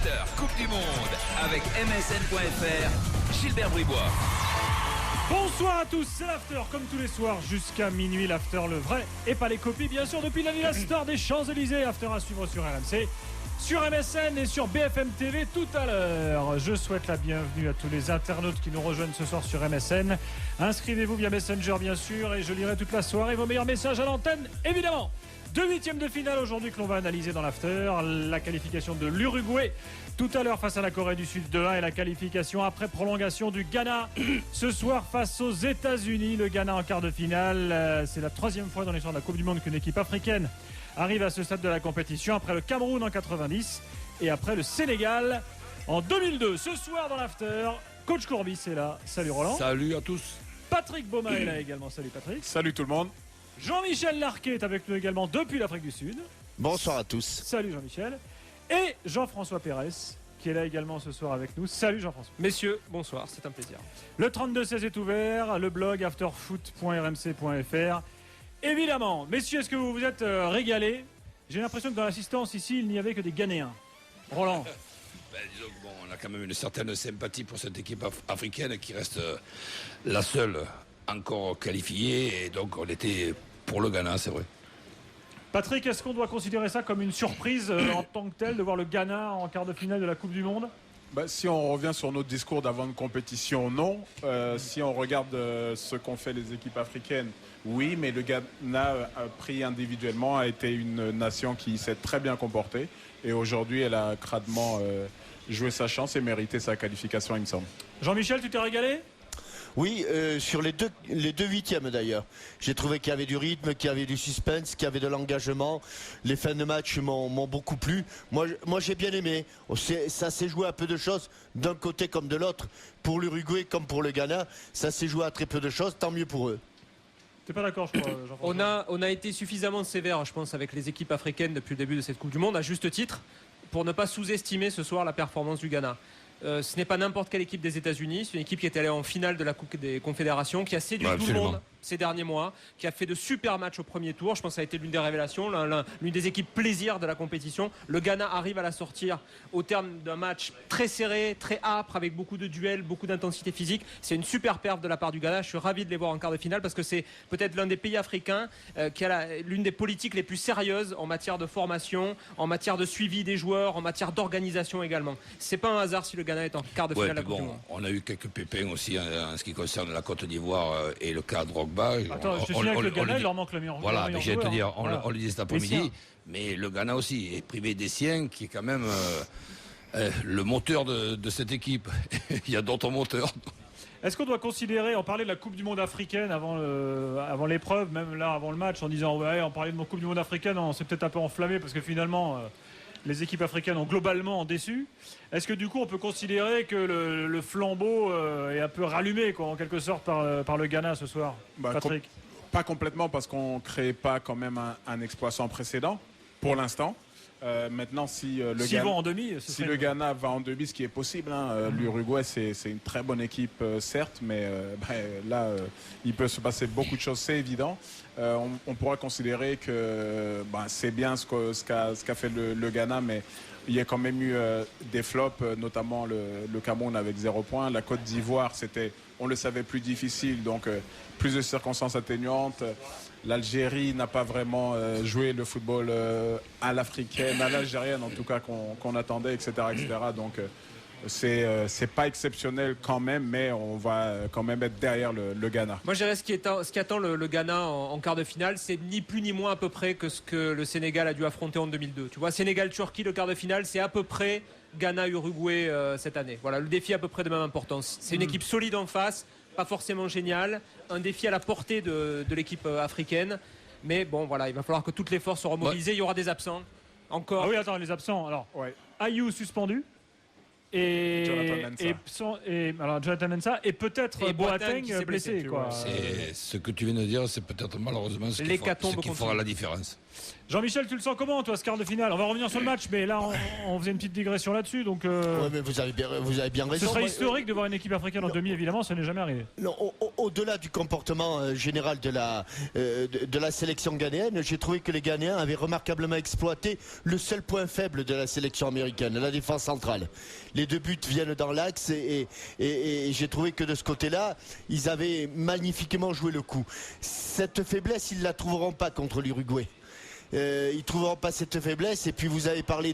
l'After Coupe du Monde avec MSN.fr, Gilbert Bribois. Bonsoir à tous, c'est l'After comme tous les soirs jusqu'à minuit. L'After le vrai et pas les copies, bien sûr, depuis la star des Champs-Élysées. After à suivre sur RMC, sur MSN et sur BFM TV tout à l'heure. Je souhaite la bienvenue à tous les internautes qui nous rejoignent ce soir sur MSN. Inscrivez-vous via Messenger, bien sûr, et je lirai toute la soirée vos meilleurs messages à l'antenne, évidemment. 2 huitièmes de finale aujourd'hui que l'on va analyser dans l'After. La qualification de l'Uruguay tout à l'heure face à la Corée du Sud 2-1 et la qualification après prolongation du Ghana ce soir face aux États-Unis. Le Ghana en quart de finale. C'est la 3e fois dans l'histoire de la Coupe du Monde qu'une équipe africaine arrive à ce stade de la compétition, après le Cameroun en 90 et après le Sénégal en 2002. Ce soir dans l'After, Coach Courbis est là. Salut Roland. Salut à tous. Patrick Bauma est là également. Salut Patrick. Salut tout le monde. Jean-Michel Larquet est avec nous également depuis l'Afrique du Sud. Bonsoir à tous. Salut Jean-Michel. Et Jean-François Pérez qui est là également ce soir avec nous. Salut Jean-François. Messieurs, bonsoir, c'est un plaisir. Le 32-16 est ouvert, le blog afterfoot.rmc.fr. Évidemment, messieurs, est-ce que vous vous êtes régalés? J'ai l'impression que dans l'assistance ici, il n'y avait que des Ghanéens. Roland. Disons que on a quand même une certaine sympathie pour cette équipe africaine qui reste la seule encore qualifiée, et donc on était pour le Ghana, c'est vrai. Patrick, est-ce qu'on doit considérer ça comme une surprise en tant que telle de voir le Ghana en quart de finale de la Coupe du Monde? Si on revient sur notre discours d'avant une compétition, non. Si on regarde ce qu'ont fait les équipes africaines, oui, mais le Ghana pris individuellement a été une nation qui s'est très bien comportée, et aujourd'hui elle a crânement joué sa chance et mérité sa qualification, il me semble. Jean-Michel, tu t'es régalé? Oui, sur les deux huitièmes d'ailleurs. J'ai trouvé qu'il y avait du rythme, qu'il y avait du suspense, qu'il y avait de l'engagement. Les fins de match m'ont beaucoup plu. Moi j'ai bien aimé. Ça s'est joué à peu de choses, d'un côté comme de l'autre. Pour l'Uruguay comme pour le Ghana, ça s'est joué à très peu de choses, tant mieux pour eux. T'es pas d'accord, je crois, Jean-François? On a été suffisamment sévère, je pense, avec les équipes africaines depuis le début de cette Coupe du Monde, à juste titre, pour ne pas sous-estimer ce soir la performance du Ghana. Ce n'est pas n'importe quelle équipe des États-Unis, c'est une équipe qui est allée en finale de la Coupe des Confédérations, qui a séduit tout le monde ces derniers mois, qui a fait de super matchs au premier tour. Je pense que ça a été l'une des révélations, l'une des équipes plaisir de la compétition. Le Ghana arrive à la sortir au terme d'un match très serré, très âpre, avec beaucoup de duels, beaucoup d'intensité physique. C'est une super perf de la part du Ghana. Je suis ravi de les voir en quart de finale parce que c'est peut-être l'un des pays africains qui a l'une des politiques les plus sérieuses en matière de formation, en matière de suivi des joueurs, en matière d'organisation également. C'est pas un hasard si le Ghana est en quart de finale de la Coupe du Monde. On a eu quelques pépins aussi en ce qui concerne la Côte d'Ivoire et le cas de Drogba. Attends, je te souviens que le Ghana, il leur manque le meilleur. Voilà, mais j'allais te dire, voilà. on le disait cet après-midi, mais le Ghana aussi est privé des siens, qui est quand même le moteur de cette équipe. Il y a d'autres moteurs. Est-ce qu'on doit considérer, on parlait de la Coupe du Monde africaine avant l'épreuve, même là avant le match, en disant ouais, on parlait de mon Coupe du Monde africaine, on s'est peut-être un peu enflammé parce que finalement les équipes africaines ont globalement déçu. Est-ce que du coup on peut considérer que le flambeau est un peu rallumé quoi, en quelque sorte par le Ghana ce soir, Patrick? Pas complètement, parce qu'on ne crée pas quand même un exploit sans précédent pour l'instant. Maintenant, si le Ghana va en demi, ce qui est possible, l'Uruguay c'est une très bonne équipe, certes, mais là il peut se passer beaucoup de choses, c'est évident. On pourrait considérer que c'est bien ce qu'a fait le Ghana, mais il y a quand même eu des flops, notamment le Cameroun avec 0 points. La Côte d'Ivoire, on le savait, plus difficile, donc plus de circonstances atténuantes. L'Algérie n'a pas vraiment joué le football à l'africaine, à l'algérienne en tout cas qu'on attendait, etc., etc. Donc c'est pas exceptionnel quand même, mais on va quand même être derrière le Ghana. Moi je dirais ce qui attend le Ghana en quart de finale, c'est ni plus ni moins à peu près que ce que le Sénégal a dû affronter en 2002. Tu vois, Sénégal-Turquie, le quart de finale, c'est à peu près Ghana-Uruguay cette année. Voilà, le défi à peu près de même importance. C'est une équipe solide en face, pas forcément géniale, un défi à la portée de l'équipe africaine. Mais bon, voilà, il va falloir que toutes les forces soient remobilisées. Il y aura des absents. Encore. Ah oui, attends, les absents. Alors, Ayou suspendu. Et Jonathan Mensah et peut-être Boateng blessé. C'est ce que tu viens de dire, c'est peut-être malheureusement ce qui fera la différence. Jean-Michel, tu le sens comment, toi, ce quart de finale? On va revenir sur le match, mais là, on faisait une petite digression là-dessus. Donc, Ouais, mais vous avez bien raison. ce serait historique de voir une équipe africaine en demi, évidemment, ça n'est jamais arrivé. Non, au-delà du comportement général de la sélection ghanéenne, j'ai trouvé que les Ghanéens avaient remarquablement exploité le seul point faible de la sélection américaine, la défense centrale. Les 2 buts viennent dans l'axe et j'ai trouvé que de ce côté-là, ils avaient magnifiquement joué le coup. Cette faiblesse, ils ne la trouveront pas contre l'Uruguay. Ils ne trouveront pas cette faiblesse. Et puis vous avez parlé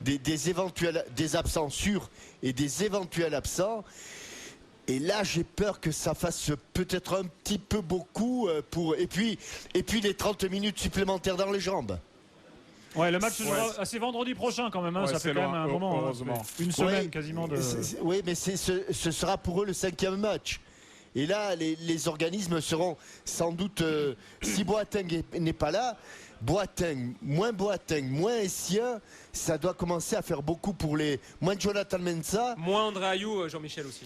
des absents sûrs et des éventuels absents. Et là, j'ai peur que ça fasse peut-être un petit peu beaucoup et puis les 30 minutes supplémentaires dans les jambes. Ouais, le match c'est vendredi prochain quand même. Ça fait quand même un moment. Heureusement. Une semaine quasiment de. Oui, mais ce sera pour eux le 5e match. Et là, les organismes seront sans doute. Si Boateng n'est pas là, Boateng, moins Essien, ça doit commencer à faire beaucoup pour les. Moins Jonathan Mensah. Moins André Ayou, Jean-Michel aussi.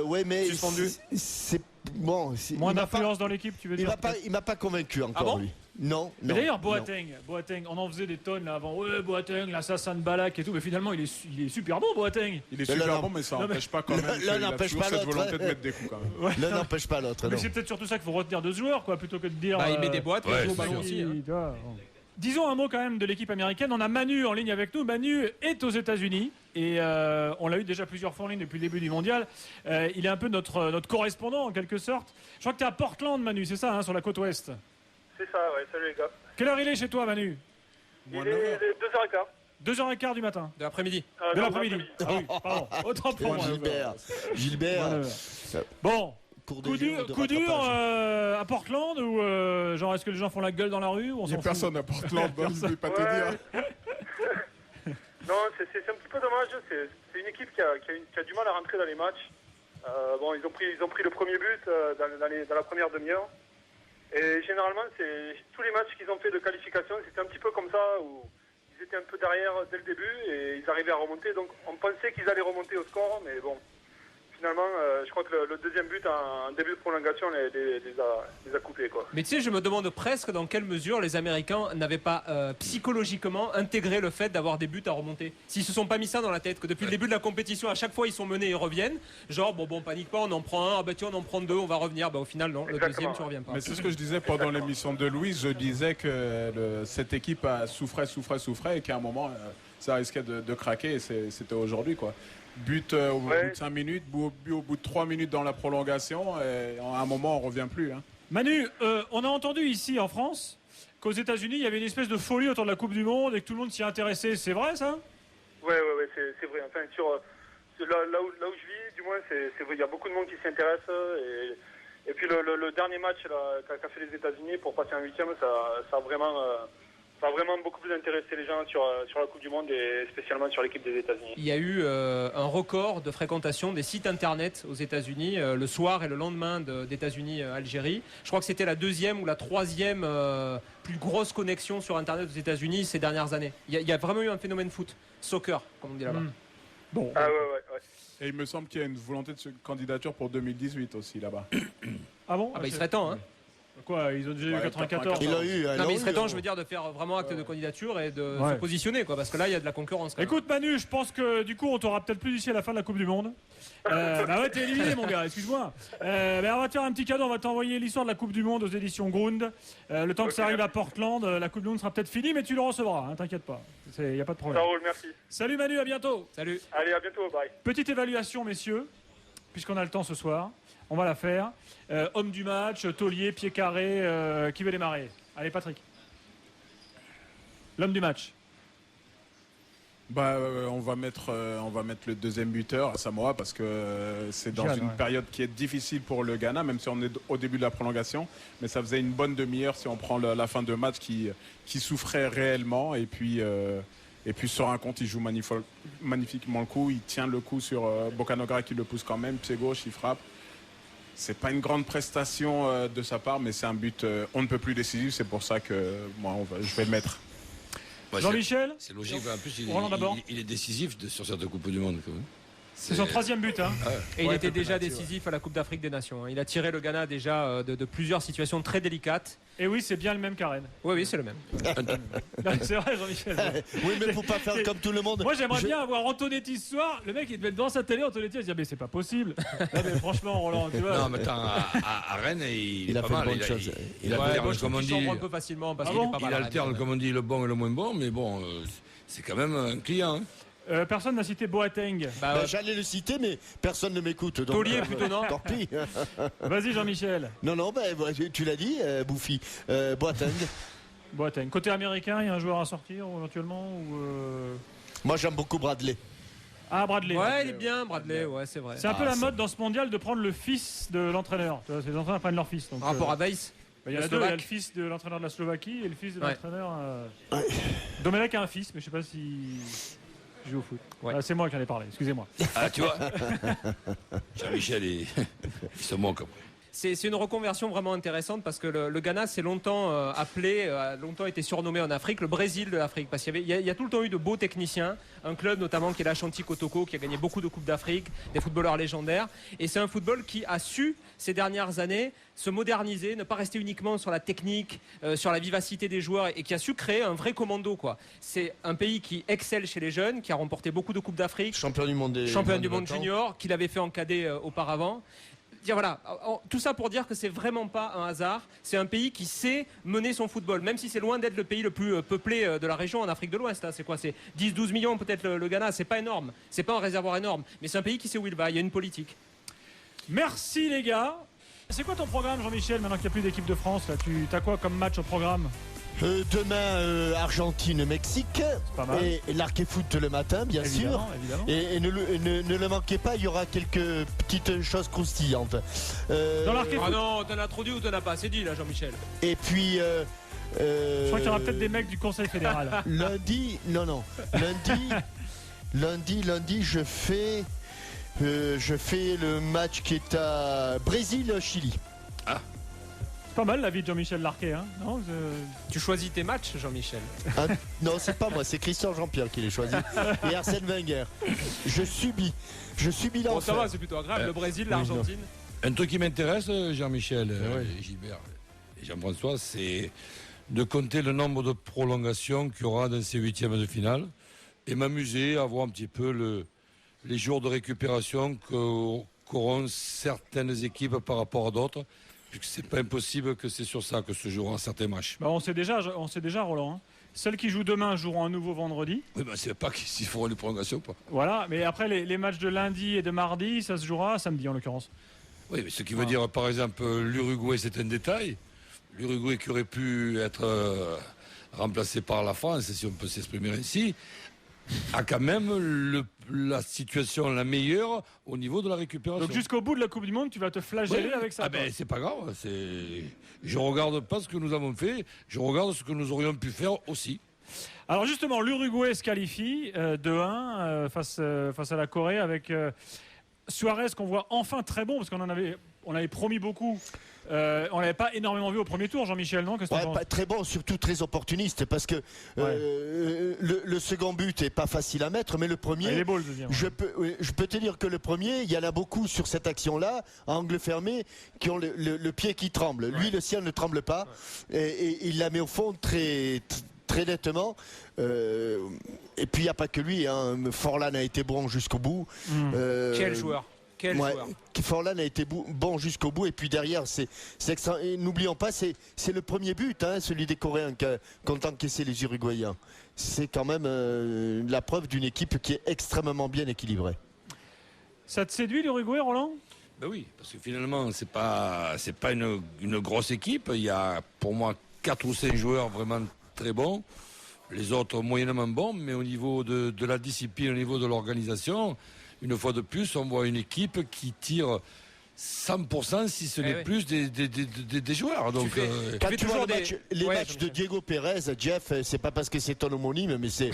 Ouais, mais. Suspendu. C'est bon. Moins d'influence dans l'équipe, tu veux dire? Il m'a pas convaincu encore, lui. Non. Mais d'ailleurs, Boateng, on en faisait des tonnes là avant. Ouais, Boateng, l'assassin de Balak et tout. Mais finalement, il est super bon, Boateng. Il est super bon, mais ça n'empêche pas quand même. L'un n'empêche pas l'autre. Cette volonté de mettre des coups quand même. L'un n'empêche pas l'autre. Mais c'est peut-être surtout ça qu'il faut retenir de ce joueur, quoi, plutôt que de dire. Il met des boîtes, il joue au ballon aussi. Disons un mot quand même de l'équipe américaine. On a Manu en ligne avec nous. Manu est aux États-Unis et on l'a eu déjà plusieurs fois en ligne depuis le début du mondial. Il est un peu notre correspondant en quelque sorte. Je crois que tu es à Portland, Manu, c'est ça, sur la côte ouest? C'est ça, ouais, salut les gars. Quelle heure il est chez toi, Manu? Il est 2h15. 2h15 du matin. De l'après-midi. De l'après-midi. Ah oui, pardon. Autant pour moi. Gilbert. Bon. Coup dur à Portland ou genre est-ce que les gens font la gueule dans la rue ou on Il n'y a s'en personne fout? à Portland, je ne vais pas te dire. Non, c'est un petit peu dommage. C'est une équipe qui a du mal à rentrer dans les matchs. Bon, ils ont pris le premier but dans la première demi-heure. Et généralement, tous les matchs qu'ils ont fait de qualification, c'était un petit peu comme ça, où ils étaient un peu derrière dès le début et ils arrivaient à remonter. Donc on pensait qu'ils allaient remonter au score, mais bon, finalement, je crois que le deuxième but en début de prolongation les a coupés, quoi. Mais tu sais, je me demande presque dans quelle mesure les Américains n'avaient pas psychologiquement intégré le fait d'avoir des buts à remonter. S'ils se sont pas mis ça dans la tête, que depuis le début de la compétition, à chaque fois ils sont menés et reviennent, genre bon panique pas, on en prend un, tiens on en prend 2, on va revenir. Au final non, le deuxième tu reviens pas. Mais c'est ce que je disais pendant l'émission de Louise, je disais que cette équipe souffrait et qu'à un moment ça risquait de craquer et c'était aujourd'hui, quoi. But au bout de 5 minutes, but au bout de 3 minutes dans la prolongation, et à un moment on revient plus. Manu, on a entendu ici en France qu'aux États-Unis il y avait une espèce de folie autour de la Coupe du Monde et que tout le monde s'y intéressait. C'est vrai ça? Ouais, c'est vrai. Enfin, là où je vis, du moins, c'est vrai. Il y a beaucoup de monde qui s'y intéresse et puis le dernier match qu'a fait les États-Unis pour passer en 8e, ça a vraiment beaucoup plus intéressé les gens sur la Coupe du Monde et spécialement sur l'équipe des États-Unis. Il y a eu un record de fréquentation des sites internet aux États-Unis le soir et le lendemain d'États-Unis-Algérie. Je crois que c'était la 2e ou la 3e plus grosse connexion sur internet aux États-Unis ces dernières années. Il y a vraiment eu un phénomène foot, soccer, comme on dit là-bas. Bon. Ah ouais. Et il me semble qu'il y a une volonté de candidature pour 2018 aussi là-bas. Ah bon? Il serait temps, hein. Quoi, ils ont déjà eu 94. Il a eu. Non, mais il serait temps, je veux dire, de faire vraiment acte de candidature et de se positionner, quoi, parce que là, il y a de la concurrence. Écoute, Manu, je pense que du coup, on t'aura peut-être plus d'ici à la fin de la Coupe du Monde. T'es éliminé, mon gars, excuse-moi. On va te faire un petit cadeau, on va t'envoyer l'histoire de la Coupe du Monde aux éditions Grund. Le temps que ça arrive à Portland, la Coupe du Monde sera peut-être finie, mais tu le recevras, t'inquiète pas. Il n'y a pas de problème. Ça roule, merci. Salut Manu, à bientôt. Salut. Allez, à bientôt, bye. Petite évaluation, messieurs, puisqu'on a le temps ce soir. On va la faire. Homme du match, taulier, pied carré, qui veut démarrer? Allez, Patrick. L'homme du match. On va mettre le deuxième buteur, Samoa, parce que c'est dans une période qui est difficile pour le Ghana, même si on est au début de la prolongation. Mais ça faisait une bonne demi-heure si on prend la fin de match qui souffrait réellement. Et puis sur un compte, il joue magnifiquement le coup. Il tient le coup sur Bocanogra qui le pousse quand même. Pied gauche, il frappe. C'est pas une grande prestation de sa part, mais c'est un but on ne peut plus décisif. C'est pour ça que je vais le mettre. Jean-Michel? C'est logique. En plus, il est décisif sur cette Coupe du Monde. Quand même. C'est son 3e but. Hein. Et il était déjà décisif à la Coupe d'Afrique des Nations. Hein. Il a tiré le Ghana déjà de plusieurs situations très délicates. Et oui, c'est bien le même Karen. Oui, c'est le même. C'est vrai, Jean-Michel. Oui, mais faut pas faire comme tout le monde. Moi, j'aimerais bien avoir Antonetti ce soir. Le mec, il devait être devant sa télé. Antonetti, il se dit, mais c'est pas possible. Non, mais franchement, Roland, tu vois. Non, mais attends, à Rennes, il a est fait pas une mal. bonne chose. Il alterne, comme on dit. Un peu facilement parce qu'il est pas mal. Il alterne, comme on dit, le bon et le moins bon. Mais bon, c'est quand même un client. Personne n'a cité Boateng. J'allais le citer, mais personne ne m'écoute. Taulier plutôt, non. Tant pis. Vas-y, Jean-Michel. Non, tu l'as dit, Bouffi. Boateng. Côté américain, il y a un joueur à sortir éventuellement Moi, j'aime beaucoup Bradley. Ah, Bradley. Ouais, il est bien, Bradley, ouais, c'est vrai. C'est un peu la mode dans ce mondial de prendre le fils de l'entraîneur. Tu vois, les entraîneurs prennent leur fils. Donc, rapport à Weiss. Il y a deux, il y a le fils de l'entraîneur de la Slovaquie et le fils de l'entraîneur. Domenech a un fils, mais je sais pas si. Joue au foot. Ouais. C'est moi qui en ai parlé, excusez-moi. Ah, tu vois, Jean-Michel, il se moque après. C'est une reconversion vraiment intéressante parce que le Ghana s'est longtemps longtemps été surnommé en Afrique le Brésil de l'Afrique parce qu'il y a tout le temps eu de beaux techniciens, un club notamment qui est l'Ashanti Kotoko qui a gagné beaucoup de Coupes d'Afrique, des footballeurs légendaires et c'est un football qui a su ces dernières années se moderniser, ne pas rester uniquement sur la technique, sur la vivacité des joueurs et qui a su créer un vrai commando quoi. C'est un pays qui excelle chez les jeunes, qui a remporté beaucoup de Coupes d'Afrique, champion du monde junior, qu'il avait fait en cadet auparavant. Voilà, tout ça pour dire que c'est vraiment pas un hasard. C'est un pays qui sait mener son football, même si c'est loin d'être le pays le plus peuplé de la région en Afrique de l'Ouest. Hein. C'est quoi? C'est 10-12 millions peut-être le Ghana. C'est pas énorme. C'est pas un réservoir énorme. Mais c'est un pays qui sait où il va. Il y a une politique. Merci les gars. C'est quoi ton programme, Jean-Michel, maintenant qu'il n'y a plus d'équipe de France là, tu as quoi comme match au programme? Demain, Argentine-Mexique et l'Arc et Foot le matin, bien sûr. Évidemment. Et ne le manquez pas, il y aura quelques petites choses croustillantes. Dans l'Arc et Foot. Ah non, t'en as trop dit ou t'en as pas assez dit là, Jean-Michel? Et puis. Je crois qu'il y aura peut-être des mecs du Conseil fédéral. Lundi, je fais le match qui est à Brésil-Chili. Ah. Pas mal la vie de Jean-Michel Larquet, hein, non Tu choisis tes matchs, Jean-Michel? Non, c'est pas moi, c'est Christian Jean-Pierre qui les choisit. Et Arsène Wenger. Je subis l'enfer. Bon, ça va, c'est plutôt agréable. Le Brésil, l'Argentine. Un truc qui m'intéresse, Jean-Michel, Gilbert et Jean-François, c'est de compter le nombre de prolongations qu'il y aura dans ces huitièmes de finale et m'amuser à voir un petit peu les jours de récupération qu'auront certaines équipes par rapport à d'autres. C'est pas impossible que c'est sur ça que se joueront certains matchs. On sait déjà Roland. Hein. Celles qui jouent demain joueront à nouveau vendredi. Oui, c'est pas s'il feront les prolongations ou pas. Voilà, mais après les matchs de lundi et de mardi, ça se jouera samedi en l'occurrence. Oui, mais ce qui veut dire, par exemple, l'Uruguay, c'est un détail. L'Uruguay qui aurait pu être remplacé par la France, si on peut s'exprimer ainsi, a quand même la situation la meilleure au niveau de la récupération. Donc jusqu'au bout de la Coupe du Monde, tu vas te flageller avec ça. Ah ben c'est pas grave. Je regarde pas ce que nous avons fait, je regarde ce que nous aurions pu faire aussi. Alors justement, l'Uruguay se qualifie 2-1 face à la Corée avec Suarez qu'on voit enfin très bon parce qu'on avait promis beaucoup. On l'avait pas énormément vu au premier tour, Jean-Michel, non? Pas très bon, surtout très opportuniste, parce que le second but est pas facile à mettre, mais le premier, il est beau, le deuxième, je peux te dire que le premier, il y en a beaucoup sur cette action-là, à angle fermé, qui ont le pied qui tremble. Lui, le sien ne tremble pas, et il la met au fond très nettement. Et puis il n'y a pas que lui, hein. Forlan a été bon jusqu'au bout. Quel joueur! Forlan a été bon jusqu'au bout et puis derrière n'oublions pas c'est le premier but, hein, celui des Coréens qu'ont encaissé les Uruguayens. C'est quand même la preuve d'une équipe qui est extrêmement bien équilibrée. Ça te séduit l'Uruguay, Roland? Ben oui, parce que finalement c'est pas une grosse équipe. Il y a pour moi 4 ou 5 joueurs vraiment très bons, les autres moyennement bons, mais au niveau de la discipline, au niveau de l'organisation, une fois de plus, on voit une équipe qui tire 100% si ce n'est plus des joueurs. Donc, quand tu vois les matchs de Diego Pérez, Jeff, c'est pas parce que c'est ton homonyme, mais c'est...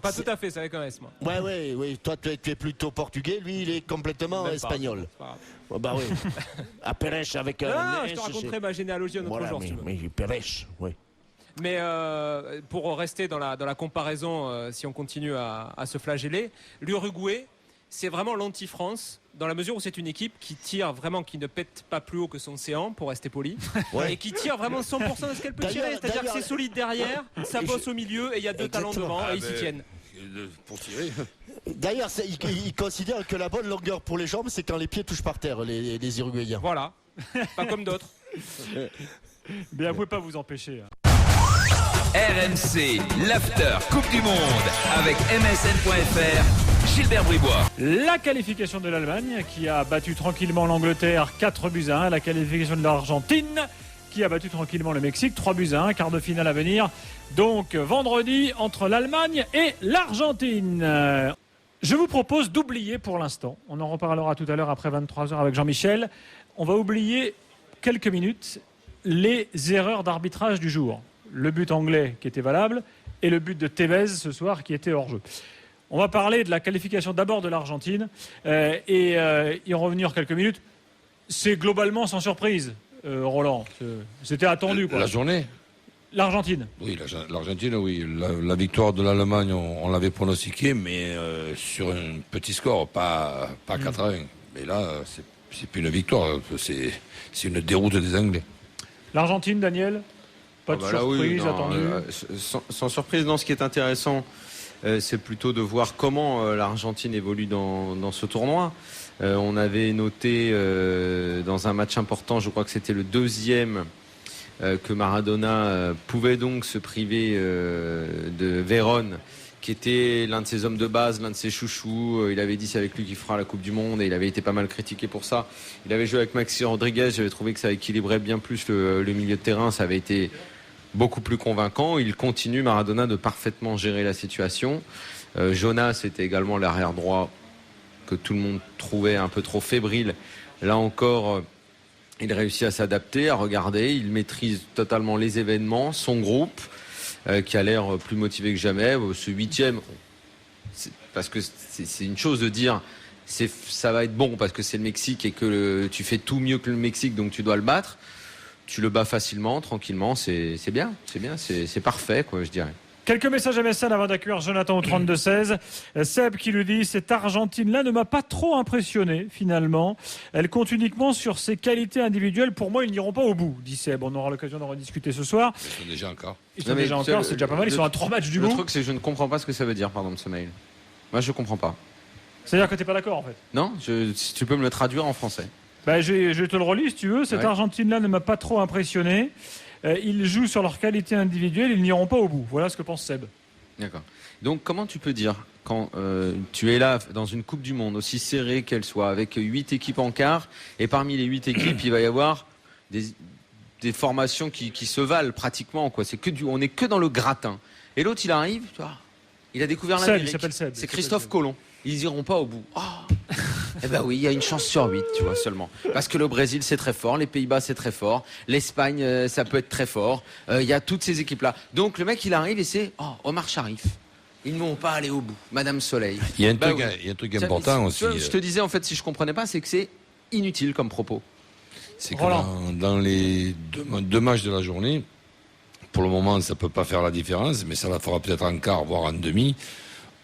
Pas tout à fait, c'est avec un S, moi. Oui. Toi, tu es plutôt portugais, lui, il est complètement espagnol. Bah oui. À Pérez avec un... je te raconterai ma généalogie un autre jour, si tu veux. Mais Pérez, oui. Mais pour rester dans la comparaison, si on continue à se flageller, l'Uruguay, c'est vraiment l'anti-France, dans la mesure où c'est une équipe qui tire vraiment, qui ne pète pas plus haut que son séant, pour rester poli, et qui tire vraiment 100% de ce qu'elle peut tirer. C'est-à-dire que c'est solide derrière, ça bosse au milieu, et il y a 2 talents devant, et ils s'y tiennent. Pour tirer. D'ailleurs, il considère que la bonne longueur pour les jambes, c'est quand les pieds touchent par terre, les Uruguayens. Voilà, pas comme d'autres. Mais vous ne pouvez pas vous empêcher. RMC, l'after Coupe du Monde avec MSN.fr, Gilbert Bribois. La qualification de l'Allemagne qui a battu tranquillement l'Angleterre 4-1. La qualification de l'Argentine qui a battu tranquillement le Mexique 3-1. Quart de finale à venir. Donc vendredi entre l'Allemagne et l'Argentine. Je vous propose d'oublier pour l'instant, on en reparlera tout à l'heure après 23h avec Jean-Michel, on va oublier quelques minutes les erreurs d'arbitrage du jour. Le but anglais qui était valable et le but de Tevez ce soir qui était hors jeu. On va parler de la qualification d'abord de l'Argentine et y revenir quelques minutes. C'est globalement sans surprise, Roland. C'était attendu, quoi. La journée. L'Argentine. Oui, l'Argentine, oui. La victoire de l'Allemagne, on l'avait pronostiqué, mais sur un petit score, pas 4-1. Mais là, c'est plus une victoire, c'est une déroute des Anglais. L'Argentine, Daniel ? Pas de surprise attendue. Sans surprise, non. Ce qui est intéressant, c'est plutôt de voir comment l'Argentine évolue dans ce tournoi. On avait noté dans un match important, je crois que c'était le 2e, que Maradona pouvait donc se priver de Vérone, qui était l'un de ses hommes de base, l'un de ses chouchous. Il avait dit c'est avec lui qu'il fera la Coupe du Monde et il avait été pas mal critiqué pour ça. Il avait joué avec Maxi Rodriguez, j'avais trouvé que ça équilibrait bien plus le milieu de terrain, ça avait été beaucoup plus convaincant. Il continue, Maradona, de parfaitement gérer la situation. Jonas était également l'arrière droit que tout le monde trouvait un peu trop fébrile. Là encore, il réussit à s'adapter, à regarder. Il maîtrise totalement les événements, son groupe, qui a l'air plus motivé que jamais. Ce 8e, parce que c'est une chose de dire ça va être bon parce que c'est le Mexique et que tu fais tout mieux que le Mexique, donc tu dois le battre. Tu le bats facilement, tranquillement, c'est bien, c'est parfait, quoi, je dirais. Quelques messages MSN avant d'accueillir Jonathan au 32-16. Seb qui lui dit « Cette Argentine-là ne m'a pas trop impressionné, finalement. Elle compte uniquement sur ses qualités individuelles. Pour moi, ils n'iront pas au bout, dit Seb. On aura l'occasion d'en rediscuter ce soir. » Ils sont déjà encore. C'est déjà pas mal. Ils sont à 3 matchs du bout. Le truc, c'est que je ne comprends pas ce que ça veut dire, pardon, ce mail. Moi, je ne comprends pas. C'est-à-dire que tu n'es pas d'accord, en fait? Non, si tu peux me le traduire en français. Je te le relis, si tu veux. Cette Argentine-là ne m'a pas trop impressionné. Ils jouent sur leur qualité individuelle, ils n'iront pas au bout. Voilà ce que pense Seb. D'accord. Donc comment tu peux dire, quand tu es là dans une Coupe du Monde, aussi serrée qu'elle soit, avec 8 équipes en quart, et parmi les 8 équipes, il va y avoir des formations qui se valent pratiquement, quoi. On n'est que dans le gratin. Et l'autre, il arrive, tu vois, il a découvert l'Amérique. Il s'appelle Seb. C'est Christophe Colomb. Ils n'iront pas au bout. Oh. Eh ben oui, il y a une chance sur 8, tu vois, seulement. Parce que le Brésil, c'est très fort, les Pays-Bas, c'est très fort, l'Espagne, ça peut être très fort. Il y a toutes ces équipes-là. Donc le mec, il arrive et c'est Omar Sharif. Ils ne vont pas aller au bout. Madame Soleil. Il y a un truc important aussi. Je te disais, en fait, si je comprenais pas, c'est que c'est inutile comme propos. C'est que dans les deux matchs de la journée, pour le moment, ça ne peut pas faire la différence, mais ça la fera peut-être en quart, voire en demi.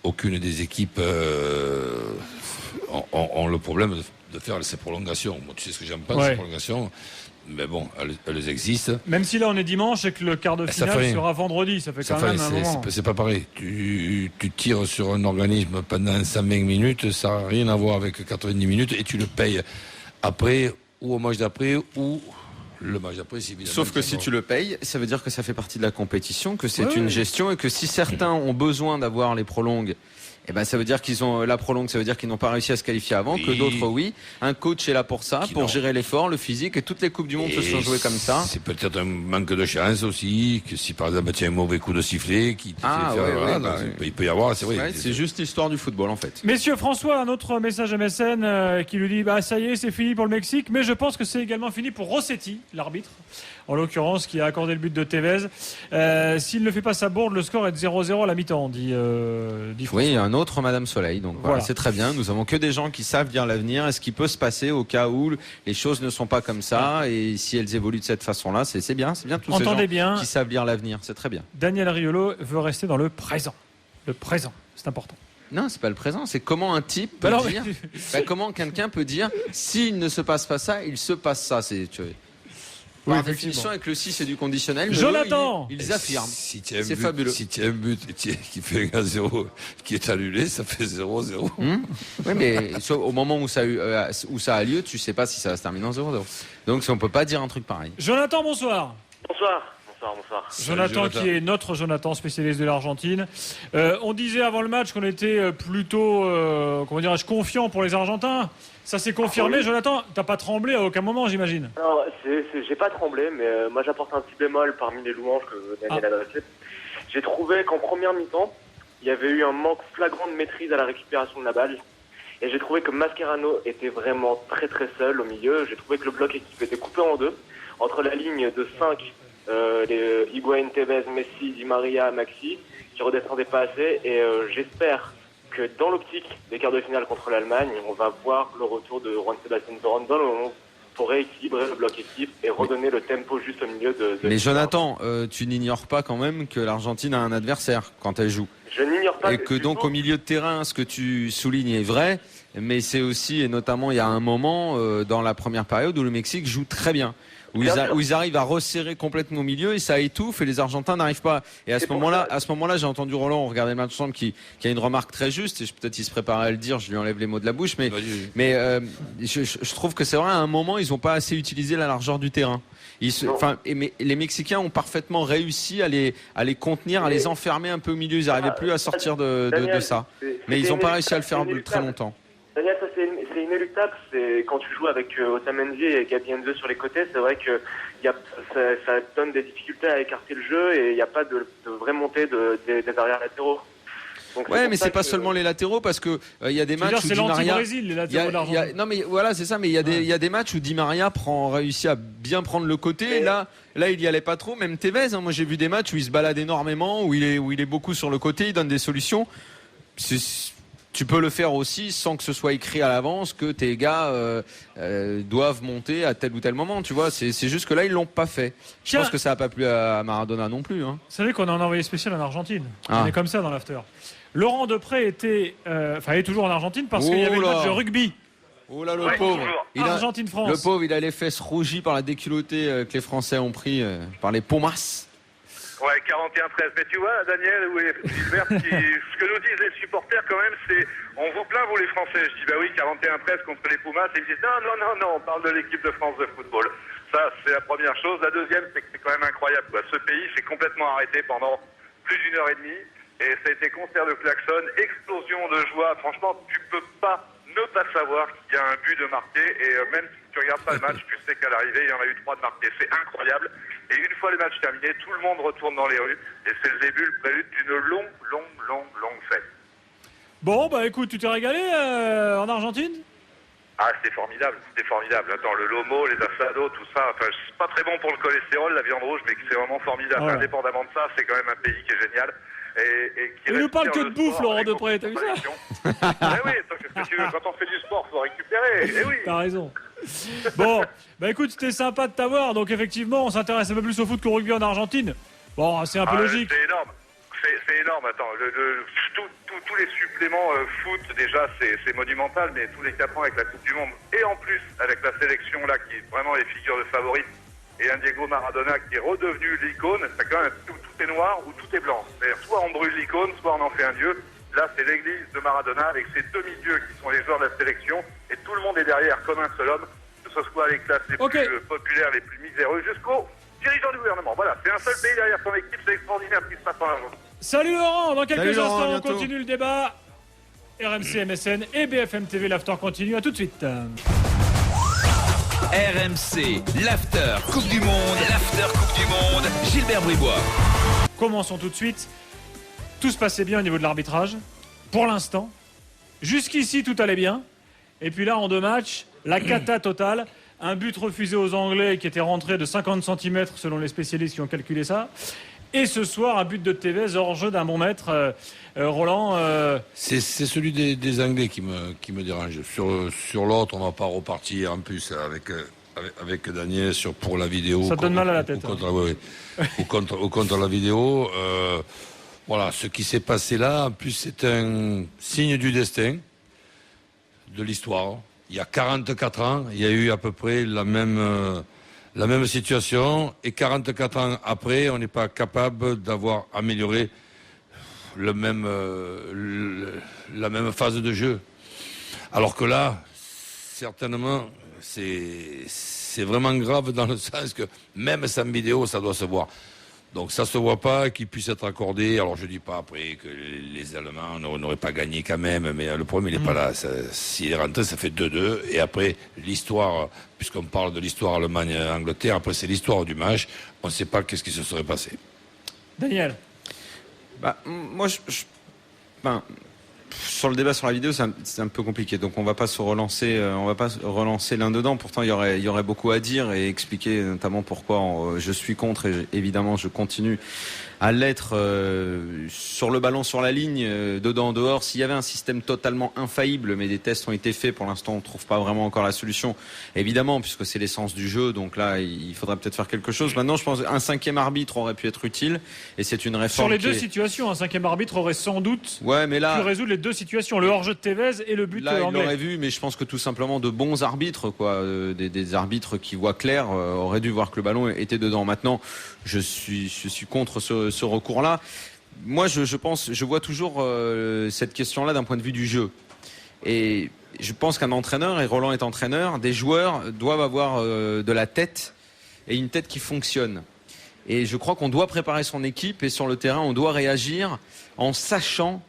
Aucune des équipes ont le problème de faire ces prolongations. Moi, tu sais ce que j'aime pas, ces prolongations. Mais bon, elles existent. Même si là on est dimanche et que le quart de finale sera vendredi, ça fait quand même un moment. C'est pas pareil. Tu tires sur un organisme pendant 120 minutes, ça n'a rien à voir avec 90 minutes et tu le payes après ou au match d'après ou le match d'après. Sauf que si tu le payes, ça veut dire que ça fait partie de la compétition, que c'est une gestion et que si certains ont besoin d'avoir les prolongues, eh ben ça veut dire qu'ils ont la prolongue, ça veut dire qu'ils n'ont pas réussi à se qualifier avant, que d'autres oui. Un coach est là pour ça, pour gérer l'effort, le physique, et toutes les coupes du monde se sont jouées comme ça. C'est peut-être un manque de chance aussi, que si par exemple tu as un mauvais coup de sifflet qui te fait faire, il peut y avoir, c'est vrai. Ouais, c'est juste l'histoire du football en fait. Messieurs, François, un autre message MSN qui lui dit ça y est, c'est fini pour le Mexique, mais je pense que c'est également fini pour Rossetti, l'arbitre, en l'occurrence, qui a accordé le but de Tevez. S'il ne fait pas sa bourde, le score est de 0-0 à la mi-temps, dit François. Oui, un autre Madame Soleil, donc voilà, c'est très bien. Nous avons que des gens qui savent dire l'avenir et ce qui peut se passer au cas où les choses ne sont pas comme ça, et si elles évoluent de cette façon-là, c'est bien tous ces gens qui savent lire l'avenir, c'est très bien. Daniel Riolo veut rester dans le présent. Le présent, c'est important. Non, c'est pas le présent. C'est comment un type peut dire. Comment quelqu'un peut dire s'il ne se passe pas ça, il se passe ça. C'est par définition, avec le si, c'est du conditionnel. Mais Jonathan, ils affirment. C'est fabuleux. Si tu as un but qui fait 1-0, qui est annulé, ça fait 0-0. Oui, mais au moment où ça a lieu, tu sais pas si ça va se terminer en 0-0. Donc on peut pas dire un truc pareil. Jonathan, bonsoir. Bonsoir. Jonathan, qui est notre Jonathan, spécialiste de l'Argentine. On disait avant le match qu'on était plutôt, confiant pour les Argentins. Ça s'est confirmé. Oui. Jonathan, t'as pas tremblé à aucun moment, j'imagine? Non, j'ai pas tremblé, mais moi j'apporte un petit bémol parmi les louanges que Daniel a dressées. J'ai trouvé qu'en première mi-temps, il y avait eu un manque flagrant de maîtrise à la récupération de la balle. Et j'ai trouvé que Mascherano était vraiment très très seul au milieu. J'ai trouvé que le bloc équipe était coupé en deux. Entre la ligne de 5, les Higuaín, Tevez, Messi, Di Maria, Maxi, qui redescendaient pas assez. Et j'espère que dans l'optique des quarts de finale contre l'Allemagne, on va voir le retour de Juan Sebastián Veron dans le 11 pour rééquilibrer le bloc équipe et redonner le tempo juste au milieu de mais Jonathan, tu n'ignores pas quand même que l'Argentine a un adversaire quand elle joue. Je n'ignore pas. Et que donc au milieu de terrain, ce que tu soulignes est vrai, mais c'est aussi, et notamment il y a un moment dans la première période où le Mexique joue très bien. Où ils arrivent à resserrer complètement au milieu et ça étouffe et les Argentins n'arrivent pas. Et à ce moment-là, j'ai entendu Roland, on regardait le match ensemble, qui a une remarque très juste et peut-être il se préparait à le dire, je lui enlève les mots de la bouche, mais je trouve que c'est vrai, à un moment, ils n'ont pas assez utilisé la largeur du terrain. Mais les Mexicains ont parfaitement réussi à les contenir, à les enfermer un peu au milieu. Ils n'arrivaient plus à sortir de ça. Mais ils n'ont pas réussi à le faire très longtemps. Daniel, ça c'est inéluctable. C'est quand tu joues avec Otamendi et Gabi Heinze sur les côtés, c'est vrai que ça donne des difficultés à écarter le jeu et il n'y a pas de vraie montée des arrières latéraux. Donc, ouais, mais c'est pas seulement les latéraux parce que il y a des matchs où Di Maria. Brésil, les latéraux d'Argentine. Non, mais voilà, c'est ça. Mais il y a des matchs où Di Maria réussit à bien prendre le côté. Et là, il y allait pas trop. Même Tevez, moi j'ai vu des matchs où il se balade énormément, où il est beaucoup sur le côté, il donne des solutions. Tu peux le faire aussi sans que ce soit écrit à l'avance que tes gars doivent monter à tel ou tel moment. Tu vois, c'est juste que là ils l'ont pas fait. Je pense que ça n'a pas plu à Maradona non plus. Hein. Vous savez qu'on a un envoyé spécial en Argentine. On est comme ça dans l'after. Laurent Depré est toujours en Argentine parce qu'il y avait le match de rugby. Oh là, le pauvre. Argentine-France. Le pauvre, il a les fesses rougies par la déculottée que les Français ont pris par les Pumas. Ouais, 41-13. Mais tu vois, Daniel ou Gilbert, ce que nous disent les supporters quand même, c'est on vous plaint, vous les Français. Je dis bah oui, 41-13 contre les Pumas. Et ils disent non, on parle de l'équipe de France de football. Ça, c'est la première chose. La deuxième, c'est que c'est quand même incroyable, quoi. Ce pays s'est complètement arrêté pendant plus d'une heure et demie. Et ça a été concert de klaxon, explosion de joie. Franchement, tu peux pas ne pas savoir qu'il y a un but de marqué. Et même si tu regardes pas le match, tu sais qu'à l'arrivée, il y en a eu 3 de marqués. C'est incroyable. Et une fois le match terminé, tout le monde retourne dans les rues. Et c'est le début, le prélude d'une longue fête. Bon, bah écoute, tu t'es régalé en Argentine? Ah, c'était formidable. Attends, le lomo, les asados, tout ça. Enfin, c'est pas très bon pour le cholestérol, la viande rouge, mais c'est vraiment formidable. Voilà. Indépendamment de ça, c'est quand même un pays qui est génial. Il ne parle que de bouffe, Laurent Depré, t'as vu ça? Oui, qu'est-ce que tu veux? Quand on fait du sport, faut récupérer. Oui. T'as raison. Bon, bah écoute, c'était sympa de t'avoir. Donc effectivement, on s'intéresse un peu plus au foot qu'au rugby en Argentine. Bon, c'est un peu logique. C'est énorme. C'est énorme. Attends, tous les suppléments foot, déjà, c'est monumental, mais tous les 4 ans avec la Coupe du Monde et en plus avec la sélection là, qui est vraiment les figures de favoris. Et un Diego Maradona qui est redevenu l'icône, c'est quand même tout est noir ou tout est blanc. C'est-à-dire soit on brûle l'icône, soit on en fait un dieu. Là, c'est l'église de Maradona avec ses demi-dieux qui sont les joueurs de la sélection. Et tout le monde est derrière comme un seul homme, que ce soit les classes les plus populaires, les plus miséreux, jusqu'aux dirigeants du gouvernement. Voilà, c'est un seul pays derrière son équipe, c'est extraordinaire ce qui se passe en Argentine. Salut Laurent, dans quelques instants, on continue le débat. RMC, MSN et BFM TV, l'after continue. À tout de suite. RMC, l'after Coupe du Monde, Gilbert Bribois. Commençons tout de suite. Tout se passait bien au niveau de l'arbitrage, pour l'instant. Jusqu'ici, tout allait bien. Et puis là, en 2 matchs, la cata totale. Un but refusé aux Anglais qui était rentré de 50 cm selon les spécialistes qui ont calculé ça. Et ce soir, un but de Tevez hors jeu d'un bon maître. Roland C'est celui des Anglais qui me dérange. Sur l'autre, on va pas repartir en plus avec Daniel pour la vidéo. Ça te donne mal à la tête. Ou contre la vidéo. Voilà, ce qui s'est passé là, en plus, c'est un signe du destin, de l'histoire. Il y a 44 ans, il y a eu à peu près la même situation. Et 44 ans après, on n'est pas capable d'avoir amélioré la même phase de jeu. Alors que là, certainement, c'est vraiment grave dans le sens que même sans vidéo, ça doit se voir. Donc ça se voit pas qu'il puisse être accordé. Alors je dis pas après que les Allemands n'auraient pas gagné quand même, mais le problème il est pas là. S'il est rentré, ça fait 2-2. Et après l'histoire, puisqu'on parle de l'histoire Allemagne-Angleterre, après c'est l'histoire du match. On ne sait pas qu'est-ce qui se serait passé. Daniel. Moi, sur le débat sur la vidéo, c'est un peu compliqué. Donc on va pas relancer l'un dedans. Pourtant, il y aurait beaucoup à dire et expliquer notamment pourquoi je suis contre. Et évidemment, je continue à l'être sur le ballon, sur la ligne, dedans, dehors. S'il y avait un système totalement infaillible, mais des tests ont été faits, pour l'instant, on ne trouve pas vraiment encore la solution. Évidemment, puisque c'est l'essence du jeu. Donc là, il faudrait peut-être faire quelque chose. Maintenant, je pense qu'un 5e arbitre aurait pu être utile. Et c'est une réforme. Sur les deux situations, un 5e arbitre aurait sans doute pu résoudre les deux situations, le hors-jeu de Tevez et le but là, anglais. Il l'aurait vu, mais je pense que tout simplement de bons arbitres, des arbitres qui voient clair, auraient dû voir que le ballon était dedans. Maintenant, je suis contre ce recours-là. Moi, je vois toujours cette question-là d'un point de vue du jeu. Et je pense qu'un entraîneur, et Roland est entraîneur, des joueurs doivent avoir de la tête et une tête qui fonctionne. Et je crois qu'on doit préparer son équipe et sur le terrain, on doit réagir en sachant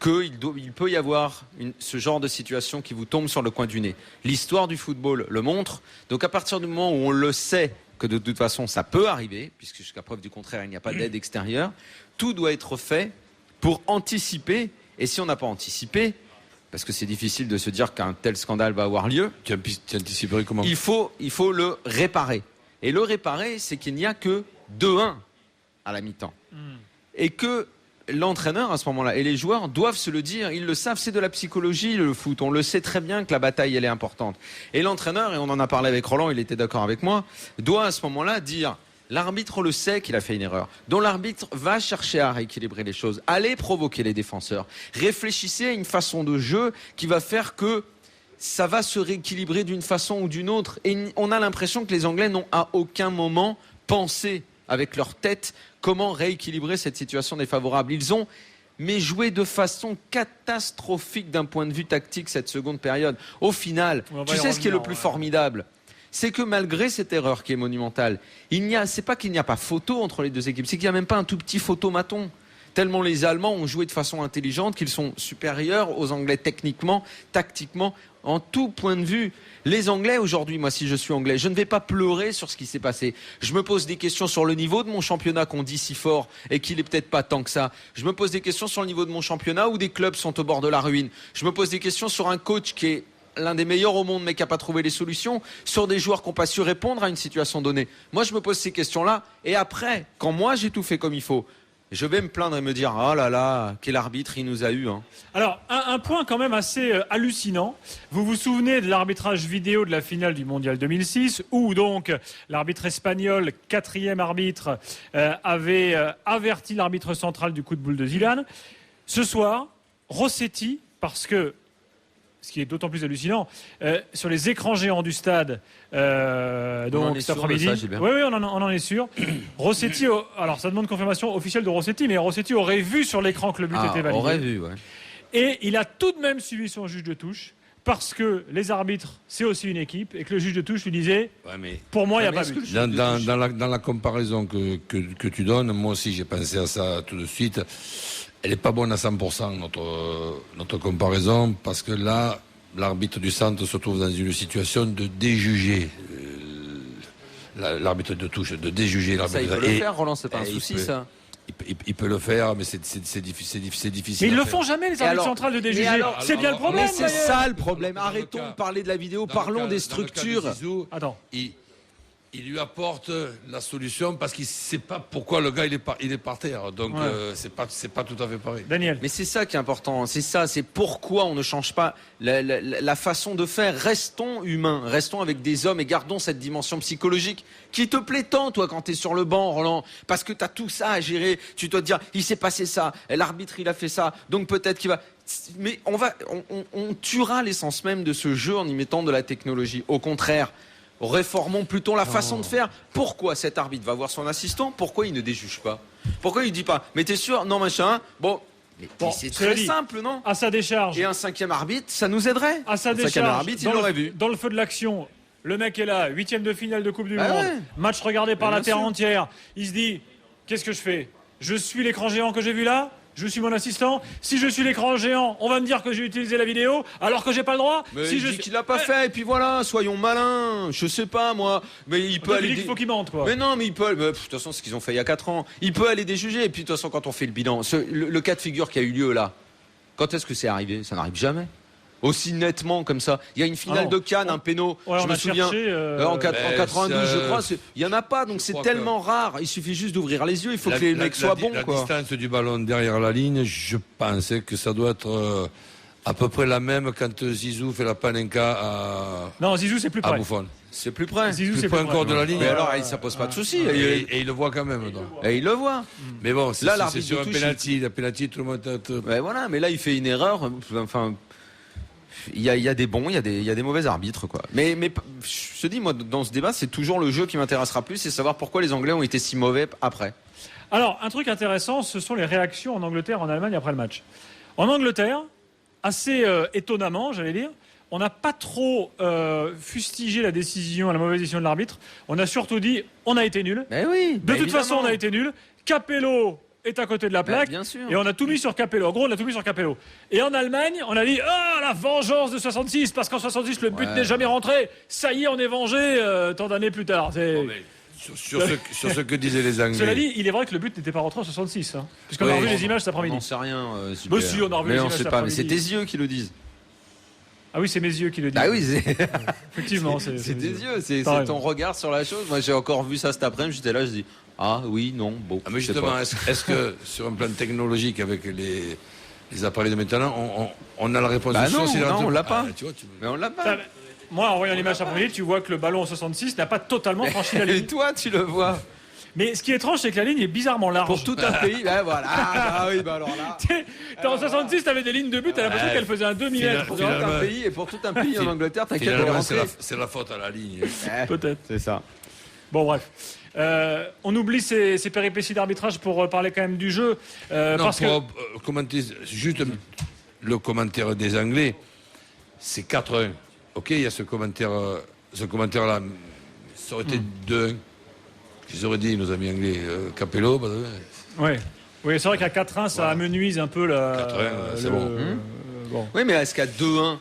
qu'il peut y avoir ce genre de situation qui vous tombe sur le coin du nez. L'histoire du football le montre. Donc à partir du moment où on le sait que de toute façon ça peut arriver, puisque jusqu'à preuve du contraire il n'y a pas d'aide extérieure, tout doit être fait pour anticiper. Et si on n'a pas anticipé, parce que c'est difficile de se dire qu'un tel scandale va avoir lieu, tu anticiperais comment ? Il faut le réparer. Et le réparer, c'est qu'il n'y a que 2-1 à la mi-temps. Et que l'entraîneur à ce moment-là et les joueurs doivent se le dire, ils le savent, c'est de la psychologie le foot, on le sait très bien que la bataille elle est importante. Et l'entraîneur, et on en a parlé avec Roland, il était d'accord avec moi, doit à ce moment-là dire, l'arbitre le sait qu'il a fait une erreur, donc l'arbitre va chercher à rééquilibrer les choses, allez provoquer les défenseurs, réfléchissez à une façon de jeu qui va faire que ça va se rééquilibrer d'une façon ou d'une autre. Et on a l'impression que les Anglais n'ont à aucun moment pensé avec leur tête comment rééquilibrer cette situation défavorable. Ils ont joué de façon catastrophique d'un point de vue tactique cette seconde période. Au final, tu sais ce qui est le plus formidable ? C'est que malgré cette erreur qui est monumentale, c'est pas qu'il n'y a pas photo entre les deux équipes, c'est qu'il n'y a même pas un tout petit photomaton. Tellement les Allemands ont joué de façon intelligente qu'ils sont supérieurs aux Anglais techniquement, tactiquement, en tout point de vue. Les Anglais aujourd'hui, moi si je suis Anglais, je ne vais pas pleurer sur ce qui s'est passé. Je me pose des questions sur le niveau de mon championnat qu'on dit si fort et qu'il est peut-être pas tant que ça. Je me pose des questions sur le niveau de mon championnat où des clubs sont au bord de la ruine. Je me pose des questions sur un coach qui est l'un des meilleurs au monde mais qui n'a pas trouvé les solutions, sur des joueurs qui n'ont pas su répondre à une situation donnée. Moi je me pose ces questions-là et après, quand moi j'ai tout fait comme il faut, je vais me plaindre et me dire oh là là, quel arbitre il nous a eu. Alors, un point quand même assez hallucinant. Vous vous souvenez de l'arbitrage vidéo de la finale du Mondial 2006 où donc l'arbitre espagnol, 4e arbitre, avait averti l'arbitre central du coup de boule de Zidane. Ce soir, Rossetti, parce que ce qui est d'autant plus hallucinant, sur les écrans géants du stade, donc cet après-midi. Oui, on en est sûr. Rossetti, alors ça demande confirmation officielle de Rossetti, mais Rossetti aurait vu sur l'écran que le but était validé. Aurait vu, ouais. Et il a tout de même suivi son juge de touche, parce que les arbitres, c'est aussi une équipe, et que le juge de touche lui disait pour moi, il n'y a pas but. Dans la comparaison que tu donnes, moi aussi j'ai pensé à ça tout de suite. Elle n'est pas bonne à 100%, notre comparaison, parce que là, l'arbitre du centre se trouve dans une situation de déjuger l'arbitre de touche, de déjuger l'arbitre. Ça, il peut le faire, Roland, c'est pas un souci, ça. Il peut le faire, mais c'est difficile. Mais ils le font jamais, les arbitres centrales de déjuger. C'est bien le problème. Mais c'est ça le problème. Arrêtons de parler de la vidéo, parlons des structures. Attends. il lui apporte la solution parce qu'il ne sait pas pourquoi le gars il est par terre. Donc c'est pas tout à fait pareil. Daniel. Mais c'est ça qui est important. C'est pourquoi on ne change pas la façon de faire. Restons humains, restons avec des hommes et gardons cette dimension psychologique qui te plaît tant, toi, quand tu es sur le banc, Roland, parce que tu as tout ça à gérer. Tu dois te dire, il s'est passé ça, l'arbitre il a fait ça, donc peut-être qu'il va... Mais on tuera l'essence même de ce jeu en y mettant de la technologie. Au contraire, réformons plutôt la façon de faire. Pourquoi cet arbitre va voir son assistant? Pourquoi il ne déjuge pas? Pourquoi il dit pas, mais t'es sûr? Non, machin. Bon, c'est très simple, non? À sa décharge. Et un 5e arbitre, ça nous aiderait. À sa décharge. 5e arbitre, il l'aurait vu. Dans le feu de l'action, le mec est là, 8e de finale de Coupe du Monde. Ouais. Match regardé par la terre entière. Il se dit, qu'est-ce que je fais? Je suis l'écran géant que j'ai vu là? Je suis mon assistant. Si je suis l'écran géant, on va me dire que j'ai utilisé la vidéo alors que j'ai pas le droit. Mais il dit qu'il l'a pas fait. Et puis voilà, soyons malins. Je sais pas moi. Mais il peut aller. Il faut qu'il mente quoi. Mais non, mais il peut. De toute façon, c'est ce qu'ils ont fait il y a 4 ans. Il peut aller déjuger. Et puis de toute façon, quand on fait le bilan, le cas de figure qui a eu lieu là, quand est-ce que c'est arrivé? Ça n'arrive jamais. Aussi nettement comme ça. Il y a une finale de Cannes, un péno. Ouais, je me souviens. En 92, je crois. Il y en a pas, donc c'est tellement rare. Il suffit juste d'ouvrir les yeux. Il faut que les mecs soient bons. La distance du ballon derrière la ligne, je pensais que ça doit être à peu près la même quand Zizou fait la panenka à. Non, Zizou c'est plus près. Buffon. C'est plus près. Zizou c'est plus près encore de la ligne. Mais alors, ça pose pas de souci. Et il le voit quand même. Donc. Et il le voit. Mais bon, là, c'est sur un penalty. La penalty, tout le monde. Ouais, voilà. Mais là, il fait une erreur. Enfin. Il y a des bons, il y a des mauvais arbitres, quoi. Mais je te dis, moi, dans ce débat, c'est toujours le jeu qui m'intéressera plus, c'est savoir pourquoi les Anglais ont été si mauvais après. Alors, un truc intéressant, ce sont les réactions en Angleterre, en Allemagne après le match. En Angleterre, assez étonnamment, j'allais dire, on n'a pas trop fustigé la décision, la mauvaise décision de l'arbitre. On a surtout dit, on a été nul. Mais oui. De toute façon, on a été nul. Capello est à côté de la plaque, bien sûr. Et on a tout mis sur Capello. En gros, on a tout mis sur Capello. Et en Allemagne, on a dit la vengeance de 66, parce qu'en 66 le but n'est jamais rentré. Ça y est, on est vengé tant d'années plus tard. Sur ce que disaient les Anglais. Cela dit, il est vrai que le but n'était pas rentré en 66, hein, puisqu'on a revu les images cet après-midi. On n'en sait rien. Mais si, on a revu les images cet après-midi. Mais c'est tes yeux qui le disent. Ah oui, c'est mes yeux qui le disent. Ah oui, effectivement, c'est tes yeux, c'est ton regard sur la chose. Moi, j'ai encore vu ça cet après-midi. J'étais là, je dis. Ah oui, non, bon. Mais justement, est-ce que sur un plan technologique avec les appareils de maintenant, on a la réponse? Non, on l'a pas. Mais on l'a pas. Moi, en voyant l'image après-midi, tu vois que le ballon en 66 n'a pas totalement franchi la ligne. Et toi, tu le vois. Mais ce qui est étrange, c'est que la ligne est bizarrement large. Pour tout un pays, voilà. Ah oui, alors là. En 66, t'avais des lignes de but, t'as l'impression qu'elles faisaient un demi-mètre. Pour tout un pays en Angleterre, t'as qu'à les rentrer. C'est la faute à la ligne. Peut-être. C'est ça. Bon, bref. On oublie ces péripéties d'arbitrage pour parler quand même du jeu. Commenter juste le commentaire des Anglais, c'est 4-1. Ok, il y a ce commentaire-là. Ça aurait été 2-1. Ils auraient dit, nos amis anglais, Capello. Oui, c'est vrai qu'à 4-1, ça amenuise un peu la. 4-1, c'est bon. Bon. Oui, mais est-ce qu'à 2-1,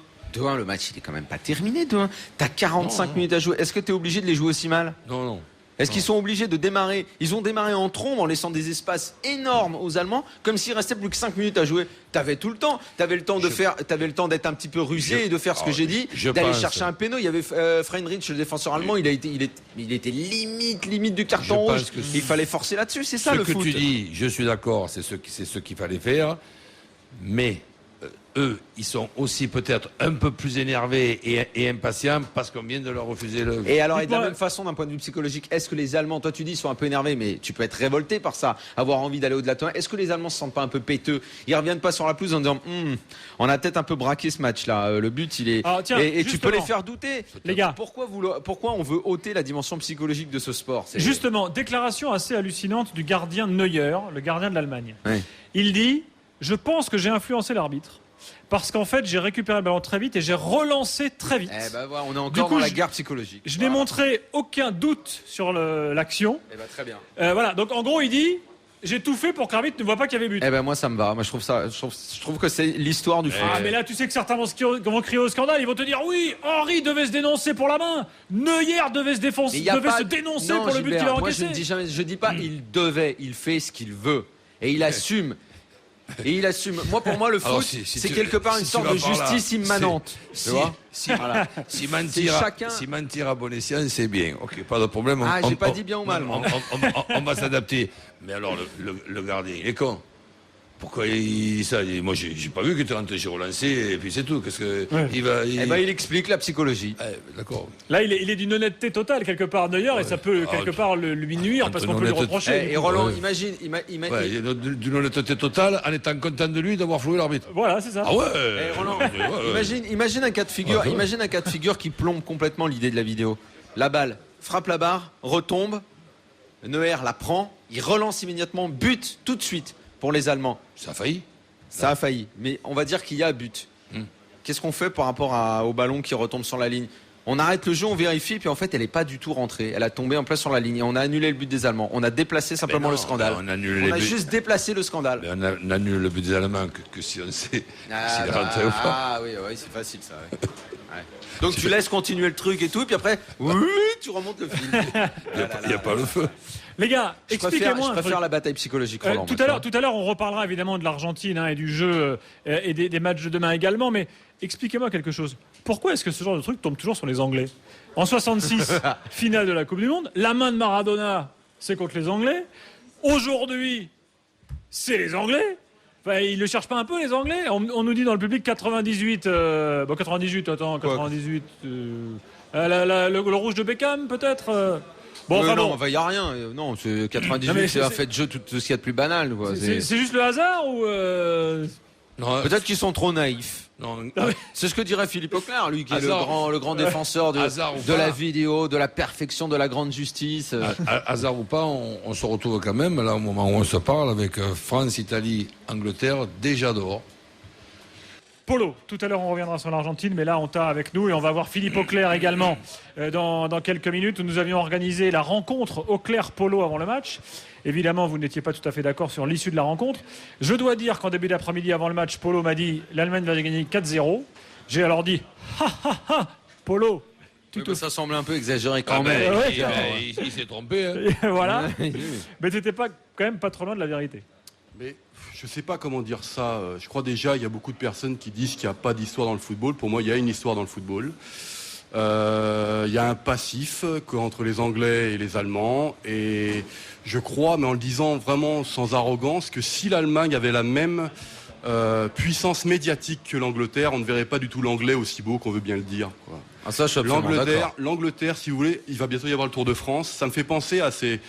le match, il est quand même pas terminé, 2-1. T'as 45 minutes à jouer. Est-ce que t'es obligé de les jouer aussi mal? Non. Est-ce qu'ils sont obligés de démarrer? Ils ont démarré en trombe en laissant des espaces énormes aux Allemands, comme s'il restait plus que 5 minutes à jouer. T'avais tout le temps. T'avais le temps d'être un petit peu rusé et de faire ce que j'ai dit, d'aller chercher un péno. Il y avait Friedrich, le défenseur allemand, il était limite du carton rouge. Il fallait forcer là-dessus, c'est ça le foot. Ce que tu dis, je suis d'accord, c'est ce qu'il fallait faire, mais eux, ils sont aussi peut-être un peu plus énervés et impatients parce qu'on vient de leur refuser le... Et alors, et de la même façon, d'un point de vue psychologique, est-ce que les Allemands, toi tu dis, sont un peu énervés, mais tu peux être révolté par ça, avoir envie d'aller au-delà de toi. Est-ce que les Allemands se sentent pas un peu péteux? Ils reviennent pas sur la pelouse en disant, on a peut-être un peu braqué ce match-là. Le but, il est... et tu peux les faire douter. Les gars. Pourquoi on veut ôter la dimension psychologique de ce sport? Justement, déclaration assez hallucinante du gardien Neuer, le gardien de l'Allemagne. Oui. Il dit, je pense que j'ai influencé l'arbitre. Parce qu'en fait, j'ai récupéré le ballon très vite et j'ai relancé très vite. Voilà, on est encore dans la guerre psychologique. Je n'ai montré aucun doute sur l'action. Très bien. Voilà, donc en gros, il dit, j'ai tout fait pour que l'arbitre ne voit pas qu'il y avait but. Moi, ça me va. Moi, je trouve que c'est l'histoire du foot. Mais là, tu sais que certains vont crier au scandale. Ils vont te dire, oui, Henry devait se dénoncer pour la main. Neuer devait se dénoncer pour le but qu'il a encaissé. Moi, je dis pas il devait. Il fait ce qu'il veut et il assume. Et il assume. Pour moi, le foot, c'est quelque part une sorte de justice immanente. Tu vois si mentir à bon escient, c'est bien. Ok, pas de problème. J'ai pas dit bien ou mal. On va s'adapter. Mais alors, le gardien, il est con. Pourquoi il dit ça? Moi, j'ai pas vu que tu es rentré, j'ai relancé, et puis c'est tout. Qu'est-ce que il explique la psychologie. D'accord. Là, il est d'une honnêteté totale, quelque part d'ailleurs, et ça peut, quelque part, lui nuire, parce qu'on peut lui reprocher. Et Roland, imagine. D'une honnêteté totale, en étant content de lui d'avoir floué l'arbitre. Voilà, c'est ça. Ah ouais. Roland, imagine un cas de figure. Imagine un cas de figure qui plombe complètement l'idée de la vidéo. La balle frappe la barre, retombe. Neuer la prend, il relance immédiatement, but tout de suite. Pour les Allemands. Ça a failli. Ça a failli. Mais on va dire qu'il y a but. Qu'est-ce qu'on fait par rapport au ballon qui retombe sur la ligne? On arrête le jeu, on vérifie, puis en fait, elle n'est pas du tout rentrée. Elle a tombé en plein sur la ligne. Et on a annulé le but des Allemands. On a déplacé simplement le scandale. On a juste déplacé le scandale. On annule le but des Allemands que si on sait s'il est rentré ou pas. Ah oui, c'est facile ça. Ouais. Donc tu laisses continuer le truc et tout, et puis après, tu remontes le film. Il n'y a pas le feu. Les gars, expliquez-moi. Je préfère la bataille psychologique. Roland, tout à l'heure, on reparlera évidemment de l'Argentine et du jeu et des matchs de demain également. Mais expliquez-moi quelque chose. Pourquoi est-ce que ce genre de truc tombe toujours sur les Anglais? En 66, finale de la Coupe du Monde, la main de Maradona, c'est contre les Anglais. Aujourd'hui, c'est les Anglais. Enfin, ils ne le cherchent pas un peu, les Anglais. On nous dit dans le public 98. 98, attends, 98. Le rouge de Beckham, peut-être non, il n'y a rien. Non, c'est 98, c'est un fait de jeu, tout ce qu'il y a de plus banal. C'est juste le hasard ou Peut-être qu'ils sont trop naïfs. Non. C'est ce que dirait Philippe Auclair, lui qui est le grand défenseur de la vidéo, de la perfection, de la grande justice. Hasard ou pas, on se retrouve quand même, là, au moment où on se parle, avec France, Italie, Angleterre, déjà dehors. Polo, tout à l'heure on reviendra sur l'Argentine, mais là on t'a avec nous et on va voir Philippe Auclair également dans quelques minutes où nous avions organisé la rencontre Auclair-Polo avant le match. Évidemment, vous n'étiez pas tout à fait d'accord sur l'issue de la rencontre. Je dois dire qu'en début d'après-midi avant le match, Polo m'a dit l'Allemagne va gagner 4-0. J'ai alors dit Polo. Ça semble un peu exagéré quand même. Il s'est trompé. Hein. Voilà. Mais t'étais quand même pas trop loin de la vérité. Mais je ne sais pas comment dire ça. Je crois déjà il y a beaucoup de personnes qui disent qu'il n'y a pas d'histoire dans le football. Pour moi, il y a une histoire dans le football. Il y a un passif entre les Anglais et les Allemands. Et je crois, mais en le disant vraiment sans arrogance, que si l'Allemagne avait la même puissance médiatique que l'Angleterre, on ne verrait pas du tout l'anglais aussi beau qu'on veut bien le dire. Quoi. Ah, ça, je suis absolument d'accord. L'Angleterre, si vous voulez, il va bientôt y avoir le Tour de France. Ça me fait penser à ces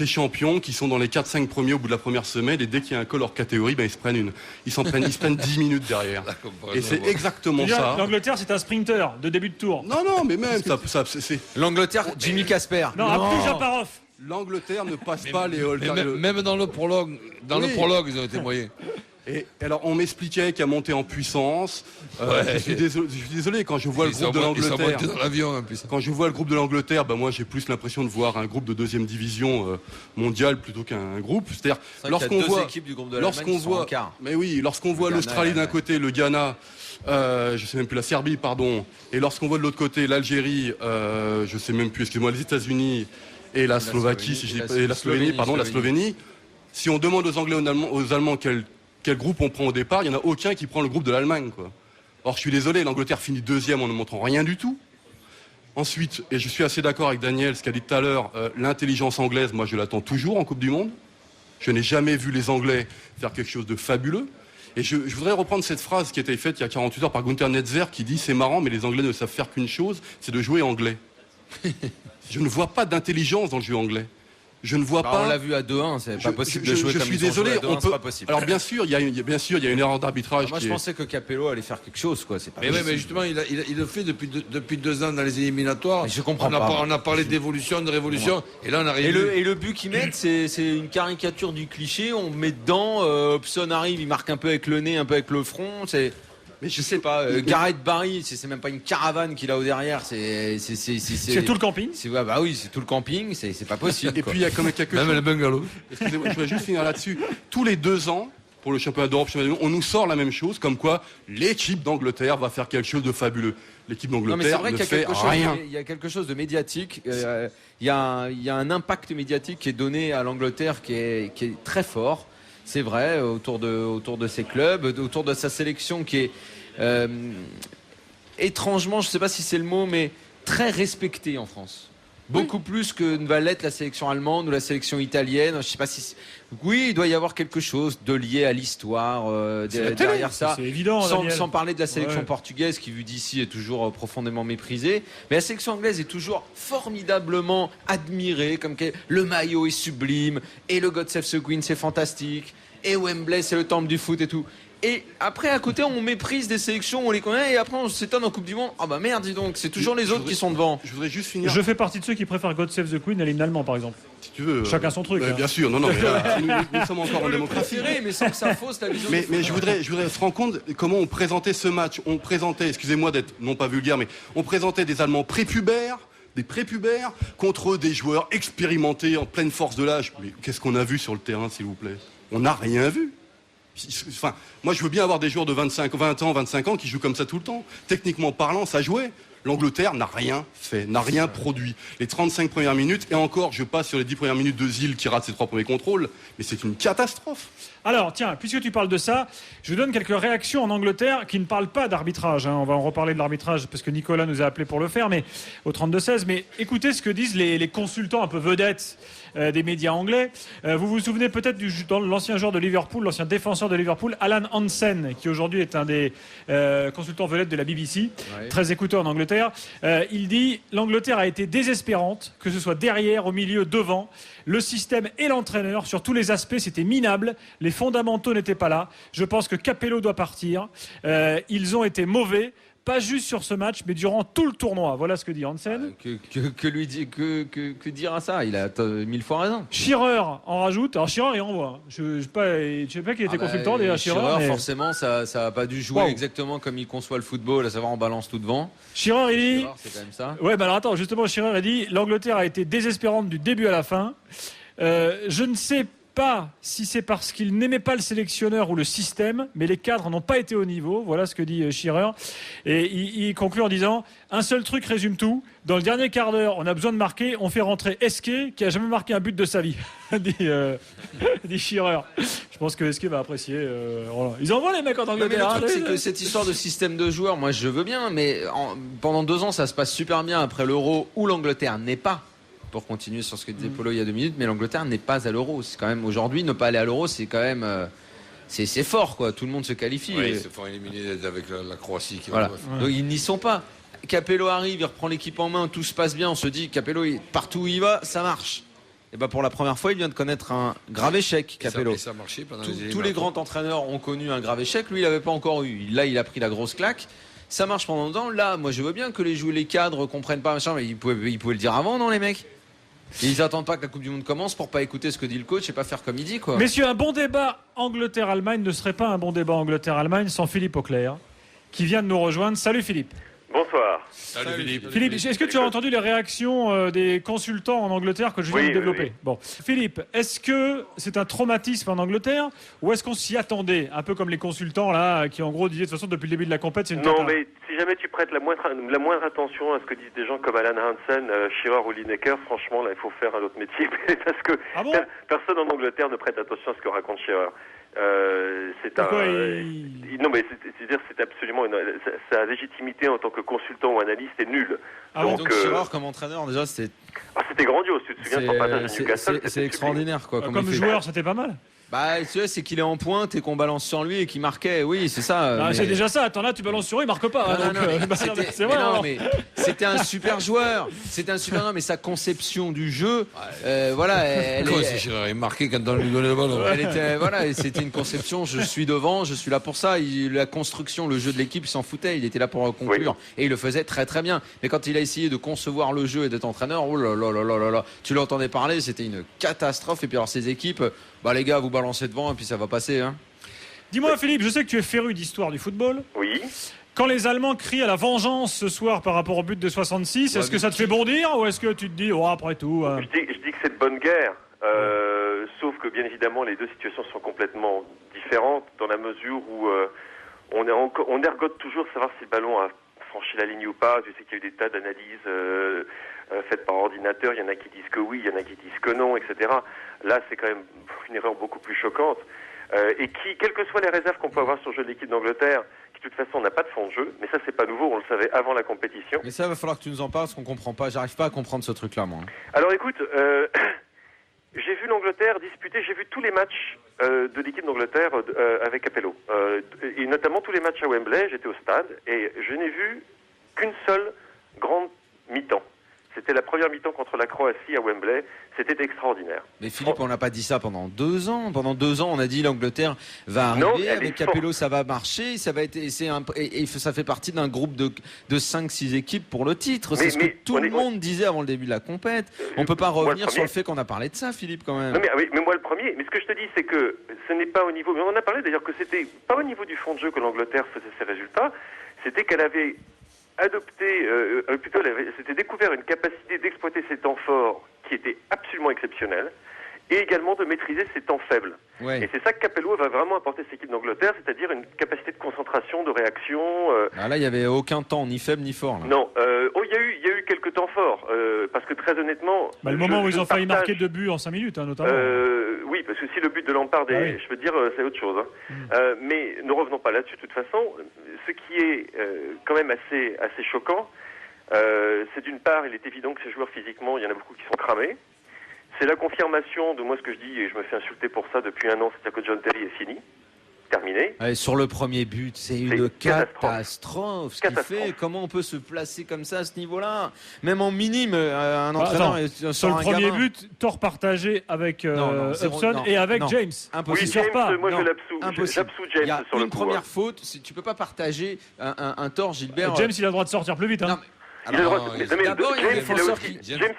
champions qui sont dans les 4-5 premiers au bout de la première semaine, et dès qu'il y a un col hors catégorie, ils se prennent ils se prennent 10 minutes derrière. Et c'est exactement ça. L'Angleterre, c'est un sprinter de début de tour. Non, mais même c'est... L'Angleterre, Jimmy Casper. Non, plus Japarov. L'Angleterre ne passe pas les... Même dans le prologue, ils ont été moyens. Et alors on m'expliquait qu'à monter en puissance, je suis désolé quand je vois le groupe de l'Angleterre. Quand je vois le groupe de l'Angleterre, moi j'ai plus l'impression de voir un groupe de deuxième division mondiale plutôt qu'un groupe. C'est-à-dire lorsqu'on voit, mais oui, lorsqu'on voit l'Australie d'un côté, le Ghana, je sais même plus la Serbie, pardon, et lorsqu'on voit de l'autre côté l'Algérie, je sais même plus, excusez-moi, les États-Unis et la Slovaquie, la Slovénie. Si on demande aux Anglais, aux Allemands quel groupe on prend au départ, il n'y en a aucun qui prend le groupe de l'Allemagne, quoi. Or, je suis désolé, l'Angleterre finit deuxième en ne montrant rien du tout. Ensuite, et je suis assez d'accord avec Daniel, ce qu'a dit tout à l'heure, l'intelligence anglaise, moi je l'attends toujours en Coupe du Monde. Je n'ai jamais vu les Anglais faire quelque chose de fabuleux. Et je voudrais reprendre cette phrase qui a été faite il y a 48 heures par Gunther Netzer qui dit « C'est marrant, mais les Anglais ne savent faire qu'une chose, c'est de jouer anglais. » Je ne vois pas d'intelligence dans le jeu anglais. Je ne vois pas. On l'a vu à 2-1, c'est pas possible de jouer comme ils ont joué à 2-1, c'est pas possible. Alors bien sûr, il y a une erreur d'arbitrage. Moi, je pensais que Capello allait faire quelque chose, quoi. C'est pas possible. Mais justement, il le fait depuis 2 ans dans les éliminatoires. Mais je comprends pas. On a parlé d'évolution, de révolution, et là on arrive. Et le but qu'ils mettent, c'est une caricature du cliché. On met dedans. Hobson arrive, il marque un peu avec le nez, un peu avec le front. Mais je sais pas, Gareth Barry, c'est même pas une caravane qu'il a au derrière, c'est tout le camping. Oui, c'est tout le camping, c'est pas possible. Et puis il y a quand même quelque chose. Même le bungalow. Excusez-moi, je vais juste finir là-dessus. Tous les 2 ans, pour le championnat d'Europe, on nous sort la même chose, comme quoi l'équipe d'Angleterre va faire quelque chose de fabuleux. L'équipe d'Angleterre ne fait rien. Il y a quelque chose de médiatique. Il y a un impact médiatique qui est donné à l'Angleterre qui est très fort. c'est vrai, autour de ses clubs, autour de sa sélection qui est étrangement, je ne sais pas si c'est le mot, mais très respectée en France. Beaucoup plus que ne va l'être la sélection allemande ou la sélection italienne. Je sais pas si. Oui, il doit y avoir quelque chose de lié à l'histoire derrière ça. C'est évident. Sans parler de la sélection portugaise qui, vue d'ici, est toujours profondément méprisée. Mais la sélection anglaise est toujours formidablement admirée. Comme le maillot est sublime et le God Save the Queen c'est fantastique et Wembley c'est le temple du foot et tout. Et après, à côté, on méprise des sélections, on les connaît, et après, on s'étonne en Coupe du Monde. Ah bah merde, dis donc, c'est toujours les autres qui sont devant. Je voudrais juste finir. Je fais partie de ceux qui préfèrent God Save the Queen à l'hymne allemand, par exemple. Si tu veux. Chacun son truc. Bien sûr, non, mais là, nous sommes encore en démocratie. Mais sans que ça fausse la vision. Mais je voudrais se rendre compte comment on présentait ce match. On présentait, excusez-moi d'être non pas vulgaire, mais on présentait des Allemands prépubères. Des prépubères contre des joueurs expérimentés en pleine force de l'âge. Mais qu'est-ce qu'on a vu sur le terrain, s'il vous plaît? On n'a rien vu. Enfin, moi, je veux bien avoir des joueurs de 20 ans, 25 ans qui jouent comme ça tout le temps. Techniquement parlant, ça jouait. L'Angleterre n'a rien fait, n'a rien produit. Les 35 premières minutes, et encore, je passe sur les 10 premières minutes de Zil qui rate ses 3 premiers contrôles, mais c'est une catastrophe. Alors, tiens, puisque tu parles de ça, je vous donne quelques réactions en Angleterre qui ne parlent pas d'arbitrage. On va en reparler de l'arbitrage parce que Nicolas nous a appelé pour le faire, mais au 32-16. Mais écoutez ce que disent les consultants un peu vedettes des médias anglais. Vous vous souvenez peut-être de l'ancien joueur de Liverpool, l'ancien défenseur de Liverpool, Alan Hansen, qui aujourd'hui est un des consultants vedettes de la BBC, très écouté en Angleterre. Il dit « L'Angleterre a été désespérante, que ce soit derrière, au milieu, devant. Le système et l'entraîneur, sur tous les aspects, c'était minable. Les fondamentaux n'étaient pas là. Je pense que Capello doit partir. Ils ont été mauvais. Pas juste sur ce match, mais durant tout le tournoi. Voilà ce que dit Hansen. Que dire à ça? Il a 1000 fois raison. Shearer en rajoute. Alors Shearer, il envoie. Je ne sais pas qu'il était consultant déjà. Shearer, mais... forcément, ça n'a pas dû jouer exactement comme il conçoit le football, à savoir on balance tout devant. Shearer, il dit. Shearer, c'est quand même ça. Ouais, bah alors attends, justement, Shearer a dit l'Angleterre a été désespérante du début à la fin. Je ne sais pas si c'est parce qu'il n'aimait pas le sélectionneur ou le système, mais les cadres n'ont pas été au niveau. Voilà ce que dit Shearer. Et il conclut en disant un seul truc résume tout. Dans le dernier quart d'heure, on a besoin de marquer. On fait rentrer Esquet, qui a jamais marqué un but de sa vie, dit Shearer. Je pense que Esquet va apprécier. Voilà. Ils envoient les mecs en Angleterre. Le truc, c'est que cette histoire de système de joueurs, moi je veux bien, mais pendant 2 ans, ça se passe super bien après l'Euro où l'Angleterre n'est pas. Pour continuer sur ce que disait Polo il y a 2 minutes, mais l'Angleterre n'est pas à l'Euro. C'est quand même aujourd'hui ne pas aller à l'Euro, c'est quand même c'est fort quoi. Tout le monde se qualifie. Oui, ils se font éliminer avec la Croatie. Voilà. Donc ils n'y sont pas. Capello arrive, il reprend l'équipe en main, tout se passe bien. On se dit Capello partout où il va, ça marche. Et ben pour la première fois, il vient de connaître un grave échec. Capello. Ça a marché pendant tous les grands entraîneurs ont connu un grave échec. Lui, il n'avait pas encore eu. Là, il a pris la grosse claque. Ça marche pendant longtemps. Là, moi, je veux bien que les cadres comprennent pas machin, mais ils pouvaient le dire avant, non, les mecs? Et ils attendent pas que la Coupe du Monde commence pour pas écouter ce que dit le coach et pas faire comme il dit quoi. Messieurs, un bon débat Angleterre-Allemagne ne serait pas un bon débat Angleterre-Allemagne sans Philippe Auclair qui vient de nous rejoindre. Salut Philippe. Bonsoir. Salut Philippe. Philippe, est-ce que tu as entendu les réactions des consultants en Angleterre que je viens de développer? Oui. Bon, Philippe, est-ce que c'est un traumatisme en Angleterre ou est-ce qu'on s'y attendait? Un peu comme les consultants là qui en gros disaient de toute façon depuis le début de la compète c'est une Non, cata. mais si jamais tu prêtes la moindre attention à ce que disent des gens comme Alan Hansen, Shearer ou Lineker, franchement là il faut faire un autre métier parce que personne en Angleterre ne prête attention à ce que raconte Shearer. Non mais c'est-à-dire c'est absolument sa légitimité en tant que consultant ou analyste est nulle. Donc Shearer comme entraîneur déjà c'était grandiose. Tu te souviens de son passage à Newcastle? C'est extraordinaire quoi. Comme joueur c'était pas mal. Bah, tu sais, c'est qu'il est en pointe et qu'on balance sur lui et qu'il marquait. Oui, c'est ça. C'est déjà ça. Attends, là, tu balances sur lui, il marque pas. C'est vrai. Mais c'était un super joueur. C'était un super joueur, mais sa conception du jeu, voilà. Il marquait quand on lui donnait le ballon. C'était une conception. Je suis devant, je suis là pour ça. La construction, le jeu de l'équipe, il s'en foutait. Il était là pour conclure et il le faisait très très bien. Mais quand il a essayé de concevoir le jeu et d'être entraîneur, oh là là là là là, tu l'entendais parler, c'était une catastrophe. Et puis alors ces équipes. Bah les gars, vous balancez devant et puis ça va passer. Hein. Dis-moi Philippe, je sais que tu es féru d'histoire du football. Oui. Quand les Allemands crient à la vengeance ce soir par rapport au but de 66, est-ce que ça te fait bondir ou est-ce que tu te dis, après tout... Je dis que c'est de bonne guerre, sauf que bien évidemment les deux situations sont complètement différentes dans la mesure où on ergote toujours savoir si le ballon a franchi la ligne ou pas. Tu sais qu'il y a eu des tas d'analyses faites par ordinateur, il y en a qui disent que oui, il y en a qui disent que non, etc. Là, c'est quand même une erreur beaucoup plus choquante. et qui, quelles que soient les réserves qu'on peut avoir sur le jeu de l'équipe d'Angleterre, qui de toute façon n'a pas de fond de jeu, mais ça c'est pas nouveau, on le savait avant la compétition. Mais ça va falloir que tu nous en parles, parce qu'on comprend pas, j'arrive pas à comprendre ce truc-là, moi. Alors écoute, j'ai vu l'Angleterre disputer, j'ai vu tous les matchs de l'équipe d'Angleterre avec Capello, et notamment tous les matchs à Wembley, j'étais au stade, et je n'ai vu qu'une seule grande mi-temps. C'était la première mi-temps contre la Croatie à Wembley. C'était extraordinaire. Mais Philippe, on n'a pas dit ça pendant 2 ans. Pendant 2 ans, on a dit l'Angleterre va arriver. Avec Capello, ça va marcher. Ça va être, et ça fait partie d'un groupe de 5-6 équipes pour le titre. C'est ce que tout le monde disait avant le début de la compète. On ne peut pas revenir sur le fait qu'on a parlé de ça, Philippe, quand même. Non, mais moi, le premier. Mais ce que je te dis, c'est que ce n'est pas au niveau. Mais on en a parlé d'ailleurs que c'était pas au niveau du fond de jeu que l'Angleterre faisait ses résultats. C'était qu'elle avait adopté, s'était découvert une capacité d'exploiter ses temps forts qui était absolument exceptionnelle, et également de maîtriser ses temps faibles. Ouais. Et c'est ça que Capello va vraiment apporter à cette équipe d'Angleterre, c'est-à-dire une capacité de concentration, de réaction. Là, il n'y avait aucun temps, ni faible ni fort. Là. Non, il y a eu quelques temps forts, parce que très honnêtement... le moment où ils ont failli marquer 2 buts en 5 minutes, notamment. Oui, parce que si le but de Lampard est, je veux dire, c'est autre chose. Mais ne revenons pas là-dessus, de toute façon. Ce qui est quand même assez choquant, c'est d'une part, il est évident que ces joueurs physiquement, il y en a beaucoup qui sont cramés. C'est la confirmation de moi ce que je dis, et je me fais insulter pour ça depuis 1 an, c'est-à-dire que John Terry est fini. Terminé. Allez, sur le premier but, c'est une catastrophe. Ce qu'il fait, comment on peut se placer comme ça à ce niveau-là? Même en minime, un entraîneur... sur le premier but, tort partagé avec Hudson et avec James. Impossible. Oui, James, moi je l'absous James. Il y a sur une première faute, tu peux pas partager un tort, Gilbert. James, il a le droit de sortir plus vite. James,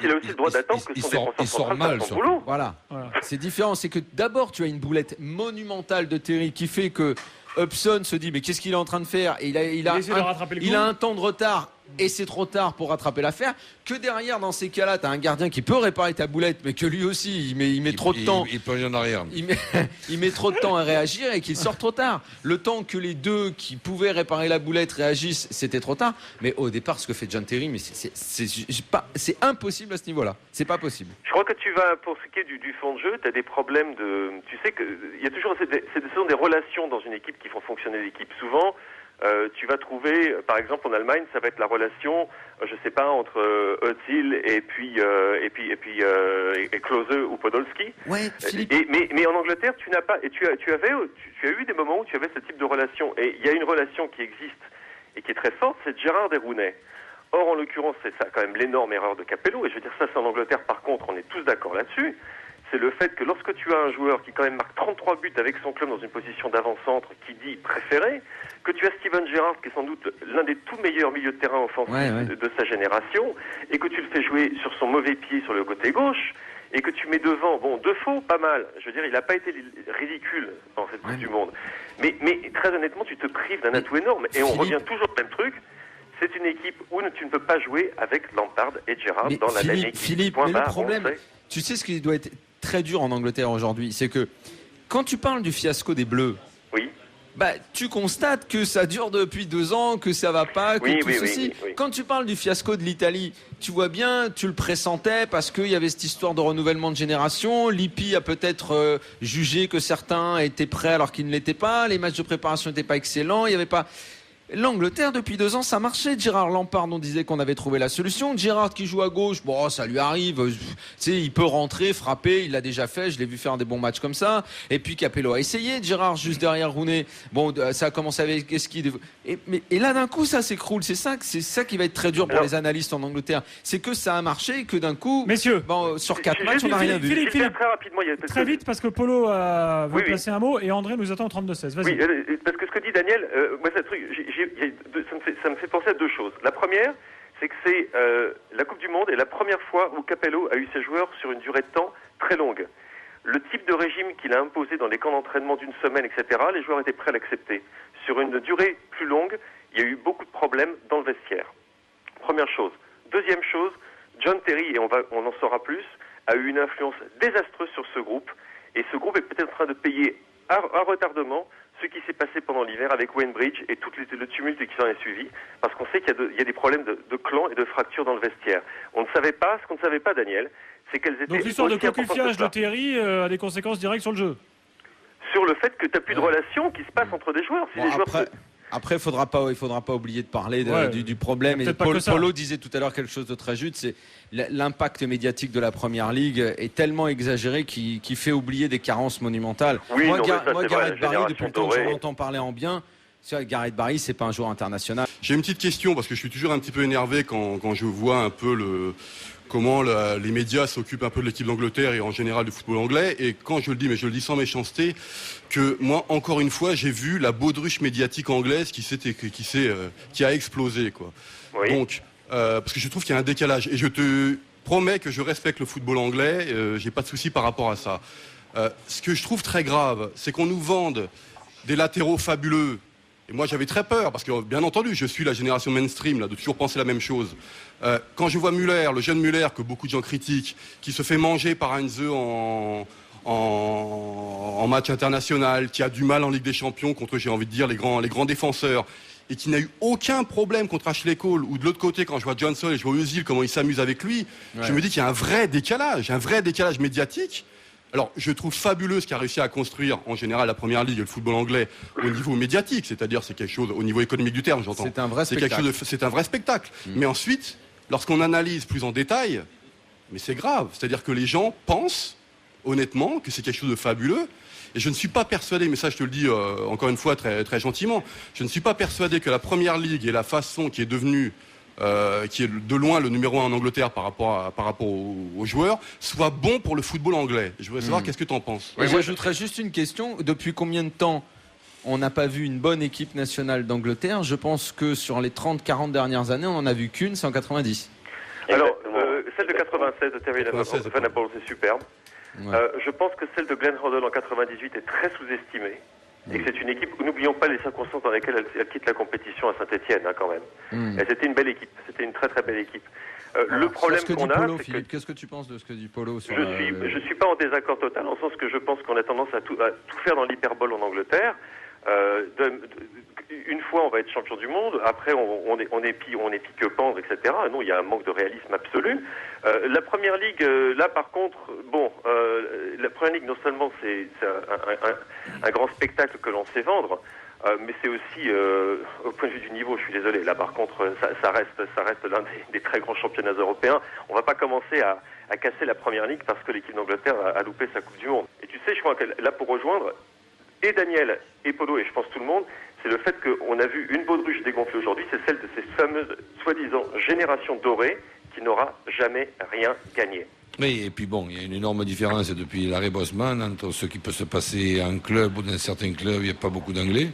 il a aussi le droit d'attendre que son défenseur central fasse son boulot. Voilà. C'est différent, c'est que d'abord tu as une boulette monumentale de Terry qui fait que Hudson se dit mais qu'est-ce qu'il est en train de faire, et il a un temps de retard et c'est trop tard pour rattraper l'affaire, que derrière dans ces cas-là tu as un gardien qui peut réparer ta boulette mais que lui aussi il met trop de temps, il plonge en arrière, il met trop de temps à réagir et qu'il sort trop tard. Le temps que les deux qui pouvaient réparer la boulette réagissent, c'était trop tard. Mais au départ ce que fait John Terry, mais c'est impossible à ce niveau-là, c'est pas possible. Je crois que tu vas, pour ce qui est du fond de jeu, tu as des problèmes de... Tu sais que il y a toujours ce sont des relations dans une équipe qui font fonctionner l'équipe. Souvent tu vas trouver, par exemple en Allemagne, ça va être la relation, je sais pas, entre Özil et Klose ou Podolski. Ouais, Philippe. Mais en Angleterre, tu n'as pas, et tu as eu des moments où tu avais ce type de relation. Et il y a une relation qui existe et qui est très forte, c'est Gerrard et Rooney. Or, en l'occurrence, c'est ça quand même l'énorme erreur de Capello. Et je veux dire, ça c'est en Angleterre, par contre, on est tous d'accord là-dessus. C'est le fait que lorsque tu as un joueur qui quand même marque 33 buts avec son club dans une position d'avant-centre qui dit préféré, que tu as Steven Gerrard qui est sans doute l'un des tout meilleurs milieux de terrain offensifs de sa génération, et que tu le fais jouer sur son mauvais pied sur le côté gauche, et que tu mets devant, Defoe, pas mal. Je veux dire, il n'a pas été ridicule dans cette Coupe du Monde. Mais très honnêtement, tu te prives d'un atout énorme. Et on revient toujours au même truc. C'est une équipe où tu ne peux pas jouer avec Lampard et Gerrard dans la même équipe. Philippe, mais le problème, tu sais ce qui doit être très dur en Angleterre aujourd'hui, c'est que quand tu parles du fiasco des Bleus, tu constates que ça dure depuis 2 ans, que ça va pas, que tout ceci. Quand tu parles du fiasco de l'Italie, tu vois bien, tu le pressentais parce qu'il y avait cette histoire de renouvellement de génération. Lippi a peut-être jugé que certains étaient prêts alors qu'ils ne l'étaient pas. Les matchs de préparation n'étaient pas excellents. Il y avait pas. L'Angleterre, depuis 2 ans, ça marchait. Gerrard, Lampard, on disait qu'on avait trouvé la solution. Gerrard qui joue à gauche, ça lui arrive. Tu sais, il peut rentrer, frapper. Il l'a déjà fait. Je l'ai vu faire des bons matchs comme ça. Et puis Capello a essayé. Gerrard juste derrière Rooney. Ça a commencé avec Eski. Et là, d'un coup, ça s'écroule. C'est ça qui va être très dur pour les analystes en Angleterre. C'est que ça a marché et que d'un coup, messieurs, sur 4 matchs, on n'a rien vu. Philippe, très rapidement, très vite, parce que Polo veut placer un mot et André nous attend au 32-16. Vas-y. Oui, parce que ce que dit Daniel, moi, c'est un truc. Ça me fait penser à 2 choses. La première, c'est que c'est la Coupe du Monde est la première fois où Capello a eu ses joueurs sur une durée de temps très longue. Le type de régime qu'il a imposé dans les camps d'entraînement d'1 semaine, etc., les joueurs étaient prêts à l'accepter. Sur une durée plus longue, il y a eu beaucoup de problèmes dans le vestiaire. Première chose. Deuxième chose, John Terry, et on en saura plus, a eu une influence désastreuse sur ce groupe, et ce groupe est peut-être en train de payer à retardement ce qui s'est passé pendant l'hiver avec Wayne Bridge et tout le tumulte qui s'en est suivi, parce qu'on sait qu'il y a des problèmes de clans et de fractures dans le vestiaire. Ce qu'on ne savait pas, Daniel, c'est qu'elles étaient... Donc l'histoire de cocufiage de Terry a des conséquences directes sur le jeu. sur le fait que tu n'as plus de relation qui se passe entre des joueurs. Après, il faudra pas oublier de parler du problème. Et Polo disait tout à l'heure quelque chose de très juste, c'est l'impact médiatique de la Première Ligue est tellement exagéré qu'il fait oublier des carences monumentales. Oui, moi, Gareth Barry, depuis le temps que j'en entends parler en bien, Gareth Barry, c'est pas un joueur international. J'ai une petite question, parce que je suis toujours un petit peu énervé quand je vois un peu comment les médias s'occupent un peu de l'équipe d'Angleterre et en général du football anglais. Et quand je le dis, mais je le dis sans méchanceté, que moi, encore une fois, j'ai vu la baudruche médiatique anglaise qui a explosé, quoi. Oui. Donc, parce que je trouve qu'il y a un décalage. Et je te promets que je respecte le football anglais. J'ai pas de souci par rapport à ça. Ce que je trouve très grave, c'est qu'on nous vende des latéraux fabuleux. Et moi, j'avais très peur, parce que, bien entendu, je suis la génération mainstream, là, de toujours penser la même chose. Quand je vois Müller, le jeune Müller, que beaucoup de gens critiquent, qui se fait manger par Heinze en match international, qui a du mal en Ligue des Champions contre, j'ai envie de dire, les grands défenseurs, et qui n'a eu aucun problème contre Ashley Cole, ou de l'autre côté, quand je vois Johnson et je vois Özil, comment il s'amuse avec lui, je me dis qu'il y a un vrai décalage médiatique. Alors, je trouve fabuleux ce qu'a réussi à construire, en général, la Première Ligue et le football anglais au niveau médiatique. C'est-à-dire, c'est quelque chose, au niveau économique du terme, j'entends. C'est un vrai spectacle. C'est un vrai spectacle. Mais ensuite, lorsqu'on analyse plus en détail, mais c'est grave. C'est-à-dire que les gens pensent, honnêtement, que c'est quelque chose de fabuleux. Et je ne suis pas persuadé, mais ça, je te le dis encore une fois très, très gentiment, je ne suis pas persuadé que la Première Ligue et la façon qui est devenue qui est de loin le numéro 1 en Angleterre par rapport aux joueurs, soit bon pour le football anglais. Je voudrais savoir qu'est-ce que tu en penses. J'ajouterais juste une question. Depuis combien de temps on n'a pas vu une bonne équipe nationale d'Angleterre? Je pense que sur les 30-40 dernières années, on n'en a vu qu'une, c'est en 90. Alors, celle de 96 de Terry Venables, c'est superbe. Ouais. Je pense que celle de Glenn Hoddle en 98 est très sous-estimée. Et que c'est une équipe, n'oublions pas les circonstances dans lesquelles elle quitte la compétition à Saint-Etienne, quand même. Et c'était une belle équipe, c'était une très très belle équipe. Le problème qu'on a, c'est que... Qu'est-ce que tu penses de ce que dit Polo sur Je suis pas en désaccord total, en sens que je pense qu'on a tendance à tout faire dans l'hyperbole en Angleterre. Une fois on va être champion du monde, après on est pique que pendre, etc. Non, il y a un manque de réalisme absolu. La Première Ligue, là par contre, la Première Ligue non seulement c'est un grand spectacle que l'on sait vendre, mais c'est aussi au point de vue du niveau, je suis désolé, là par contre ça reste l'un des très grands championnats européens. On va pas commencer à casser la Première Ligue parce que l'équipe d'Angleterre a loupé sa Coupe du Monde. Et tu sais, je crois que là pour rejoindre et Daniel et Polo, et je pense tout le monde, c'est le fait qu'on a vu une baudruche dégonflée aujourd'hui, c'est celle de ces fameuses, soi-disant, générations dorées qui n'aura jamais rien gagné. Oui, et puis bon, il y a une énorme différence depuis l'arrêt Bosman entre ce qui peut se passer en club ou dans certains clubs, il n'y a pas beaucoup d'anglais,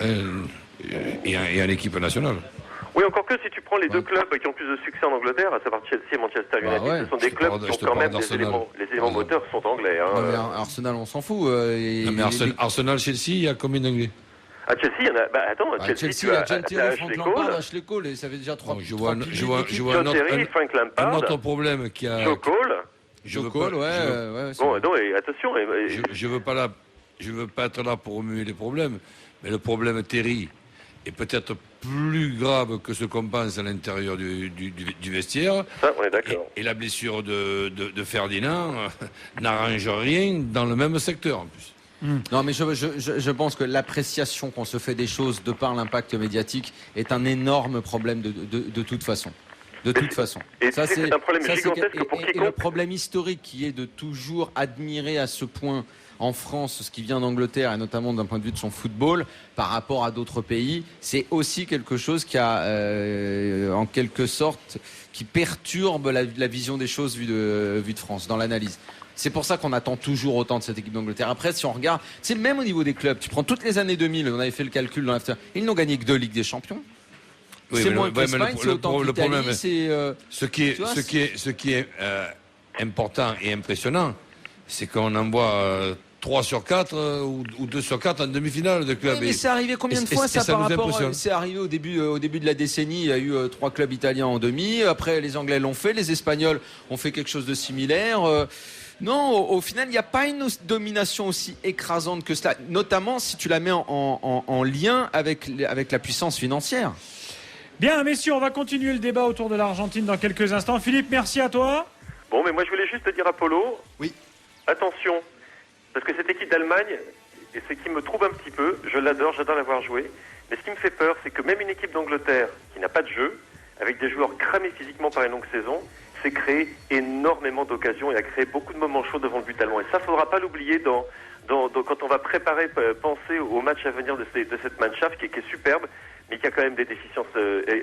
et en équipe nationale. Oui, encore que si tu prends les deux clubs qui ont plus de succès en Angleterre, à savoir Chelsea et Manchester United, ce sont des clubs qui ont quand même les éléments moteurs sont anglais. Mais Arsenal, on s'en fout. Mais Arsenal, Chelsea, il y a combien d'anglais? À Chelsea, il y en a. Chelsea, il y a John Terry, Frank Lampard, Ashley Cole, et ça fait déjà 3 je vois Frank Lampard, un autre problème qui a. Joe Cole. Joe Cole, ouais. Bon, non, et attention. Je veux pas être là pour remuer les problèmes, mais le problème Terry est peut-être plus grave que ce qu'on pense à l'intérieur du vestiaire. Ça, on est d'accord. Et la blessure de Ferdinand n'arrange rien dans le même secteur en plus. Non, mais je pense que l'appréciation qu'on se fait des choses de par l'impact médiatique est un énorme problème de toute façon. De toute façon. Et ça, c'est un problème gigantesque pour quiconque. Et le problème historique qui est de toujours admirer à ce point en France ce qui vient d'Angleterre et notamment d'un point de vue de son football par rapport à d'autres pays, c'est aussi quelque chose qui a en quelque sorte qui perturbe la vision des choses vue de France dans l'analyse. C'est pour ça qu'on attend toujours autant de cette équipe d'Angleterre. Après, si on regarde, c'est même au niveau des clubs. Tu prends toutes les années 2000, on avait fait le calcul dans l'after. Ils n'ont gagné que 2 Ligues des Champions. Oui, c'est moins que l'Espagne, c'est autant que l'Italie. Ce qui est important et impressionnant, c'est qu'on envoie 3 sur 4 ou 2 sur 4 en demi-finale de club. Oui, mais c'est arrivé combien de fois ça par rapport c'est arrivé au début de la décennie, il y a eu 3 clubs italiens en demi. Après, les Anglais l'ont fait, les Espagnols ont fait quelque chose de similaire. Non, au final, il n'y a pas une domination aussi écrasante que cela, notamment si tu la mets en lien avec la puissance financière. Bien, messieurs, on va continuer le débat autour de l'Argentine dans quelques instants. Philippe, merci à toi. Bon, mais moi, je voulais juste te dire à Polo, oui. Attention, parce que cette équipe d'Allemagne et ce qui me trouble un petit peu, je l'adore, j'adore l'avoir joué, mais ce qui me fait peur, c'est que même une équipe d'Angleterre qui n'a pas de jeu, avec des joueurs cramés physiquement par une longue saison, s'est créé énormément d'occasions et a créé beaucoup de moments chauds devant le but allemand. Et ça, faudra pas l'oublier quand on va préparer, penser au match à venir de cette Mannschaft qui est superbe, mais qui a quand même des déficiences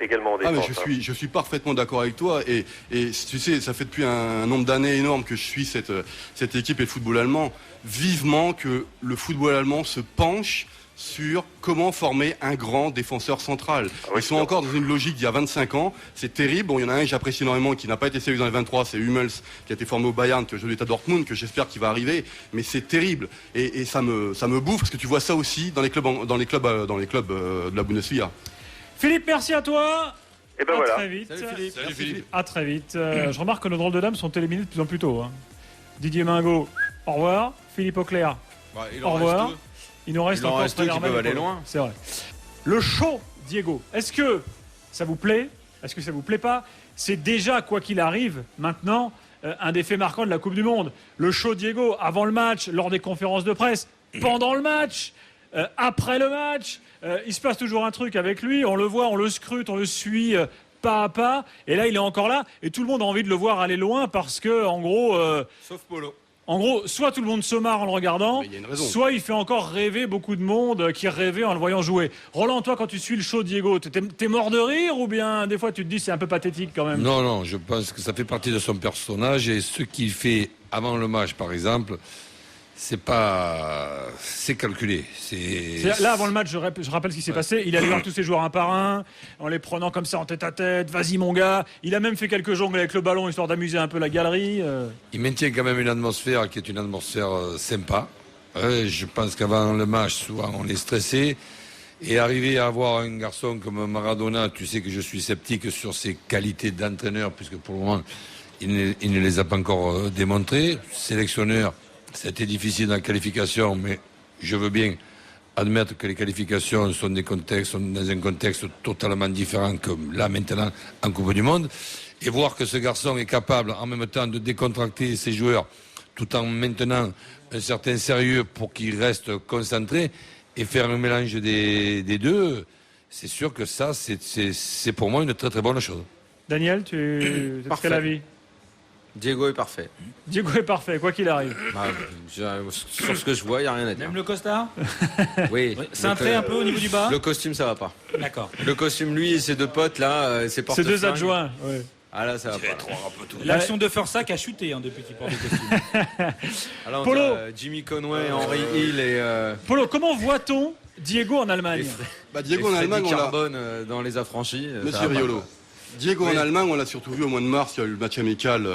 également en défense. Mais je suis parfaitement d'accord avec toi et tu sais, ça fait depuis un nombre d'années énorme que je suis cette équipe et le football allemand. Vivement que le football allemand se penche sur comment former un grand défenseur central. Ils sont encore dans une logique d'il y a 25 ans. C'est terrible. Bon, il y en a un que j'apprécie énormément qui n'a pas été sélectionné dans les 23, c'est Hummels, qui a été formé au Bayern, qui joue à Dortmund, que j'espère qu'il va arriver. Mais c'est terrible. Et ça me bouffe parce que tu vois ça aussi dans les clubs de la Bundesliga. Philippe, merci à toi. Et ben voilà. Très vite. Salut Philippe. À très vite. Je remarque que nos drôles de dames sont éliminés de plus en plus tôt. Hein. Didier Mingot, au revoir. Philippe Auclair, au revoir. Il nous reste encore deux qui peuvent aller loin. C'est vrai. Le show, Diego. Est-ce que ça vous plaît ? Est-ce que ça vous plaît pas ? C'est déjà, quoi qu'il arrive, maintenant, un des faits marquants de la Coupe du Monde. Le show, Diego, avant le match, lors des conférences de presse, pendant le match, après le match. Il se passe toujours un truc avec lui. On le voit, on le scrute, on le suit pas à pas. Et là, il est encore là. Et tout le monde a envie de le voir aller loin parce que, en gros... Sauf Polo. En gros, soit tout le monde se marre en le regardant, soit il fait encore rêver beaucoup de monde qui rêvait en le voyant jouer. Roland, toi, quand tu suis le show, Diego, t'es mort de rire ou bien des fois tu te dis c'est un peu pathétique quand même ? Non, je pense que ça fait partie de son personnage et ce qu'il fait avant le match, par exemple, c'est calculé. Là, avant le match, je rappelle ce qui s'est passé. Il allait voir tous ses joueurs un par un, en les prenant comme ça en tête à tête. Vas-y, mon gars. Il a même fait quelques jongles avec le ballon, histoire d'amuser un peu la galerie. Il maintient quand même une atmosphère qui est une atmosphère sympa. Je pense qu'avant le match, souvent, on est stressé. Et arriver à avoir un garçon comme Maradona, tu sais que je suis sceptique sur ses qualités d'entraîneur, puisque pour le moment, il ne les a pas encore démontrées. Sélectionneur, c'était difficile dans la qualification, mais je veux bien admettre que les qualifications sont dans un contexte totalement différent que là, maintenant, en Coupe du Monde. Et voir que ce garçon est capable, en même temps, de décontracter ses joueurs, tout en maintenant un certain sérieux pour qu'ils restent concentrés et faire un mélange des deux, c'est sûr que ça, c'est pour moi une très très bonne chose. Daniel, tu es de quel avis ? Diego est parfait. Diego est parfait, quoi qu'il arrive. Sur ce que je vois, il n'y a rien à dire. Même le costard ? Oui. Cintré un peu au niveau du bas ? Le costume, ça va pas. D'accord. Le costume, lui et ses deux potes, là, c'est porte-flingue. Ses deux adjoints, oui. Ah là, ça va pas. L'action de Fursac a chuté depuis qu'il porte des costumes. Alors, Polo. Jimmy Conway, Henry Hill et... Polo, comment voit-on Diego en Allemagne ? Diego en Allemagne, on Carbone dans Les Affranchis. Monsieur Riolo. Diego en Allemagne, on l'a surtout vu au mois de mars, il y a eu le match amical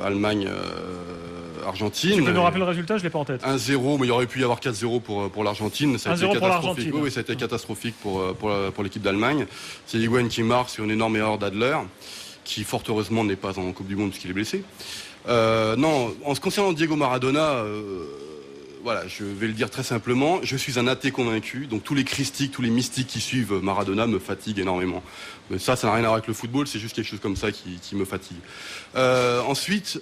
Allemagne-Argentine. Tu peux nous rappeler le résultat, je ne l'ai pas en tête. 1-0, mais il y aurait pu y avoir 4-0 pour l'Argentine. Ça a été catastrophique. Oui, ça a été catastrophique pour l'équipe d'Allemagne. C'est Higuaín qui marque sur une énorme erreur d'Adler, qui fort heureusement n'est pas en Coupe du Monde puisqu'il est blessé. Non, en ce concernant Diego Maradona... Voilà, je vais le dire très simplement, je suis un athée convaincu, donc tous les christiques, tous les mystiques qui suivent Maradona me fatiguent énormément. Mais ça n'a rien à voir avec le football, c'est juste quelque chose comme ça qui me fatigue. Ensuite,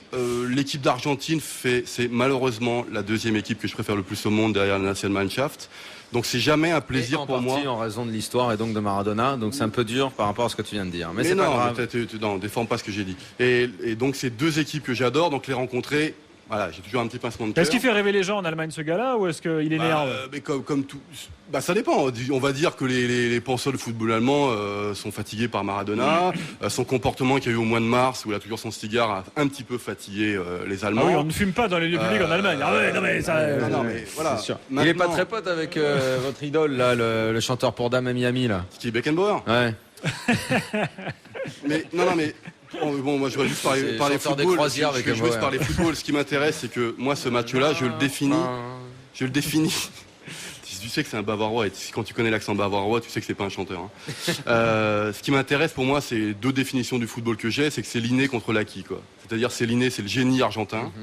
l'équipe d'Argentine c'est malheureusement la deuxième équipe que je préfère le plus au monde derrière la Nationalmannschaft. Donc c'est jamais un plaisir pour moi. En raison de l'histoire et donc de Maradona, donc c'est un peu dur par rapport à ce que tu viens de dire. Mais c'est non, pas grave. Non, défends pas ce que j'ai dit. Et donc c'est deux équipes que j'adore, donc les rencontrer. Voilà, j'ai toujours un petit pincement de cœur. Est-ce qu'il fait rêver les gens en Allemagne, ce gars-là, ou est-ce qu'il énerve ? Mais comme tout, ça dépend. On va dire que les penseurs de football allemand sont fatigués par Maradona. Son comportement qu'il y a eu au mois de mars, où il a toujours son cigare, a un petit peu fatigué les Allemands. Ah oui, on ne fume pas dans les lieux publics en Allemagne. Non, mais voilà. C'est sûr. Maintenant... Il est pas très pote avec votre idole, là, le chanteur pour dames à Miami, là. Steve Beckenbauer. Ouais. Mais non, mais. Bon, moi je voudrais juste parler football. Je vais juste parler football. Ce qui m'intéresse, c'est que moi ce match-là, je le définis. Tu sais que c'est un bavarois et quand tu connais l'accent bavarois, tu sais que c'est pas un chanteur. Ce qui m'intéresse pour moi, c'est deux définitions du football que j'ai, c'est que c'est l'inné contre l'acquis, quoi. C'est-à-dire c'est l'inné, c'est le génie argentin.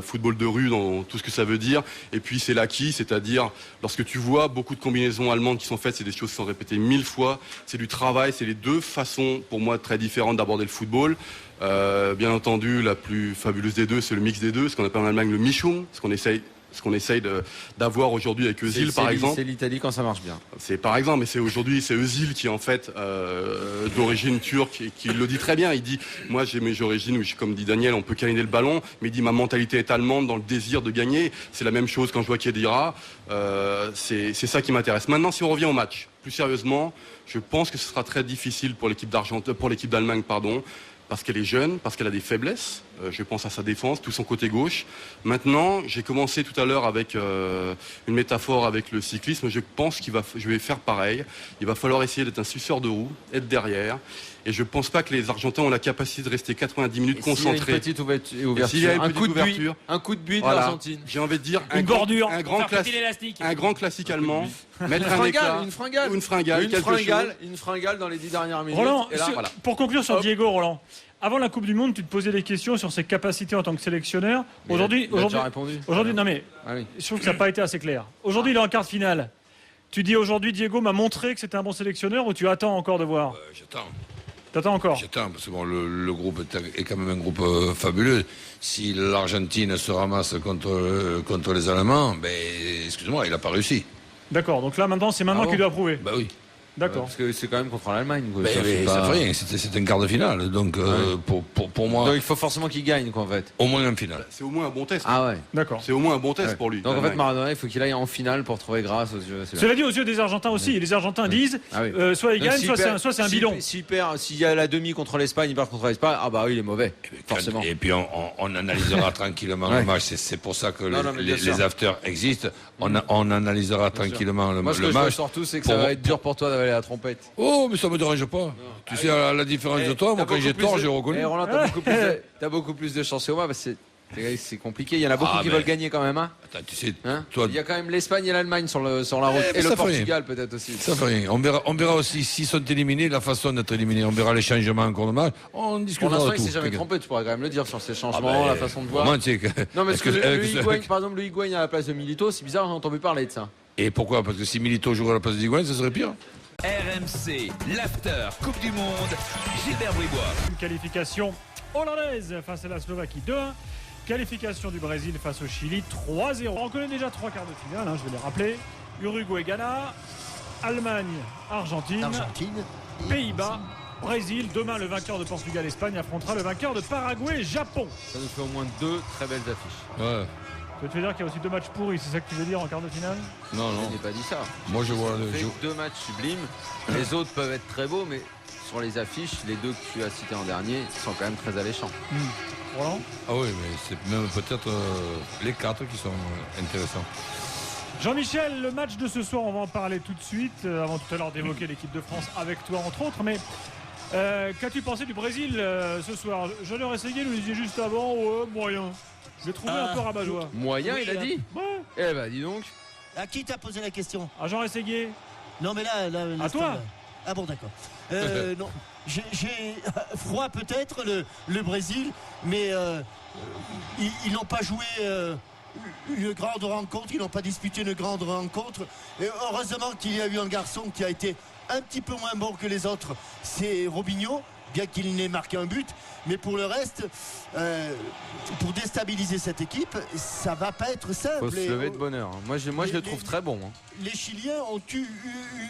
Football de rue dans tout ce que ça veut dire, et puis c'est l'acquis, c'est-à-dire lorsque tu vois beaucoup de combinaisons allemandes qui sont faites, c'est des choses qui sont répétées 1000 fois, c'est du travail, c'est les deux façons pour moi très différentes d'aborder le football. Bien entendu, la plus fabuleuse des deux, c'est le mix des deux, ce qu'on appelle en Allemagne le Mischung, ce qu'on essaye Ce qu'on essaye d'avoir aujourd'hui avec Özil, par exemple. C'est l'Italie quand ça marche bien. C'est par exemple, mais c'est Özil qui est en fait d'origine turque et qui le dit très bien. Il dit, moi j'ai mes origines, comme dit Daniel, on peut câliner le ballon, mais il dit ma mentalité est allemande dans le désir de gagner. C'est la même chose quand je vois Khedira. C'est ça qui m'intéresse. Maintenant, si on revient au match, plus sérieusement, je pense que ce sera très difficile pour l'équipe d'Allemagne, parce qu'elle est jeune, parce qu'elle a des faiblesses. Je pense à sa défense, tout son côté gauche. Maintenant, j'ai commencé tout à l'heure avec une métaphore avec le cyclisme. Je pense je vais faire pareil. Il va falloir essayer d'être un suceur de roue, être derrière. Et je ne pense pas que les Argentins ont la capacité de rester 90 minutes concentrés. S'il y a une petite ouverture, un coup de buis de l'Argentine. J'ai envie de dire une bordure, un grand classique allemand. Mettre une fringale dans les 10 dernières minutes. Roland, et là, pour conclure sur Diego, Roland. Avant la Coupe du Monde, tu te posais des questions sur ses capacités en tant que sélectionneur. Aujourd'hui, non mais je trouve que ça n'a pas été assez clair. Aujourd'hui, il est en quart de finale. Tu dis aujourd'hui, Diego m'a montré que c'était un bon sélectionneur ou tu attends encore de voir? J'attends. T'attends encore? J'attends, parce que bon, le groupe est quand même un groupe fabuleux. Si l'Argentine se ramasse contre les Allemands, excuse-moi, il n'a pas réussi. D'accord, donc là maintenant, c'est maintenant qu'il doit prouver. Bah oui. D'accord. Parce que c'est quand même contre l'Allemagne. Ça fait rien, c'est un quart de finale. Donc pour moi. Donc il faut forcément qu'il gagne, quoi, en fait. Au moins en finale. C'est au moins un bon test. Ah ouais. D'accord. C'est au moins un bon test pour lui. Donc en fait, Maradona, il faut qu'il aille en finale pour trouver grâce aux yeux. Cela dit, aux yeux des Argentins aussi. Les Argentins disent soit il gagne, soit c'est un bidon. S'il y a la demi contre l'Espagne, il perd contre l'Espagne, il est mauvais. Forcément. Et puis on analysera tranquillement le match. C'est pour ça que les afters existent. On analysera tranquillement le match. Moi, ce que je veux surtout, c'est que ça va être dur pour toi d'avaler la trompette. Oh, mais ça me dérange pas. Tu sais, à la différence de toi, moi, quand j'ai tort, j'ai reconnu. Roland, t'as beaucoup plus de chance que moi, parce que c'est compliqué. Il y en a beaucoup qui veulent gagner quand même. Attends, tu sais, il y a quand même l'Espagne et l'Allemagne sur la route. Et le Portugal, peut-être aussi. Ça fait rien. On verra aussi s'ils sont éliminés, la façon d'être éliminés. On verra les changements en cours de match. On discutera de tout. Pour l'instant, il s'est jamais trompé. Tu pourrais quand même le dire sur ces changements, la façon de voir. Non, mais par exemple, le Higuaín à la place de Milito, c'est bizarre, j'ai entendu parler de ça. Et pourquoi? Parce que si Milito jouerait à la place de Higuaín, ça serait pire. RMC, l'after Coupe du Monde, Gilbert Bribois. Une qualification hollandaise face à la Slovaquie 2-1. Qualification du Brésil face au Chili 3-0. On connaît déjà 3 quarts de finale, je vais les rappeler. Uruguay-Ghana, Allemagne-Argentine, Pays-Bas, Brésil. Demain, le vainqueur de Portugal-Espagne affrontera le vainqueur de Paraguay-Japon. Ça nous fait au moins 2 très belles affiches. Ouais. Tu veux dire qu'il y a aussi 2 matchs pourris, c'est ça que tu veux dire en quart de finale? Non. Je n'ai pas dit ça. Moi, je vois 2 matchs sublimes. Les autres peuvent être très beaux, mais sur les affiches, les 2 que tu as cités en dernier sont quand même très alléchants. Roland? Ah oui, mais c'est même peut-être les 4 qui sont intéressants. Jean-Michel, le match de ce soir, on va en parler tout de suite, avant tout à l'heure d'évoquer l'équipe de France avec toi entre autres, mais qu'as-tu pensé du Brésil ce soir? Je l'ai essayé, il nous disait juste avant, moyen. Je l'ai trouvé un peu rabat-joie. Moyen, il a dit? Ouais. Eh ben, dis donc. À qui t'as posé la question? À Jean Rességuier. Non, mais là à toi. Ah bon, d'accord. Non, j'ai froid peut-être le Brésil, mais ils n'ont pas joué une grande rencontre, ils n'ont pas disputé une grande rencontre. Et heureusement qu'il y a eu un garçon qui a été un petit peu moins bon que les autres, c'est Robinho, bien qu'il n'ait marqué un but. Mais pour le reste, pour déstabiliser cette équipe, ça va pas être simple. Faut se lever de bonne heure. Moi, je le trouve très bon. Les Chiliens ont eu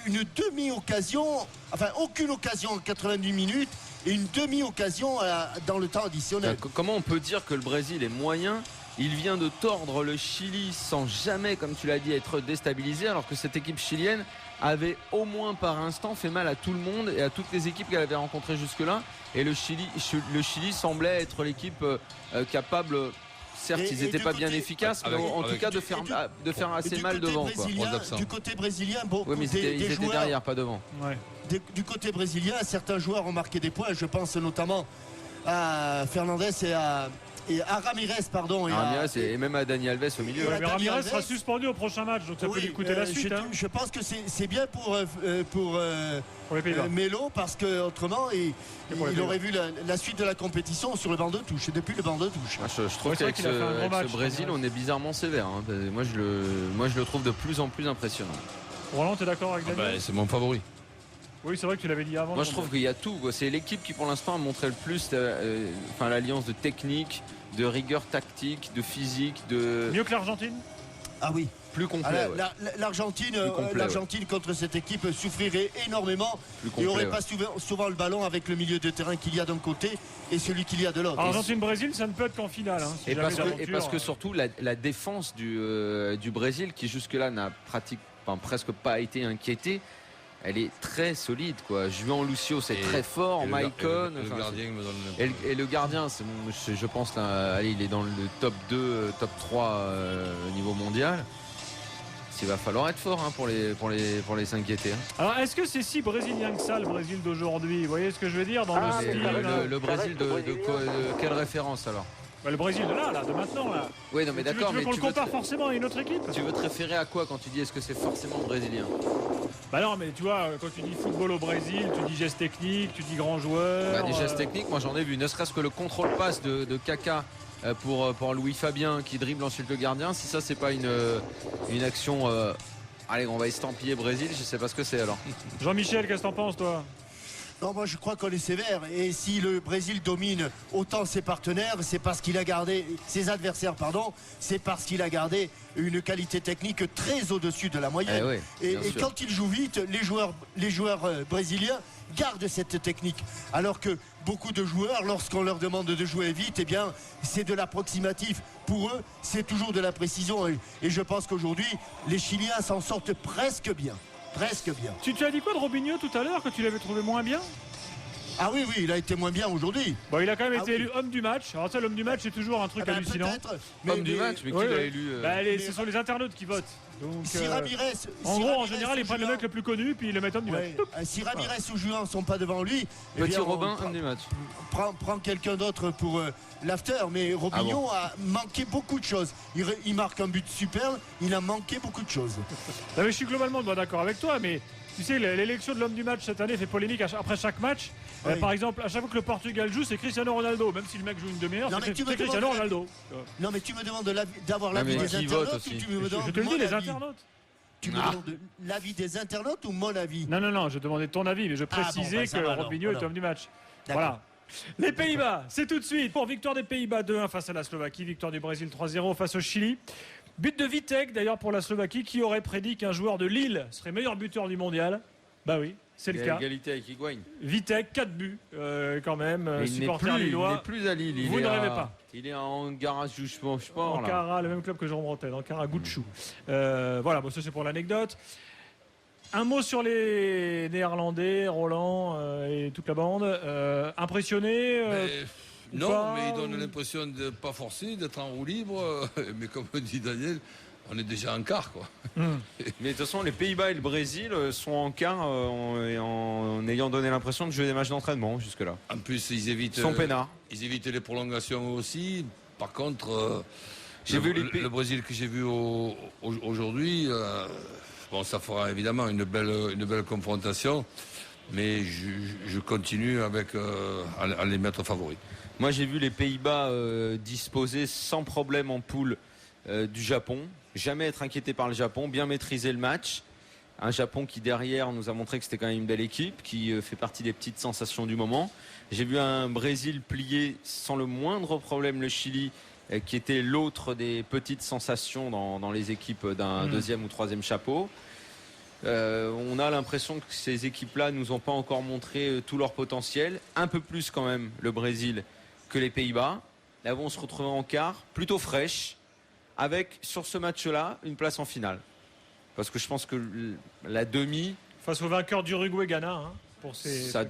une demi-occasion, enfin aucune occasion en 90 minutes et une demi-occasion dans le temps additionnel. Comment on peut dire que le Brésil est moyen? Il vient de tordre le Chili sans jamais, comme tu l'as dit, être déstabilisé, alors que cette équipe chilienne avait au moins par instant fait mal à tout le monde et à toutes les équipes qu'elle avait rencontrées jusque-là. Et le Chili semblait être l'équipe capable, certes ils n'étaient pas bien efficaces, mais en tout cas de faire assez mal devant. Du côté brésilien, oui, mais ils étaient derrière, pas devant. Ouais. Du côté brésilien, certains joueurs ont marqué des points. Je pense notamment à Fernandez et à Ramirez, pardon. Et même à Dani Alves au milieu. Mais Ramirez sera suspendu au prochain match, donc ça peut lui coûter la suite. Je pense que c'est bien pour Melo, parce qu'autrement, il aurait vu la suite de la compétition sur le banc de touche, et depuis le banc de touche. Je trouve qu'avec ce Brésil, on est bizarrement sévère. Moi, je le trouve de plus en plus impressionnant. Roland, t'es d'accord avec Daniel? C'est mon favori. Oui, c'est vrai que tu l'avais dit avant. Moi, je trouve qu'il y a tout. C'est l'équipe qui, pour l'instant, a montré le plus l'alliance de technique, de rigueur tactique, de physique. Mieux que l'Argentine? Ah oui. Plus complet. L'Argentine contre cette équipe souffrirait énormément et n'aurait pas souvent le ballon avec le milieu de terrain qu'il y a d'un côté et celui qu'il y a de l'autre. Argentine-Brésil, ça ne peut être qu'en finale. Hein, et parce que surtout la défense du Brésil, qui jusque-là n'a presque pas été inquiétée, elle est très solide, quoi. Juan Lucio, c'est très fort. Maicon. Et le gardien, je pense, là, allez, il est dans le top 2, top 3 au niveau mondial. Il va falloir être fort, hein, pour les s'inquiéter. Hein. Alors, est-ce que c'est si brésilien que ça, le Brésil d'aujourd'hui? Vous voyez ce que je veux dire dans le style, le Brésil de quelle référence alors? Le Brésil de maintenant là. Oui, non mais d'accord, mais tu veux qu'on le compare forcément à une autre équipe? Tu veux te référer à quoi quand tu dis est-ce que c'est forcément brésilien? Bah non, mais tu vois, quand tu dis football au Brésil, tu dis gestes techniques, tu dis grands joueurs. Des gestes techniques, moi j'en ai vu, ne serait-ce que le contrôle passe de Kaka pour Louis Fabien qui dribble ensuite le gardien. Si ça c'est pas une action, allez, on va estampiller Brésil, je sais pas ce que c'est alors. Jean-Michel, qu'est-ce que t'en penses toi? Non, moi je crois qu'on est sévère. Et si le Brésil domine autant ses partenaires, c'est parce qu'il a gardé ses adversaires, c'est parce qu'il a gardé une qualité technique très au-dessus de la moyenne. Et quand il joue vite, les joueurs brésiliens gardent cette technique. Alors que beaucoup de joueurs, lorsqu'on leur demande de jouer vite, eh bien, c'est de l'approximatif. Pour eux, c'est toujours de la précision. Et je pense qu'aujourd'hui, les Chiliens s'en sortent presque bien. Tu as dit quoi de Robinho tout à l'heure, que tu l'avais trouvé moins bien? Ah oui, il a été moins bien aujourd'hui. Bon, il a quand même été élu homme du match. Alors ça, l'homme du match, c'est toujours un truc hallucinant. Homme du match, mais qui l'a élu ce sont les internautes qui votent. Donc, si Ramirez, en général, ils prennent le mec le plus connu, puis ils le mettent homme du match. Si Ramirez ou Juan ne sont pas devant lui, Petit Robin, homme du match. Prends quelqu'un d'autre pour l'after. Mais Robinho a manqué beaucoup de choses. Il marque un but superbe, il a manqué beaucoup de choses. Non, mais je suis globalement d'accord avec toi, mais tu sais, l'élection de l'homme du match cette année fait polémique après chaque match. Par exemple, à chaque fois que le Portugal joue, c'est Cristiano Ronaldo. Même si le mec joue une demi-heure, c'est Cristiano Ronaldo. Non, mais tu me demandes d'avoir l'avis des internautes ou tu me demandes Je te le dis, les internautes. Tu me demandes l'avis des internautes ou mon avis? Non, je demandais ton avis, mais je précisais que Robinho est homme du match. Voilà. Les Pays-Bas, c'est tout de suite. Pour victoire des Pays-Bas 2-1 face à la Slovaquie, victoire du Brésil 3-0 face au Chili. But de Vitek d'ailleurs pour la Slovaquie, qui aurait prédit qu'un joueur de Lille serait meilleur buteur du mondial. Bah oui, c'est le cas. Égalité avec Higuaín. Vitek, 4 buts quand même. Supporter lillois. Il n'est plus à Lille. Vous ne rêvez pas. Il est en Ankara Sport. Ankara, le même club que Jean Bretagne, Ankara Gucci. Voilà, bon, ça c'est pour l'anecdote. Un mot sur les Néerlandais, Roland et toute la bande. Impressionné non, mais il donne l'impression de ne pas forcer, d'être en roue libre. Mais comme dit Daniel, on est déjà en quart, quoi. Mais de toute façon, les Pays-Bas et le Brésil sont en quart en ayant donné l'impression de jouer des matchs d'entraînement jusque-là. En plus, ils évitent les prolongations aussi. Par contre, le Brésil que j'ai vu aujourd'hui, ça fera évidemment une belle confrontation. Mais je continue à les mettre favoris. Moi, j'ai vu les Pays-Bas disposer sans problème en poule du Japon. Jamais être inquiété par le Japon, bien maîtriser le match. Un Japon qui, derrière, nous a montré que c'était quand même une belle équipe, qui fait partie des petites sensations du moment. J'ai vu un Brésil plier sans le moindre problème le Chili, qui était l'autre des petites sensations dans les équipes d'un deuxième ou troisième chapeau. On a l'impression que ces équipes-là nous ont pas encore montré tout leur potentiel. Un peu plus quand même le Brésil que les Pays-Bas. Là, on se retrouve en quart, plutôt fraîche, avec sur ce match-là une place en finale. Parce que je pense que la demi face au vainqueur d'Uruguay-Ghana, si ça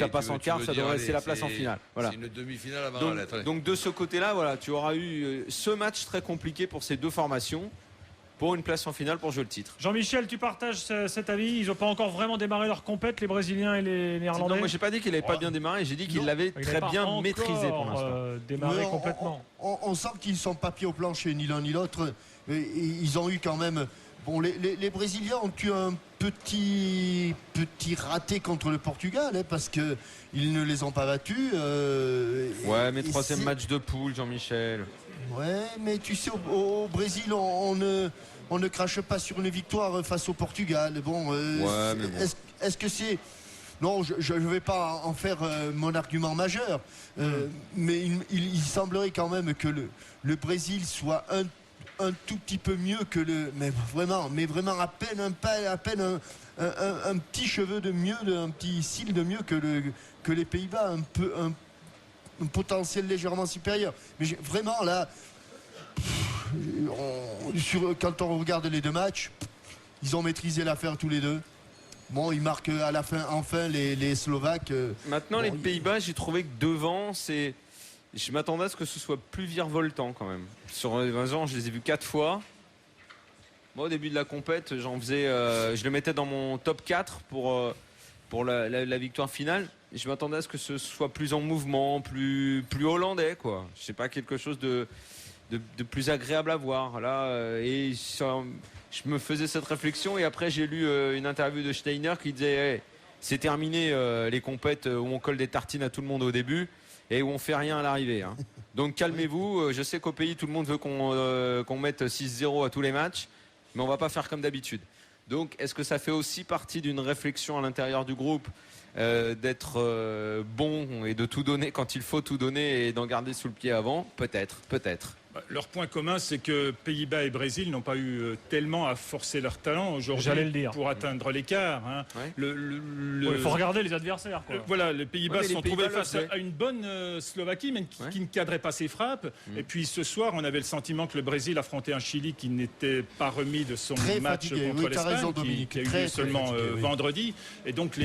passe en quart, ça devrait c'est la place en finale. Voilà. C'est une demi-finale avant la lettre. Donc de ce côté-là, voilà, tu auras eu ce match très compliqué pour ces deux formations, pour une place en finale pour jouer le titre. Jean-Michel, tu partages cet avis? Ils n'ont pas encore vraiment démarré leur compète, les Brésiliens et les Néerlandais? Non, moi j'ai pas dit qu'il n'avait pas bien démarré, j'ai dit qu'il l'avait très bien maîtrisé pour l'instant. Démarré complètement. On sent qu'ils sont pas pieds au plancher, ni l'un ni l'autre. Ils ont eu quand même... Bon, les Brésiliens ont eu un petit raté contre le Portugal, parce qu'ils ne les ont pas battus. Mais troisième match de poule, Jean-Michel. Ouais, mais tu sais, au Brésil, on ne crache pas sur une victoire face au Portugal. Bon, est-ce que c'est... Non, je ne vais pas en faire mon argument majeur, mais il semblerait quand même que le Brésil soit un tout petit peu mieux que mais vraiment à peine un petit cheveu de mieux, un petit cil de mieux que les Pays-Bas, un potentiel légèrement supérieur. Mais vraiment là, quand on regarde les deux matchs, ils ont maîtrisé l'affaire tous les deux. Bon, ils marquent à la fin, enfin, les Slovaques. Maintenant, les Pays-Bas, j'ai trouvé que devant, je m'attendais à ce que ce soit plus virevoltant quand même. Sur 20 ans, je les ai vus 4 fois. Moi, au début de la compète, je le mettais dans mon top 4 pour la victoire finale. Et je m'attendais à ce que ce soit plus en mouvement, plus hollandais, quoi. Je sais pas, quelque chose de plus agréable à voir. Là, je me faisais cette réflexion et après j'ai lu une interview de Steiner qui disait hey, c'est terminé les compètes où on colle des tartines à tout le monde au début et où on fait rien à l'arrivée. Hein. Donc calmez-vous. Je sais qu'au pays tout le monde veut qu'on mette 6-0 à tous les matchs, mais on va pas faire comme d'habitude. Donc est-ce que ça fait aussi partie d'une réflexion à l'intérieur du groupe d'être bon et de tout donner quand il faut tout donner et d'en garder sous le pied avant? Peut-être. Leur point commun, c'est que Pays-Bas et Brésil n'ont pas eu tellement à forcer leur talent aujourd'hui pour atteindre l'écart. Hein. Ouais. Il faut regarder les adversaires. Quoi. Voilà, les Pays-Bas sont trouvés face à une bonne Slovaquie, mais qui ne cadrait pas ses frappes. Et puis ce soir, on avait le sentiment que le Brésil affrontait un Chili qui n'était pas remis de son match contre l'Espagne, qui a eu lieu seulement vendredi. Et donc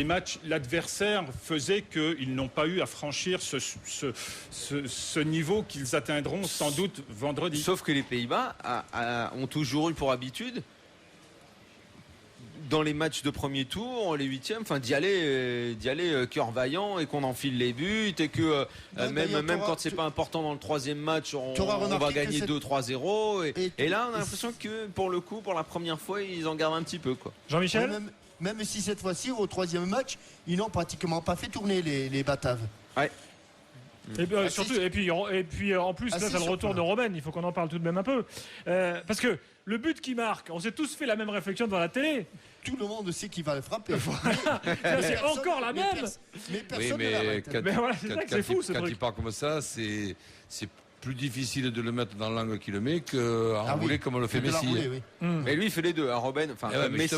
l'adversaire faisait qu'ils n'ont pas eu à franchir ce niveau qu'ils atteindront sans doute vendredi. Sauf que les Pays-Bas ont toujours eu pour habitude, dans les matchs de premier tour, les huitièmes, d'y aller cœur vaillant et qu'on enfile les buts et que même quand c'est pas important dans le troisième match, on va gagner 2-3-0. Et là, on a l'impression que pour le coup, pour la première fois, ils en gardent un petit peu. Quoi. Jean-Michel, même si cette fois-ci, au troisième match, ils n'ont pratiquement pas fait tourner les Bataves. Ouais. Et puis en plus là c'est le retour de Robben, il faut qu'on en parle tout de même un peu parce que le but qui marque, on s'est tous fait la même réflexion devant la télé. Tout le monde sait qu'il va le frapper. C'est encore la même. Mais personne ne l'arrête. Quand il part comme ça, c'est plus difficile de le mettre dans l'angle qu'il le met qu'enrouler comme le fait Messi. Mais lui il fait les deux, Robben, Messi.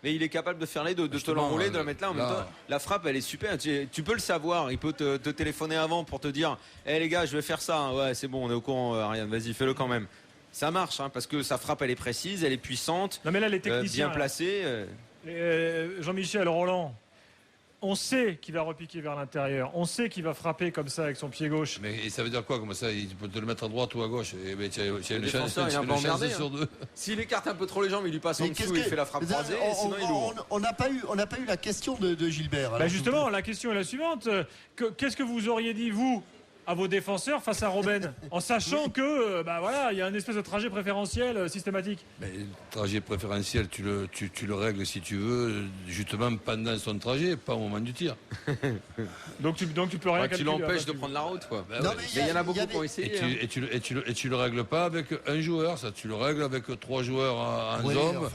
Mais il est capable de faire les deux, de te l'enrouler, de la mettre là en même temps. La frappe elle est super, tu peux le savoir, il peut te téléphoner avant pour te dire les gars je vais faire ça, ouais c'est bon on est au courant Ariane, vas-y fais-le quand même. Ça marche parce que sa frappe elle est précise, elle est puissante, non, mais là, les techniciens, bien placée. Jean-Michel, Roland, on sait qu'il va repiquer vers l'intérieur. On sait qu'il va frapper comme ça avec son pied gauche. Mais ça veut dire quoi comme ça? Il peut te le mettre à droite ou à gauche. Tu as une chance sur deux. S'il écarte un peu trop les jambes, il lui passe en dessous, il fait la frappe croisée. Sinon il ouvre. On n'a pas eu la question de Gilbert. Justement, la question est la suivante. Qu'est-ce que vous auriez dit, vous, à vos défenseurs face à Robben, en sachant que il y a un espèce de trajet préférentiel systématique? Le trajet préférentiel, tu le règles si tu veux, justement pendant son trajet, pas au moment du tir. donc tu peux rien. Tu l'empêches de prendre la route, quoi. Mais il y en a beaucoup qui ont essayé. Et tu le règles pas avec un joueur, ça. Tu le règles avec 3 joueurs en zone,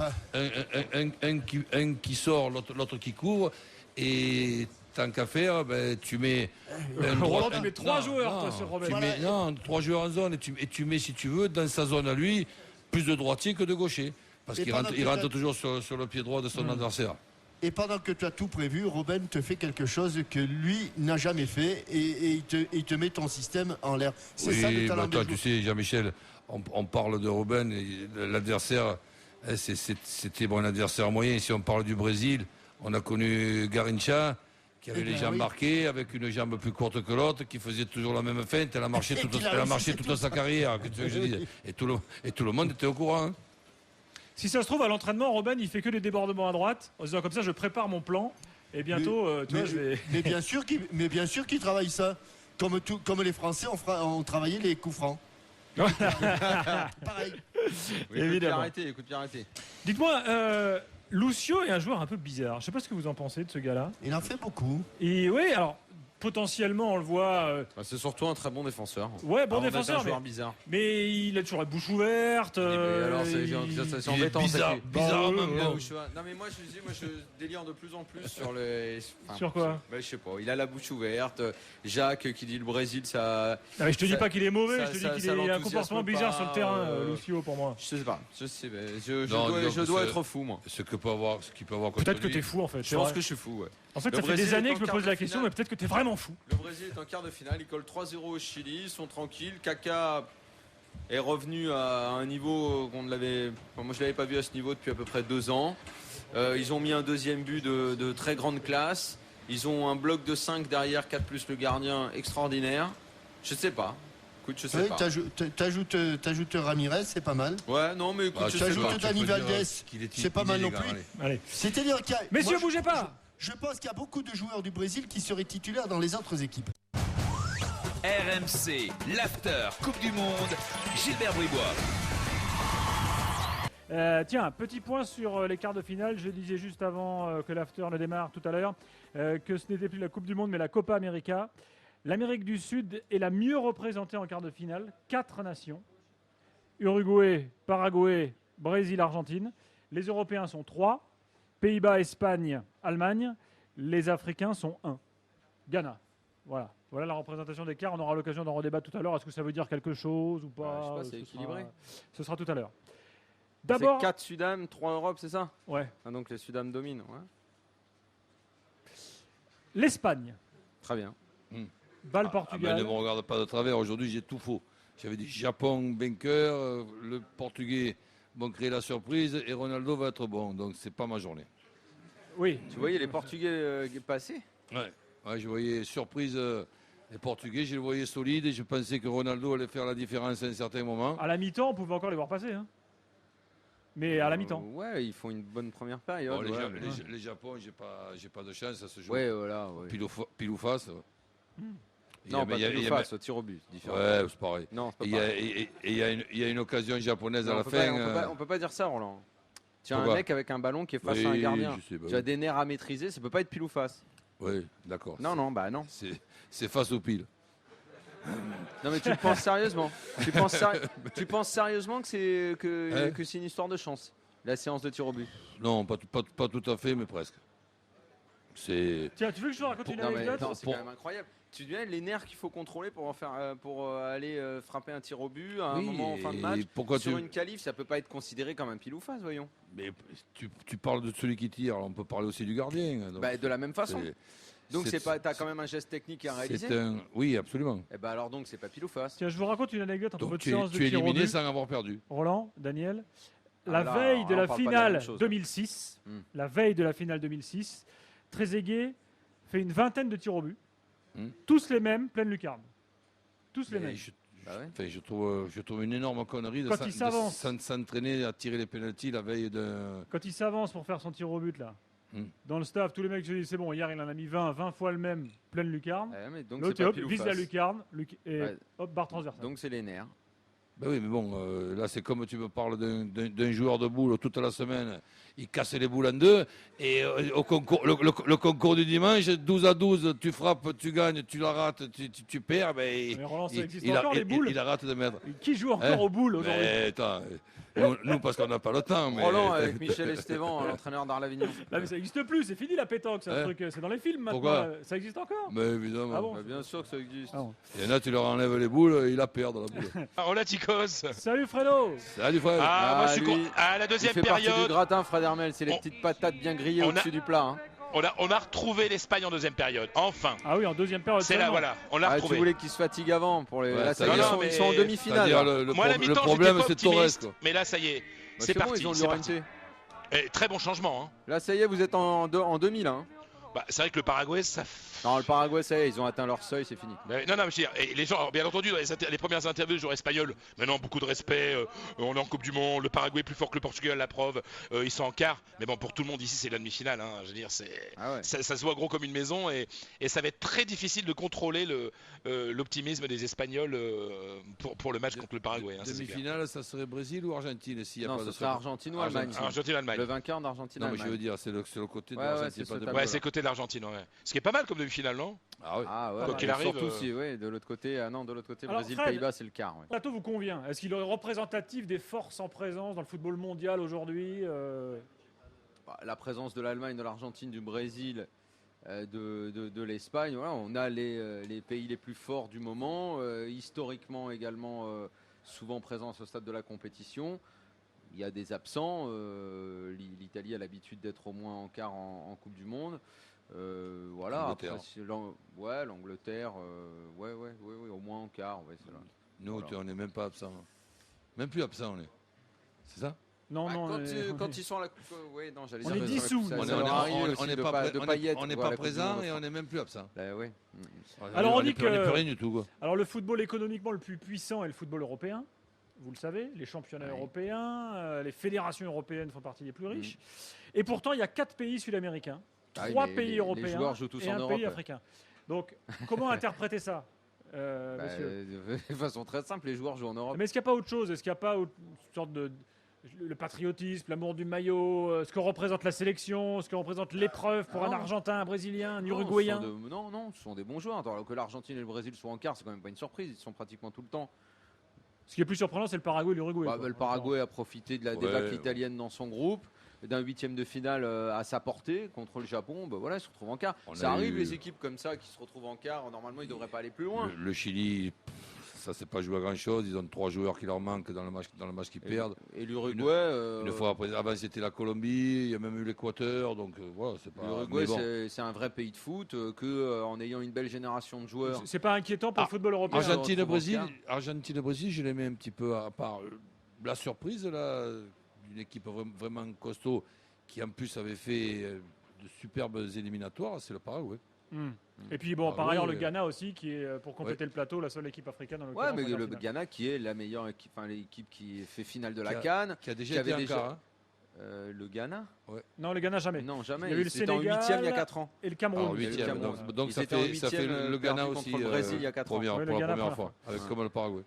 un qui sort, l'autre qui couvre, et tant qu'à faire, tu mets. Tu mets 3 joueurs sur Robben. 3 joueurs en zone et tu mets, si tu veux, dans sa zone à lui, plus de droitier que de gaucher. Parce qu'il rentre toujours sur le pied droit de son adversaire. Et pendant que tu as tout prévu, Robben te fait quelque chose que lui n'a jamais fait et il te met ton système en l'air. C'est ça le talent de tu sais, Jean-Michel, on parle de Robben, l'adversaire, c'était un adversaire moyen. Si on parle du Brésil, on a connu Garrincha, qui avait les jambes marquées, avec une jambe plus courte que l'autre, qui faisait toujours la même feinte. Elle a marché toute sa carrière. Que tu veux que je dise. Et tout le monde était au courant. Hein. Si ça se trouve, à l'entraînement, Robben, il fait que des débordements à droite, en se disant comme ça, je prépare mon plan, et bientôt, je vais... Mais bien sûr qu'il travaille ça. Comme les Français ont travaillé les coups francs. Pareil. Évidemment. Écoute, bien arrêté. Dites-moi... Lucio est un joueur un peu bizarre. Je ne sais pas ce que vous en pensez de ce gars-là. Il en fait beaucoup. Et oui, alors potentiellement, on le voit. C'est surtout un très bon défenseur. Ouais, bon défenseur, bizarre. Mais il a toujours la bouche ouverte. Alors, c'est embêtant. Bizarrement bon. Non, mais moi, je délire de plus en plus sur les. Sur quoi? Je sais pas. Il a la bouche ouverte. Jacques qui dit le Brésil, ça. Non, mais je te dis pas qu'il est mauvais. Je te dis qu'il a un comportement bizarre sur le terrain, Lucio, pour moi. Je sais pas. Je dois être fou, moi. Ce qu'il peut avoir. Peut-être que t'es fou, en fait. Je pense que je suis fou, ouais. En fait, ça fait des années que je me pose la question, mais peut-être que t'es vraiment fou. Le Brésil est en quart de finale, il colle 3-0 au Chili, ils sont tranquilles. Kaka est revenu à un niveau qu'on ne l'avait. Moi, je l'avais pas vu à ce niveau depuis à peu près 2 ans. Ils ont mis un deuxième but de très grande classe. Ils ont un bloc de 5 derrière, 4 plus le gardien, extraordinaire. Je sais pas. Écoute, je sais pas. T'ajoutes Ramirez, c'est pas mal. Ouais, non, mais écoute, t'ajoutes Dani Valdés, c'est pas mal non plus. Allez. C'est-à-dire qu'il y a. Messieurs, bougez pas. Je pense qu'il y a beaucoup de joueurs du Brésil qui seraient titulaires dans les autres équipes. RMC, l'after Coupe du Monde, Gilbert Bribois. Tiens, petit point sur les quarts de finale. Je disais juste avant que l'after ne démarre tout à l'heure que ce n'était plus la Coupe du Monde mais la Copa América. L'Amérique du Sud est la mieux représentée en quart de finale. 4 nations. Uruguay, Paraguay, Brésil, Argentine. Les Européens sont 3. Pays-Bas, Espagne, Allemagne. Les Africains sont 1. Ghana. Voilà la représentation des quarts. On aura l'occasion d'en redébattre tout à l'heure. Est-ce que ça veut dire quelque chose ou pas? Je sais pas, c'est équilibré. Ce sera tout à l'heure. D'abord, c'est 4 Sudam, 3 Europe, c'est ça? Ouais. Donc les Sudam dominent. Ouais. L'Espagne. Très bien. Balle Portugal. Ne me regarde pas de travers. Aujourd'hui, j'ai tout faux. J'avais dit Japon vainqueur, le Portugais vont créer la surprise et Ronaldo va être bon. Donc c'est pas ma journée. Oui. Tu voyais les Portugais passer? Ouais, je voyais surprise les Portugais, je les voyais solides et je pensais que Ronaldo allait faire la différence à un certain moment. À la mi-temps, on pouvait encore les voir passer. Mais à la mi-temps. Ouais, ils font une bonne première période. Les Japon, j'ai pas de chance à ce jeu. Ouais, voilà. Ouais. Pile ou face. Non, pas pile ou face, au tir au but. Différent. Ouais, c'est pareil. Non, il y a une occasion japonaise à la fin. On peut pas dire ça, Roland. Tu as un mec avec un ballon qui est face à un gardien. Tu as des nerfs à maîtriser, ça peut pas être pile ou face. Oui, d'accord. Non, non. C'est face au pile. Non, mais tu le penses sérieusement? Tu penses sérieusement que c'est une histoire de chance, la séance de tir au but? Non, pas tout à fait, mais presque. Tiens, tu veux que je te raconte une anecdote? C'est quand même incroyable. Tu dis les nerfs qu'il faut contrôler pour aller frapper un tir au but à un moment en fin de match. Sur une qualif, ça peut pas être considéré comme un pile ou face, voyons. Mais tu parles de celui qui tire, alors on peut parler aussi du gardien. Donc de la même façon. Donc t'as quand même un geste technique à réaliser. Oui, absolument. Et alors donc c'est pas pile ou face. Tiens, je vous raconte une anecdote entre votre séance de tir au but. Tu es éliminé sans sans avoir perdu. Roland, Daniel, la veille de la finale 2006, Trezeguet fait une vingtaine de tirs au but. Tous les mêmes, pleine lucarne. Tous les mêmes. Je trouve une énorme connerie de s'entraîner à tirer les pénaltys la veille de. Quand il s'avance pour faire son tir au but, là, dans le staff, tous les mecs se disent c'est bon, hier il en a mis 20 fois le même, pleine lucarne. L'autre, vise la lucarne et hop, barre transversale. Donc c'est les nerfs. Ben oui, mais bon, là c'est comme tu me parles d'un joueur de boules toute la semaine, il casse les boules en deux, et au concours, le concours du dimanche, 12-12, tu frappes, tu gagnes, tu la rates, tu perds, mais Roland, ça existe encore les boules. Il arrête de mettre. Qui joue encore aux boules aujourd'hui? Nous, parce qu'on n'a pas le temps. Mais... Roland avec Michel Esteban, l'entraîneur d'Arlavignon. Là, mais ça n'existe plus, c'est fini la pétanque, c'est un truc, c'est dans les films maintenant. Pourquoi? Ça existe encore? Mais évidemment. Ah bon, bien sûr que ça existe. Il y en a, tu leur enlèves les boules, ils la perdent la boule. Hola Ticos. Salut Fredo. Salut Fred. Moi je suis à la deuxième période. Il fait partie du gratin, Fred Hermel, c'est les petites patates bien grillées au-dessus du plat. On a retrouvé l'Espagne en deuxième période, enfin. Ah oui, en deuxième période. C'est là, voilà, on l'a retrouvé. Tu voulais qu'ils se fatiguent avant pour les. Là, ça y est, ils sont en demi-finale. Moi, la mi-temps, problème, j'étais pas optimiste, mais là, ça y est, c'est parti. Ils ont très bon changement. Là, ça y est, vous êtes en demi là. C'est vrai que le Paraguay, ça. Non, le Paraguay, ça y est, ils ont atteint leur seuil, c'est fini. Mais, non, mais je veux dire, et les gens, bien entendu, dans les premières interviews, joueurs espagnols, maintenant beaucoup de respect, on est en Coupe du Monde, le Paraguay est plus fort que le Portugal, la preuve, ils sont en quart, mais bon, pour tout le monde ici, c'est la demi-finale, je veux dire, ça se voit gros comme une maison, et ça va être très difficile de contrôler l'optimisme des Espagnols pour le match contre le Paraguay. Demi-finale, ça serait Brésil ou Argentine s'il y a non, pas ce sera Argentine ou Allemagne. Argentine-Allemagne. Le vainqueur d'Argentine-Allemagne. Non, mais je veux dire, c'est le côté de l'Argentine. C'est côté de l'Argentine, ouais. Ce qui est pas mal comme demi-finale, non? Quoi qu'il arrive. Surtout si, de l'autre côté, Alors, Brésil, Fred, Pays-Bas, c'est le quart. Ouais. Plateau vous convient? Est-ce qu'il est représentatif des forces en présence dans le football mondial aujourd'hui? La présence de l'Allemagne, de l'Argentine, du Brésil, de l'Espagne, voilà, on a les pays les plus forts du moment, historiquement également souvent présents à ce stade de la compétition. Il y a des absents. L'Italie a l'habitude d'être au moins en quart en Coupe du Monde. Voilà. L'Angleterre. Après, l'Angleterre. Ouais, au moins en quart. Ouais, Nous, on n'est même pas absent. Même plus absent, on est. C'est ça? Non, quand ils sont à la coupe, non, j'allais on dire. est dissous. On n'est pas présent et on n'est même plus absent. Alors on dit que. On n'est plus rien du tout. Quoi. Alors le football économiquement le plus puissant est le football européen. Vous le savez, les championnats européens, les fédérations européennes font partie des plus riches. Et pourtant, il y a 4 pays sud-américains, 3 pays européens les joueurs jouent tous et en un Europe. pays africain. Donc, comment interpréter ça, monsieur? De façon très simple, les joueurs jouent en Europe. Mais est-ce qu'il n'y a pas autre chose? Est-ce qu'il n'y a pas une sorte de... Le patriotisme, l'amour du maillot, ce que représente la sélection, ce que représente l'épreuve pour un Argentin, un Brésilien, un Uruguayen? Non, ce sont des bons joueurs. Alors, que l'Argentine et le Brésil soient en quart, c'est quand même pas une surprise. Ils sont pratiquement tout le temps. Ce qui est plus surprenant, c'est le Paraguay et l'Uruguay. Le Paraguay a profité de la débâcle italienne dans son groupe, d'un 8e de finale à sa portée contre le Japon. Ils se retrouvent en quart. Ça arrive, les équipes comme ça qui se retrouvent en quart. Normalement, ils ne devraient pas aller plus loin. Le Chili, ça ne s'est pas joué à grand-chose. Ils ont 3 joueurs qui leur manquent dans le match qu'ils perdent. Et l'Uruguay. Une fois après, avant, c'était la Colombie. Il y a même eu l'Équateur. Donc voilà, c'est pas. L'Uruguay, c'est un vrai pays de foot. En ayant une belle génération de joueurs. C'est pas inquiétant pour le football européen. Argentine-Brésil, je les mets un petit peu à part. La surprise là, d'une équipe vraiment costaud qui en plus avait fait de superbes éliminatoires, c'est le Paraguay. Et puis par ailleurs le Ghana aussi qui est pour compléter le plateau la seule équipe africaine dans le mais le Ghana qui est la meilleure équipe, l'équipe qui fait finale de la CAN, qui a déjà été un quart. Le Ghana Non, le Ghana jamais. Non, jamais. Il y a eu le Sénégal, en 8e il y a 4 ans. Et le Cameroun. Donc ça fait le Ghana aussi contre le Brésil il y a 4 ans. Pour la première fois, comme le Paraguay.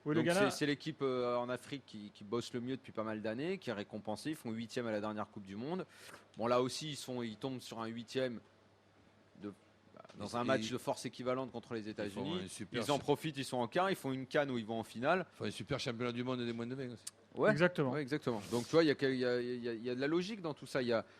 C'est l'équipe en Afrique qui bosse le mieux depuis pas mal d'années, qui est récompensée. Ils font 8e à la dernière Coupe du Monde. Bon, là aussi, ils tombent sur un 8e dans un match de force équivalente contre les États-Unis. Ils en profitent, ils sont en quart, ils font une CAN où ils vont en finale. Ils font un super championnat du monde des moins de 20 aussi. Ouais, exactement. Donc tu vois, il y a de la logique dans tout ça.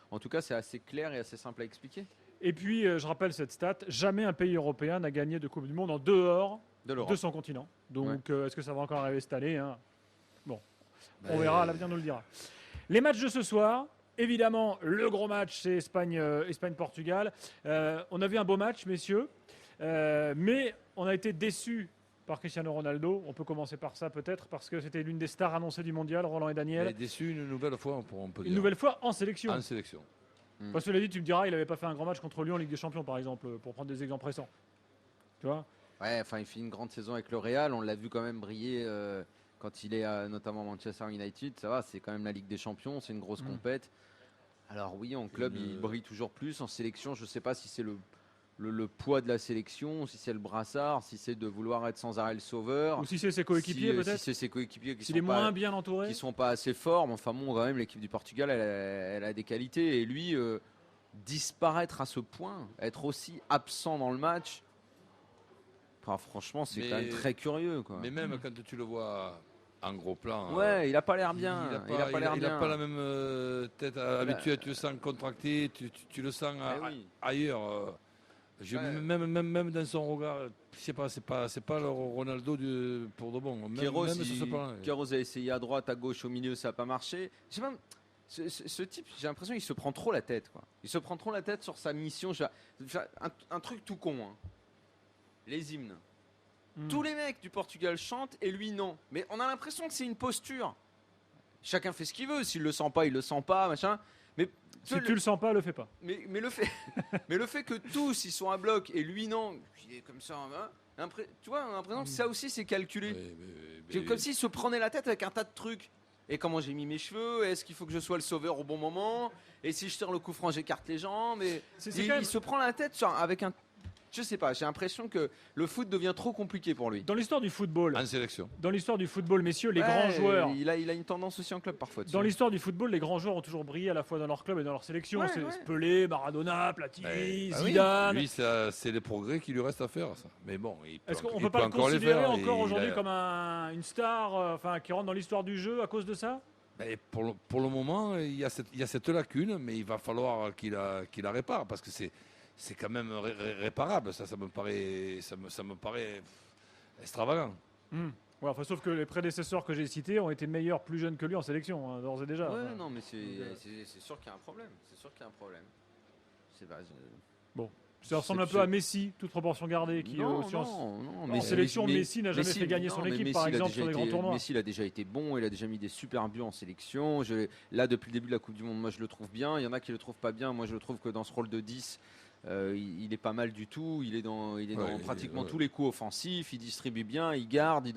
En tout cas, c'est assez clair et assez simple à expliquer. Et puis, je rappelle cette stat, jamais un pays européen n'a gagné de Coupe du Monde en dehors de son continent. Donc, est-ce que ça va encore arriver cette année, hein? Bon, on verra, l'avenir nous le dira. Les matchs de ce soir, évidemment, le gros match, c'est Espagne-Portugal. On a vu un beau match, messieurs, mais on a été déçus par Cristiano Ronaldo. On peut commencer par ça peut-être, parce que c'était l'une des stars annoncées du mondial, Roland et Daniel. Il est déçu une nouvelle fois, on peut dire. Une nouvelle fois en sélection. En sélection. Parce que cela dit, tu me diras, il n'avait pas fait un grand match contre Lyon en Ligue des Champions, par exemple, pour prendre des exemples récents. Tu vois? Ouais, il fait une grande saison avec le Real. On l'a vu quand même briller quand il est notamment à Manchester United. Ça va, c'est quand même la Ligue des Champions, c'est une grosse compète. Alors oui, en club, il brille toujours plus. En sélection, je ne sais pas si c'est le poids de la sélection, si c'est le brassard, si c'est de vouloir être sans arrêt le sauveur. Ou si c'est ses coéquipiers peut-être. Si c'est ses coéquipiers qui sont moins bien entourés. Qui sont pas assez forts. Mais enfin bon, quand même, l'équipe du Portugal, elle a des qualités. Et lui, disparaître à ce point, être aussi absent dans le match, franchement, c'est quand même très curieux. Quoi. Mais même quand tu le vois en gros plan. Ouais, il n'a pas l'air bien. Il n'a pas la même tête habituée. Tu le sens contracté, tu le sens ailleurs. Même dans son regard, c'est pas le Ronaldo pour de bon. Queiroz a essayé à droite, à gauche, au milieu, ça n'a pas marché. Je sais pas, ce type, j'ai l'impression qu'il se prend trop la tête. Quoi. Il se prend trop la tête sur sa mission. Un truc tout con. Hein. Les hymnes. Tous les mecs du Portugal chantent et lui non. Mais on a l'impression que c'est une posture. Chacun fait ce qu'il veut. S'il le sent pas, il le sent pas, machin. Mais si tu le sens pas, le fais pas. Mais le fait que tous ils sont à bloc et lui non, il est comme ça. Hein, tu vois, on a l'impression que ça aussi c'est calculé. Comme s'il se prenait la tête avec un tas de trucs. Et comment j'ai mis mes cheveux? Est-ce qu'il faut que je sois le sauveur au bon moment? Et si je tire le coup franc, j'écarte les jambes. Il se prend la tête avec un. Je sais pas, j'ai l'impression que le foot devient trop compliqué pour lui. Dans l'histoire du football, en sélection. Dans l'histoire du football, messieurs, les grands joueurs. Il a une tendance aussi en club parfois. Dans l'histoire du football, les grands joueurs ont toujours brillé à la fois dans leur club et dans leur sélection. C'est Pelé, Maradona, Platini, Zidane. Oui. Lui, c'est les progrès qu'il lui reste à faire. Ça. Mais bon, est-ce qu'on peut pas le considérer encore aujourd'hui comme une star qui rentre dans l'histoire du jeu à cause de ça? Pour le moment, il y a cette lacune, mais il va falloir qu'il la répare parce que c'est quand même réparable. Ça me paraît extravagant. Ouais, sauf que les prédécesseurs que j'ai cités ont été meilleurs plus jeunes que lui en sélection, d'ores et déjà. Ouais, non, mais c'est sûr qu'il y a un problème. C'est sûr qu'il y a un problème. Bon. Ça ressemble un peu à Messi, toute proportion gardée. En sélection, Messi n'a jamais fait gagner son équipe, par exemple, sur les grands tournois. Messi, il a déjà été bon, il a déjà mis des super buts en sélection. Là, depuis le début de la Coupe du Monde, moi, je le trouve bien. Il y en a qui le trouvent pas bien. Moi, je le trouve que dans ce rôle de 10, il est pas mal du tout. Il est dans pratiquement tous les coups offensifs. Il distribue bien, il garde,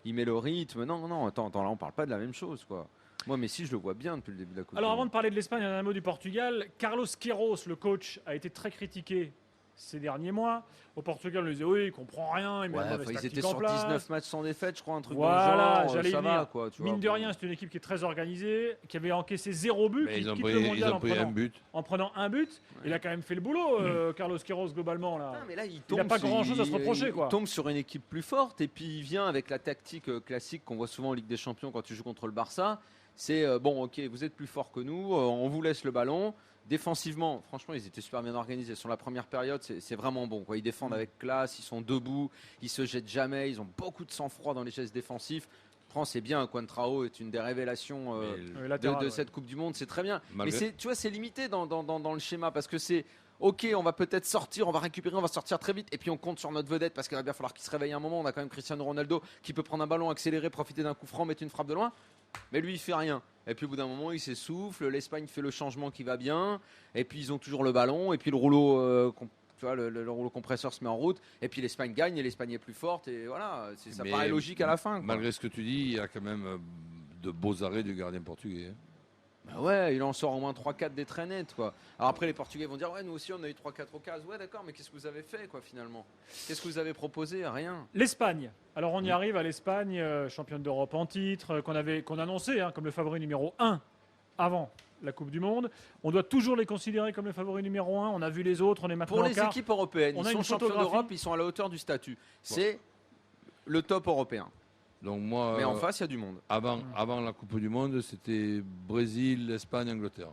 il met le rythme. Non, attends, là, on parle pas de la même chose, quoi. Moi, Messi, je le vois bien depuis le début de la Coupe du Monde. Alors, avant de parler de l'Espagne, un mot du Portugal. Carlos Queiroz, le coach, a été très critiqué ces derniers mois. Au Portugal, on lui disait oui, il comprend rien, il met ils étaient sur 19 matchs sans défaite, je crois, un truc dans le genre. J'allais ça va, quoi. Mine de rien, c'est une équipe qui est très organisée, qui avait encaissé 0 but, qui quitte le mondial en prenant un but. Ouais. Il a quand même fait le boulot, Carlos Queiroz, globalement. Là. Non, mais là, il n'a pas grand-chose à se reprocher. Il tombe sur une équipe plus forte, et puis il vient avec la tactique classique qu'on voit souvent en Ligue des Champions quand tu joues contre le Barça. C'est bon, ok, vous êtes plus fort que nous, on vous laisse le ballon. Défensivement, franchement, ils étaient super bien organisés. Sur la première période, c'est vraiment bon, quoi. Ils défendent avec classe, ils sont debout, ils se jettent jamais, ils ont beaucoup de sang-froid dans les gestes défensifs. France, c'est bien, Coentrao est une des révélations de cette Coupe du Monde, c'est très bien. Mais tu vois, c'est limité dans le schéma parce que c'est ok, on va peut-être sortir, on va récupérer, on va sortir très vite et puis on compte sur notre vedette parce qu'il va bien falloir qu'il se réveille un moment. On a quand même Cristiano Ronaldo qui peut prendre un ballon, accélérer, profiter d'un coup franc, mettre une frappe de loin. Mais lui, il fait rien. Et puis au bout d'un moment, il s'essouffle. L'Espagne fait le changement qui va bien. Et puis ils ont toujours le ballon. Et puis le rouleau, le rouleau compresseur se met en route. Et puis l'Espagne gagne et l'Espagne est plus forte. Et voilà, ça paraît logique à la fin. Malgré ce que tu dis, il y a quand même de beaux arrêts du gardien portugais. Bah ouais, il en sort au moins 3-4 des très nettes, quoi. Alors après, les Portugais vont dire, ouais, nous aussi, on a eu 3-4 occasions. Ouais, d'accord, mais qu'est-ce que vous avez fait, quoi, finalement? Qu'est-ce que vous avez proposé? Rien. L'Espagne. Alors, on y arrive à l'Espagne, championne d'Europe en titre, qu'on annonçait comme le favori numéro 1 avant la Coupe du Monde. On doit toujours les considérer comme le favori numéro 1. On a vu les autres, on est maintenant pour les équipes européennes, ils sont champions d'Europe, ils sont à la hauteur du statut. C'est le top européen. Donc moi, mais en face, il y a du monde. Avant la Coupe du Monde, c'était Brésil, Espagne, Angleterre.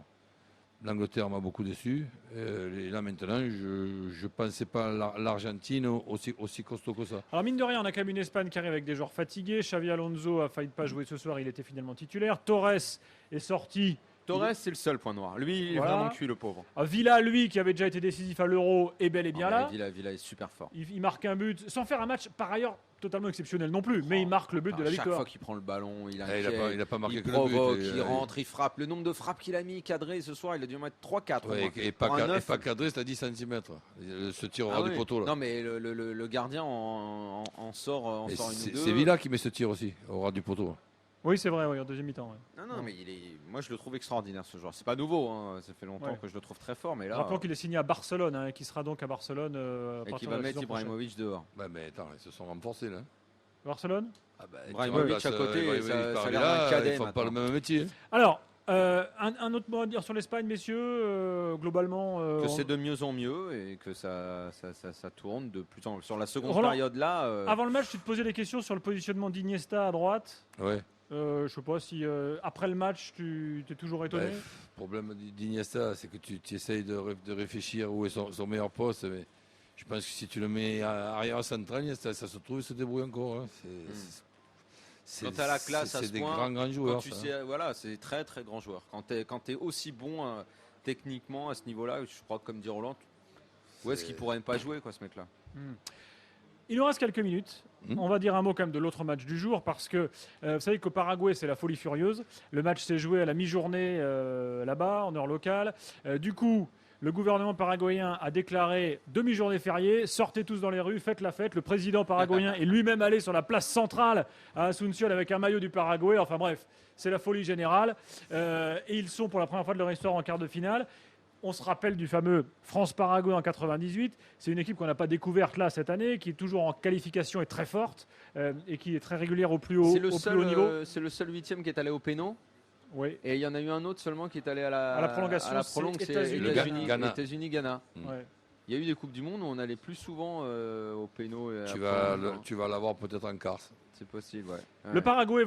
L'Angleterre m'a beaucoup déçu. Et là, maintenant, je ne pensais pas l'Argentine aussi costaud que ça. Alors, mine de rien, on a quand même une Espagne qui arrive avec des joueurs fatigués. Xavi Alonso a failli pas jouer ce soir. Il était finalement titulaire. Torres est sorti. Torres, c'est le seul point noir. Lui, il est vraiment cuit, le pauvre. Villa, lui, qui avait déjà été décisif à l'Euro, est bel et bien là. Villa est super fort. Il marque un but, sans faire un match, par ailleurs, totalement exceptionnel non plus. Mais il marque le but de la victoire. Chaque fois qu'il prend le ballon, il a pas marqué que provoque, le but. Il rentre, il frappe. Le nombre de frappes qu'il a mis cadré ce soir, il a dû en mettre 3-4. Ouais, et pas cadré, c'est à 10 cm. Ce tir aura du poteau. Là. Non, mais le gardien en sort une ou deux. C'est Villa qui met ce tir aussi, au ras du poteau. Oui, c'est vrai, en deuxième mi-temps. Ouais. Non, mais moi je le trouve extraordinaire ce joueur. C'est pas nouveau, hein. Ça fait longtemps que je le trouve très fort. Mais là, rappelons qu'il est signé à Barcelone, qui sera donc à Barcelone. Et qui va mettre Ibrahimovic dehors. Ouais, mais attends, ils se sont renforcés là. Barcelone Ibrahimovic à côté, ça a l'air un cadet. Ils font pas le même métier. Alors, un autre mot à dire sur l'Espagne, messieurs, globalement. Que c'est de mieux en mieux et que ça tourne de plus en plus. Sur la seconde période là. Avant le match, tu te posais des questions sur le positionnement d'Iniesta à droite. Ouais. Je sais pas si après le match tu t'es toujours étonné. Le problème d'Iniesta, c'est que tu essayes de réfléchir où est son meilleur poste. Mais je pense que si tu le mets arrière central, Iniesta, ça se trouve, il se débrouille encore. Hein. Quand tu as la classe à ce point, c'est des grands joueurs. Voilà, c'est très très grands joueurs. Quand tu es aussi bon techniquement à ce niveau-là, je crois que comme dit Roland, où est-ce qu'il pourrait ne pas jouer, quoi, ce mec-là? Il nous reste quelques minutes. On va dire un mot quand même de l'autre match du jour parce que vous savez qu'au Paraguay, c'est la folie furieuse. Le match s'est joué à la mi-journée là-bas, en heure locale. Du coup, le gouvernement paraguayen a déclaré demi-journée fériée. Sortez tous dans les rues, faites la fête. Le président paraguayen est lui-même allé sur la place centrale à Asunción avec un maillot du Paraguay. Enfin bref, c'est la folie générale. Et ils sont pour la première fois de leur histoire en quart de finale. On se rappelle du fameux France-Paraguay en 98. C'est une équipe qu'on n'a pas découverte là cette année, qui est toujours en qualification et très forte et qui est très régulière au plus haut, plus haut niveau. C'est le seul 8e qui est allé au péno. Oui. Et il y en a eu un autre seulement qui est allé à la prolongation. C'est États-Unis, Ghana. Ouais. Il y a eu des coupes du monde où on allait plus souvent au péno. Tu vas l'avoir peut-être en quart. C'est possible, ouais. Le Paraguay,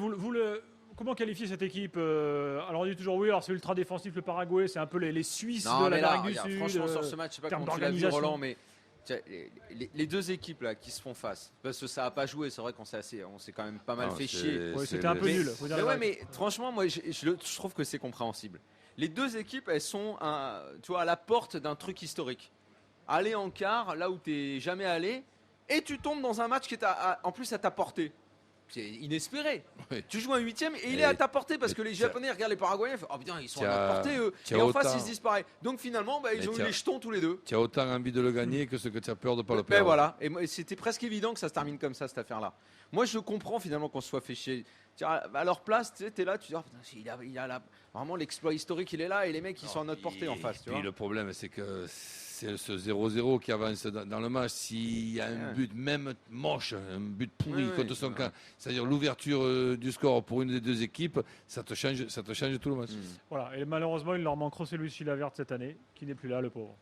comment qualifier cette équipe Alors on dit toujours oui, alors c'est ultra défensif le Paraguay, c'est un peu les Suisses de l'Amérique du Sud. Franchement, sur ce match, je sais pas comment tu l'as vu, Roland, mais les deux équipes là qui se font face, parce que ça n'a pas joué, c'est vrai qu'on s'est quand même pas mal fait chier. C'était un peu nul. Mais franchement, moi je trouve que c'est compréhensible. Les deux équipes, elles sont à la porte d'un truc historique. Aller en quart, là où t'es jamais allé, et tu tombes dans un match qui est en plus à ta portée. C'est inespéré. Oui. Tu joues un 8e et il est à ta portée parce que les Japonais regardent les Paraguayens et font oh putain, ils sont à notre portée eux. Et en face ils se disent pareil. Donc finalement ils ont eu les jetons tous les deux. Tu as autant envie de le gagner que ce que tu as peur de ne pas le perdre. perdre. Voilà. Et c'était presque évident que ça se termine comme ça cette affaire-là. Moi je comprends finalement qu'on se soit fait chier. À leur place, tu es là, tu dis oh, putain, il a vraiment l'exploit historique, il est là et les mecs ils sont à notre portée en face. Et le problème c'est que c'est ce 0-0 qui avance dans le match. S'il y a un but même moche, un but pourri contre son camp, c'est-à-dire l'ouverture du score pour une des deux équipes, ça te change tout le match. Voilà, et malheureusement il leur manque José Luis Chilavert cette année, qui n'est plus là, le pauvre.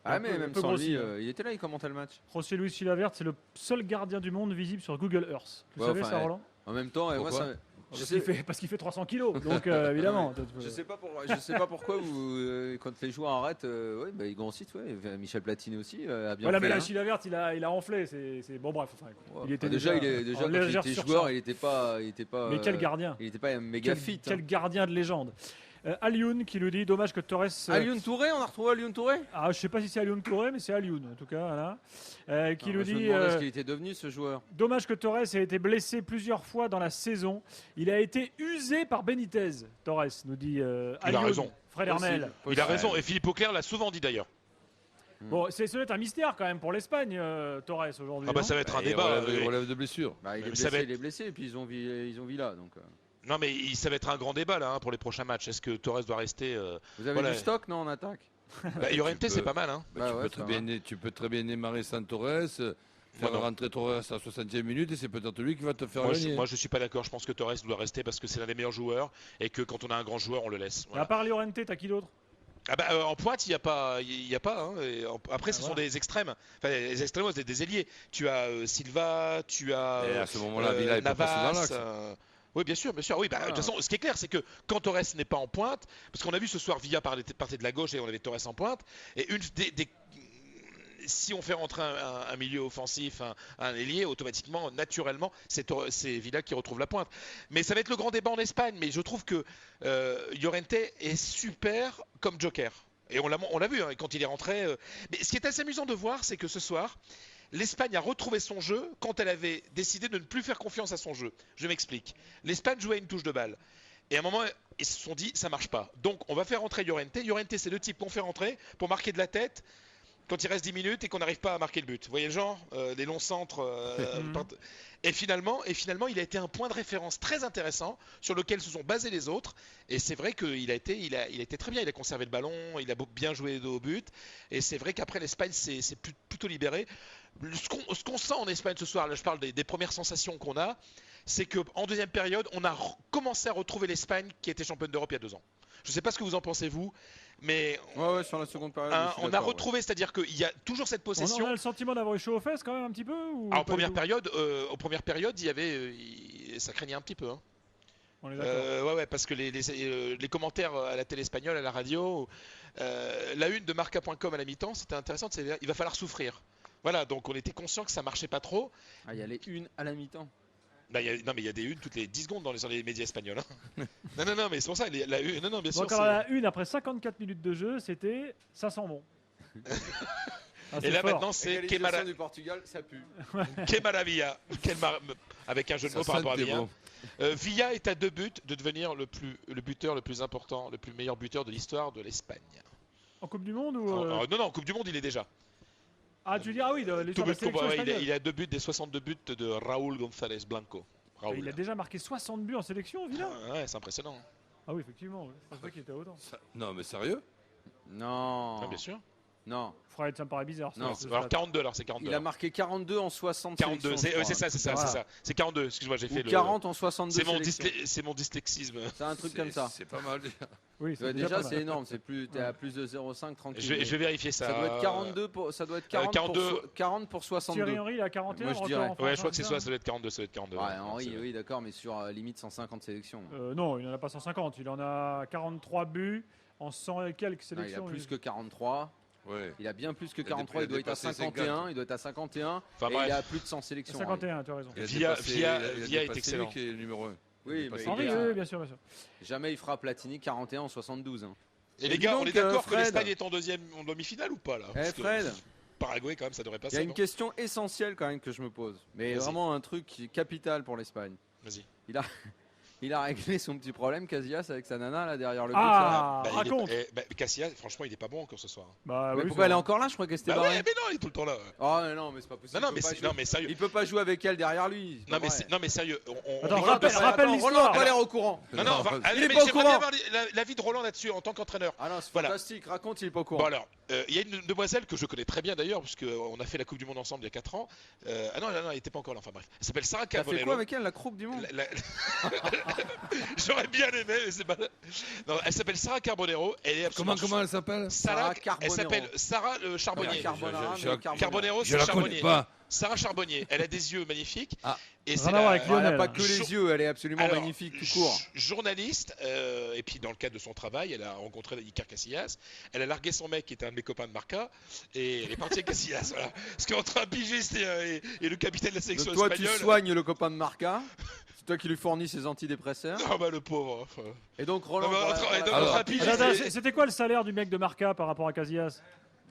Ah mais même sans lui, il était là, il commentait le match. José Luis Chilavert, c'est le seul gardien du monde visible sur Google Earth. Vous savez ça, Roland? En même temps, moi ça... Parce qu'il fait 300 kilos, donc évidemment. Je sais pas pourquoi quand les joueurs arrêtent, ils grossissent. Michel Platini aussi a bien fait. Mais là, Chilavert, il a enflé. C'est bon, bref. Il était déjà quand il était joueur, il était pas. Mais quel gardien! Il était pas méga fit. Quel gardien de légende! Alioun qui nous dit dommage que Torres. Alioun Touré, on a retrouvé Alioun Touré. Je sais pas si c'est Alioun Touré, mais c'est Alioun en tout cas. Voilà. Qui nous dit. Ce qu'il était devenu ce joueur. Dommage que Torres ait été blessé plusieurs fois dans la saison. Il a été usé par Benitez. Torres nous dit. Il a raison. Fred Hermel. Il a raison et Philippe Auclair l'a souvent dit d'ailleurs. Bon, ça va être un mystère quand même pour l'Espagne, Torres aujourd'hui. Ça va être un débat. Il relève de blessure. Il est blessé et puis ils ont Villa donc. Non mais ça va être un grand débat là pour les prochains matchs. Est-ce que Torres doit rester Vous avez du stock non en attaque? Llorente c'est pas mal hein. Tu peux très bien démarrer sans Torres, faire rentrer Torres à 60e minute et c'est peut-être lui qui va te faire gagner. Moi je suis pas d'accord, je pense que Torres doit rester parce que c'est l'un des meilleurs joueurs et que quand on a un grand joueur on le laisse. Voilà. À part Llorente, t'as qui d'autre? En pointe, il n'y a pas. Hein. Après, ce sont des extrêmes. Enfin, les extrêmes, c'est des ailiers. Tu as Silva, tu as à ce moment-là, Villa Navas. Oui, bien sûr. Oui, de toute façon, ce qui est clair, c'est que quand Torres n'est pas en pointe, parce qu'on a vu ce soir Villa partait de la gauche et on avait Torres en pointe, et si on fait rentrer un milieu offensif, un ailier, automatiquement, naturellement, c'est Villa qui retrouve la pointe. Mais ça va être le grand débat en Espagne. Mais je trouve que Llorente est super comme joker. Et on l'a vu quand il est rentré. Mais ce qui est assez amusant de voir, c'est que ce soir, l'Espagne a retrouvé son jeu quand elle avait décidé de ne plus faire confiance à son jeu. Je m'explique. L'Espagne jouait une touche de balle. Et à un moment, ils se sont dit, ça marche pas. Donc, on va faire rentrer Llorente. Llorente, c'est le type qu'on fait rentrer pour marquer de la tête quand il reste 10 minutes et qu'on n'arrive pas à marquer le but. Vous voyez le genre des longs centres. Et finalement, il a été un point de référence très intéressant sur lequel se sont basés les autres. Et c'est vrai qu'il a été très bien. Il a conservé le ballon, il a bien joué au but. Et c'est vrai qu'après, l'Espagne s'est plutôt libérée. Ce qu'on sent en Espagne ce soir, là je parle des premières sensations qu'on a, c'est qu'en deuxième période, on a commencé à retrouver l'Espagne qui était championne d'Europe il y a 2 ans. Je ne sais pas ce que vous en pensez vous, mais sur la seconde période, on a retrouvé, c'est-à-dire qu'il y a toujours cette possession. On a le sentiment d'avoir eu chaud aux fesses quand même un petit peu aux premières périodes, il y avait, ça craignait un petit peu. Hein. On est d'accord. Parce que les commentaires à la télé espagnole, à la radio, la une de Marca.com à la mi-temps, c'était intéressant. Il va falloir souffrir. Voilà, donc on était conscient que ça marchait pas trop. Il y a les unes à la mi-temps. Mais il y a des unes toutes les 10 secondes dans les médias espagnols. Hein. non, mais c'est pour ça. La une, bien sûr. Donc, la une, après 54 minutes de jeu, c'était ça sent bon. Et là, maintenant, c'est Égalisation du Portugal, ça pue. Que maravilla. Avec un jeu de mots par rapport à Villa. Villa est à 2 buts de devenir le buteur le plus important, le plus meilleur buteur de l'histoire de l'Espagne. En Coupe du Monde ou Non, en Coupe du Monde, il est déjà. Tu dis oui, il a 2 buts des 62 buts de Raúl González Blanco. Il a déjà marqué 60 buts en sélection, Villa. Ouais, c'est impressionnant. Ah oui, effectivement. Je pensais pas qu'il était autant. Non, mais sérieux? Non. Ah, bien sûr. Non. Fred, ça me paraît bizarre. Non, alors 42, alors c'est 42. Il a marqué 42 en 60 42, sélections. c'est ça. C'est 42, excuse-moi, j'ai fait 40 en 62 c'est mon dyslexisme. C'est un truc comme ça. C'est pas mal. Oui, déjà c'est énorme, t'es à plus de 0,5 tranquille. Je vais vérifier ça. Ça doit être 42 40 pour 62. Thierry Henry, il a 41. Moi, je dirais. Ouais, je crois que c'est ça doit être 42, Ouais, Henry, oui, d'accord, mais sur limite 150 sélections. Non, il n'en a pas 150, il en a 43 buts en 100 et quelques sélections. Il a plus que 43. Ouais. Il a bien plus que 43, il doit être à 51, il doit être à 51, enfin, et il a plus de 100 sélections. 51, tu as raison. Via est excellent. Qui est le numéro 1. Oui, bien sûr. Jamais il fera Platini 41 en 72. Hein. Et les gars, on est d'accord que l'Espagne est en demi-finale ou pas là? Fred, Paraguay quand même, ça devrait passer. Il y a une question essentielle quand même que je me pose, mais vraiment un truc capital pour l'Espagne. Vas-y. Il a réglé son petit problème, Casillas, avec sa nana là derrière le but. Raconte. Casillas, franchement, il est pas bon encore ce soir. Pourquoi elle est encore là? Je crois qu'elle s'était barrée. Ouais, mais non, il est tout le temps là. Oh non, mais c'est pas possible. Non, mais sérieux. Il peut pas jouer avec elle derrière lui. Non, mais sérieux. Rappelle l'histoire. Roland a pas l'air au courant. Non, il est pas au courant. Avoir l'avis de Roland là-dessus en tant qu'entraîneur. Ah non, c'est fantastique. Raconte, il est pas au courant. Bon alors, il y a une demoiselle que je connais très bien d'ailleurs, parce qu'on a fait la Coupe du Monde ensemble il y a 4 ans. Ah non, elle était pas encore là. Enfin bref, elle s'appelle Sarah Carbonero. T'as fait quoi avec elle, la Coupe du Monde? J'aurais bien aimé, mais c'est pas. Non, elle s'appelle Sarah Carbonero. Elle est Comment elle s'appelle? Sarah Carbonero. Elle s'appelle Sarah Charbonnier. Carbonero, c'est je la Charbonnier. connais pas. Sarah Charbonnier. Elle a des yeux magnifiques. Et c'est elle n'a pas que les yeux, elle est absolument magnifique tout court. Journaliste, et puis dans le cadre de son travail, elle a rencontré Iker Casillas. Elle a largué son mec qui était un de mes copains de Marca, et elle est partie avec Casillas. Voilà. Parce qu'entre un pigiste et le capitaine de la sélection espagnole. Toi, tu soignes le copain de Marca. C'est toi qui lui fournis ses antidépresseurs. Ah bah le pauvre. Et donc Roland. C'était quoi le salaire du mec de Marca par rapport à Casillas?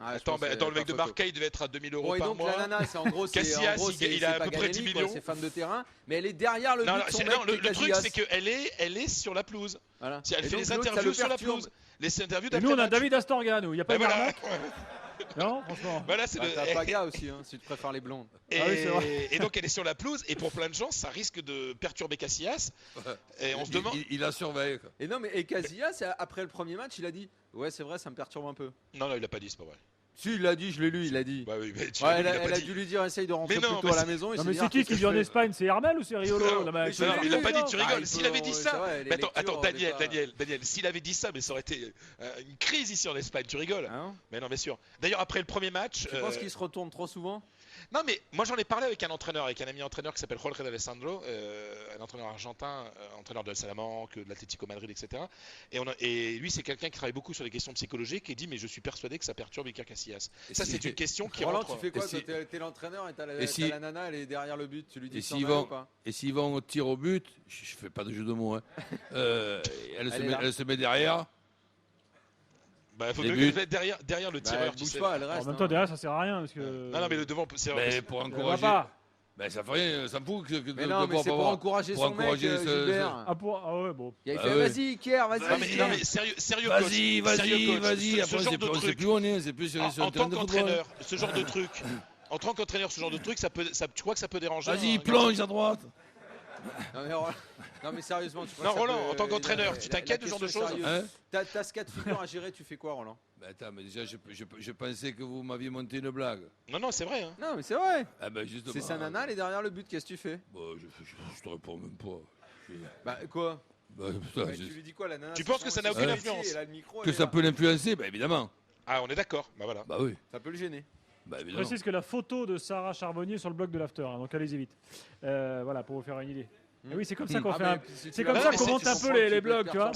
Attends, le mec de Marca, il devait être à 2000 € par mois. La nana, c'est en gros, Casillas, il a à peu près 10 millions. C'est femme de terrain, mais elle est derrière le but de son mec. Le truc, c'est qu'elle est sur la pelouse. Voilà. Elle fait les interviews sur la pelouse. Les interviews d'après. Nous, on a David Astorga, nous. Il n'y a pas de Marc. Non, franchement. Voilà, c'est t'as Paga aussi, si tu préfères les blondes. Et donc, elle est sur la pelouse, et pour plein de gens, ça risque de perturber Casillas. Et on se demande. Il la surveille. Et non, mais Casillas, après le premier match, il a dit ouais, c'est vrai, ça me perturbe un peu. Non, il a pas dit, c'est pas vrai. Si, il l'a dit, je l'ai lu, il a dit. Bah oui, mais elle a dû lui dire essaye de rentrer plus tôt à la maison. Non, mais c'est qui vit en Espagne? C'est Hermel ou c'est Riolo? Il l'a pas dit, tu rigoles. S'il avait dit ça. Attends, Daniel, s'il avait dit ça, mais ça aurait été une crise ici en Espagne, tu rigoles. Mais non, bien sûr. D'ailleurs, après le premier match. Tu penses qu'il se retourne trop souvent? Non, mais moi j'en ai parlé avec un ami entraîneur qui s'appelle Jorge D'Alessandro, un entraîneur argentin, entraîneur de Salamanque, de l'Atlético Madrid, etc. Et lui, c'est quelqu'un qui travaille beaucoup sur les questions psychologiques et dit mais je suis persuadé que ça perturbe Iker Casillas. Ça, c'est une question qui Roland, rentre. tu fais quoi? T'es l'entraîneur et t'as la nana, elle est derrière le but. Tu lui dis et s'ils vont au tir au but, je fais pas de jeu de mots. Elle se met derrière. Il faut le mettre derrière le tireur. Bouge pas, elle reste. En même temps, derrière, ça sert à rien. Parce que... Non, mais le devant, c'est vrai. Mais pour encourager. Ça fait rien, ça me fout que. Mais non, mais c'est pour encourager son mec, Gilbert. Ah ouais, bon. Il fait vas-y, Iker, vas-y. Non, mais sérieux, vas-y. Après, c'est plus on est, c'est plus sur le terrain de football. Ce genre de truc. En tant qu'entraîneur, ce genre de truc, tu crois que ça peut déranger? Vas-y, plonge à droite. Non mais sérieusement, tu crois Roland, en tant qu'entraîneur, tu t'inquiètes de ce genre de choses? T'as ce cas de figure à gérer, tu fais quoi, Roland? Attends, mais déjà, je pensais que vous m'aviez monté une blague. Non, c'est vrai. Non, mais c'est vrai. Justement. C'est sa nana, elle est derrière le but, qu'est-ce que tu fais? Je te réponds même pas. Quoi? Tu lui dis quoi, la nana? Tu penses que ça n'a aucune influence? Que ça peut l'influencer? Évidemment. Ah, on est d'accord. Voilà. Oui. Ça peut le gêner. Je précise que la photo de Sarah Charbonnier sur le blog de l'After, donc allez-y vite. Voilà, pour vous faire une idée. Et oui, c'est comme ça qu'on fait. C'est comme ça qu'on monte un peu les blogs, tu vois.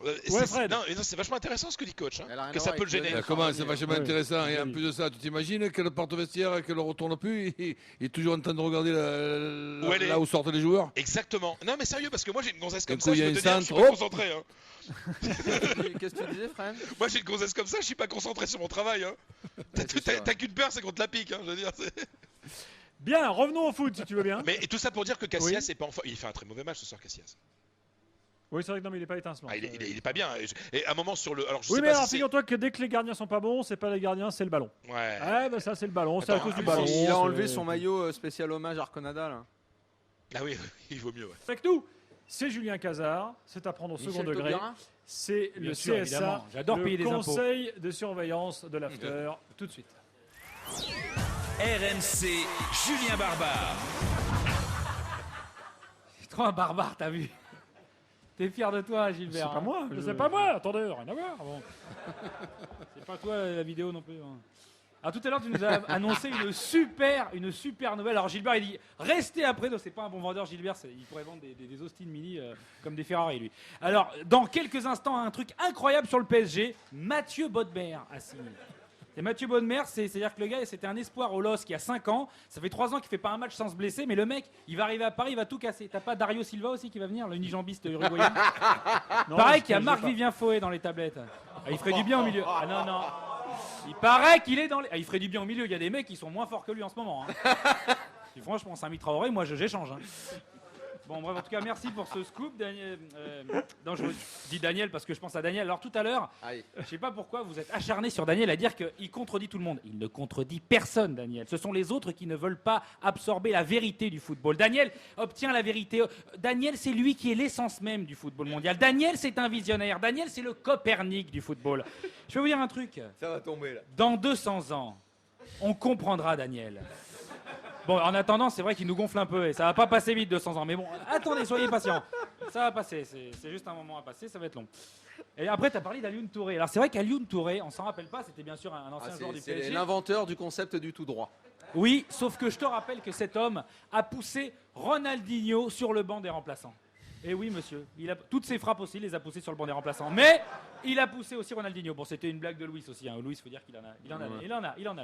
Ouais, Fred. Non, c'est vachement intéressant ce que dit coach, que ça peut le gêner. Comment c'est vachement intéressant? Et en plus de ça, tu t'imagines qu'elle parte au vestiaire et qu'elle ne retourne plus, il est toujours en train de regarder là où sortent les joueurs. Exactement. Non, mais sérieux, parce que moi j'ai une gonzesse comme ça, je peux te dire, je suis pas concentré. Qu'est-ce que tu disais, Fred? Moi j'ai une gonzesse comme ça, je suis pas concentré sur mon travail. T'as qu'une peur, c'est contre la pique, je veux dire. Bien, revenons au foot si tu veux bien. Mais tout ça pour dire que Casillas c'est pas il fait un très mauvais match ce soir, Casillas. Oui, c'est vrai que non, mais il est pas étincelant. Il est pas bien. Et à un moment sur le. Alors, oui, mais alors figure-toi que dès que les gardiens sont pas bons, c'est pas les gardiens, c'est le ballon. Ouais. Ça c'est le ballon, c'est à cause du ballon. Il a enlevé son maillot spécial hommage à Arconada là. Ah oui, il vaut mieux. Fait que nous, C'est Julien Cazard, c'est à prendre au second degré. Taubira. C'est le sûr, CSA, évidemment. J'adore payer des impôts. conseil de surveillance de l'after. Tout de suite. RMC, Julien Barbare. C'est trop un barbare, t'as vu? T'es fier de toi, Gilbert? C'est pas moi, c'est pas moi. Attendez, rien à voir. Bon. C'est pas toi la vidéo non plus. Hein. Alors tout à l'heure, tu nous as annoncé une super nouvelle. Alors Gilbert, il dit restez après. Non, c'est pas un bon vendeur, Gilbert. Il pourrait vendre des Austin Mini comme des Ferrari, lui. Alors, dans quelques instants, un truc incroyable sur le PSG. Mathieu Bodmer a signé. Et Mathieu Bodmer, c'est-à-dire que le gars, c'était un espoir au LOSC il y a 5 ans. Ça fait 3 ans qu'il fait pas un match sans se blesser, mais le mec, il va arriver à Paris, il va tout casser. T'as pas Dario Silva aussi qui va venir, le unijambiste uruguayen? Pareil qu'il y a Marc-Vivien Foé dans les tablettes. Ah, il ferait du bien au milieu. Ah non. Il paraît qu'il est dans les... Ah, il ferait du bien au milieu. Il y a des mecs qui sont moins forts que lui en ce moment. Hein. Et franchement, Sami Traoré, moi, j'échange. Hein. Bon, bref, en tout cas, merci pour ce scoop, Daniel. Non, je dis Daniel parce que je pense à Daniel. Alors, tout à l'heure, je sais pas pourquoi vous êtes acharné sur Daniel à dire qu'il contredit tout le monde. Il ne contredit personne, Daniel. Ce sont les autres qui ne veulent pas absorber la vérité du football. Daniel obtient la vérité. Daniel, c'est lui qui est l'essence même du football mondial. Daniel, c'est un visionnaire. Daniel, c'est le Copernic du football. Je vais vous dire un truc. Ça va tomber, là. Dans 200 ans, on comprendra Daniel. Bon, en attendant, c'est vrai qu'il nous gonfle un peu et ça va pas passer vite 200 ans. Mais bon, attendez, soyez patients. Ça va passer, c'est juste un moment à passer, ça va être long. Et après, tu as parlé d'Alioune Touré. Alors c'est vrai qu'Alioune Touré, on s'en rappelle pas, c'était bien sûr un ancien joueur du PSG. C'est l'inventeur du concept du tout droit. Oui, sauf que je te rappelle que cet homme a poussé Ronaldinho sur le banc des remplaçants. Et oui, monsieur, toutes ses frappes aussi, il les a poussées sur le banc des remplaçants. Mais il a poussé aussi Ronaldinho. Bon, c'était une blague de Luis aussi. Hein. Luis, faut dire qu'il en a,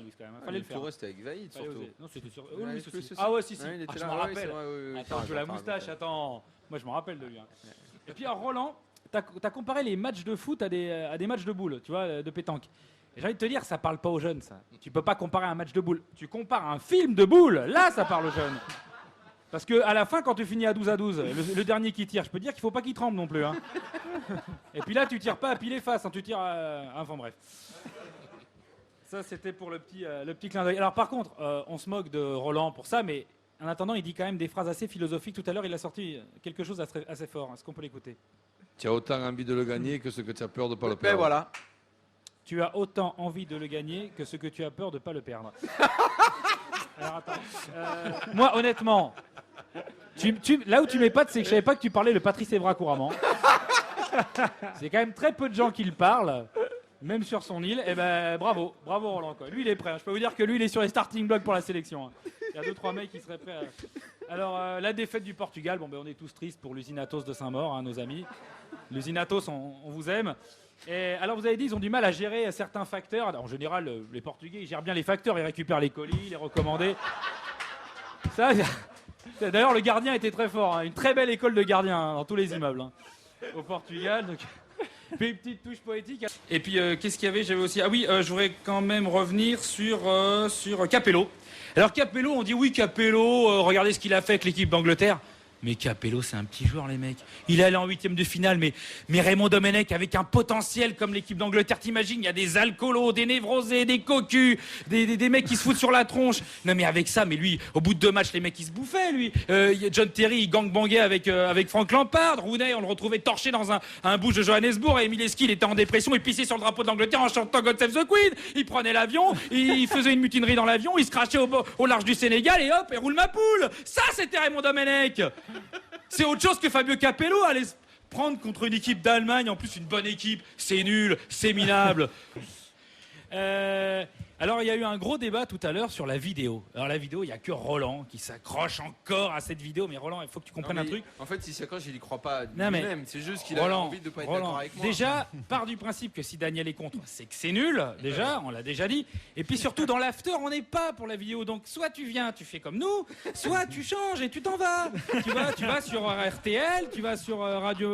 Luis quand même. Fallait le faire. Touré, c'était avec Vaïd surtout. Non, c'était sur Luis aussi. Ah ouais, si. Je m'en rappelle. Attends, je la moustache. Attends, moi je me rappelle de lui. Hein. Et puis alors, Roland, t'as comparé les matchs de foot à des matchs de boules, tu vois, de pétanque. Et j'ai envie de te dire, ça parle pas aux jeunes, ça. Tu peux pas comparer un match de boules. Tu compares un film de boules. Là, ça parle aux jeunes. Parce qu'à la fin, quand tu finis à 12-12, le dernier qui tire, je peux te dire qu'il ne faut pas qu'il tremble non plus. Hein. Et puis là, tu tires pas à pile et face, hein, tu tires à... Enfin bref. Ça, c'était pour le petit clin d'œil. Alors par contre, on se moque de Roland pour ça, mais en attendant, il dit quand même des phrases assez philosophiques. Tout à l'heure, il a sorti quelque chose assez fort. Est-ce qu'on peut l'écouter? Tu as autant envie de le gagner que ce que tu as peur de ne pas le perdre. Voilà. Tu as autant envie de le gagner que ce que tu as peur de ne pas le perdre. Alors attends. Moi, honnêtement, là où tu m'épates, c'est que je savais pas que tu parlais le Patrice Evra couramment. C'est quand même très peu de gens qui le parlent, même sur son île. Et ben bravo Roland. Quoi. Lui, il est prêt. Hein. Je peux vous dire que lui, il est sur les starting blocks pour la sélection. Hein. Il y a 2-3 mecs qui seraient prêts. Alors, la défaite du Portugal, bon, ben, on est tous tristes pour l'usine Atos de Saint-Maur, hein, nos amis. L'usine Atos, on vous aime. Et alors vous avez dit ils ont du mal à gérer certains facteurs. Alors, en général, les Portugais ils gèrent bien les facteurs, ils récupèrent les colis, les recommandés. Ça, d'ailleurs le gardien était très fort, hein. Une très belle école de gardiens hein, dans tous les immeubles hein, au Portugal. Donc, une petite touche poétique. Et puis qu'est-ce qu'il y avait? J'avais aussi je voudrais quand même revenir sur Capello. Alors Capello, on dit oui Capello, regardez ce qu'il a fait avec l'équipe d'Angleterre. Mais Capello, c'est un petit joueur, les mecs. Il est allé en 8e de finale, mais Raymond Domenech, avec un potentiel comme l'équipe d'Angleterre, t'imagines, il y a des alcoolos, des névrosés, des cocus, des mecs qui se foutent sur la tronche. Non, mais avec ça, mais lui, au bout de 2 matchs, les mecs, ils se bouffaient, lui. John Terry, il gangbangait avec Frank Lampard. Rooney, on le retrouvait torché dans un bouge de Johannesburg. Et Emile Heskey, il était en dépression, il pissait sur le drapeau de l'Angleterre en chantant God Save the Queen. Il prenait l'avion, il faisait une mutinerie dans l'avion, il se crachait au large du Sénégal et hop, et roule ma poule. Ça, c'était Raymond Domenech. C'est autre chose que Fabio Capello, aller se prendre contre une équipe d'Allemagne, en plus une bonne équipe, c'est nul, c'est minable. Alors il y a eu un gros débat tout à l'heure sur la vidéo. Alors la vidéo, il n'y a que Roland qui s'accroche encore à cette vidéo. Mais Roland, il faut que tu comprennes un truc. En fait, s'il s'accroche, il n'y croit pas lui-même. C'est juste qu'il a envie de ne pas être d'accord avec moi. Déjà, part du principe que si Daniel est contre, c'est que c'est nul. Déjà, on l'a déjà dit. Et puis surtout, dans l'after, on n'est pas pour la vidéo. Donc soit tu viens, tu fais comme nous, soit tu changes et tu t'en vas. Tu vas sur RTL, tu vas sur Radio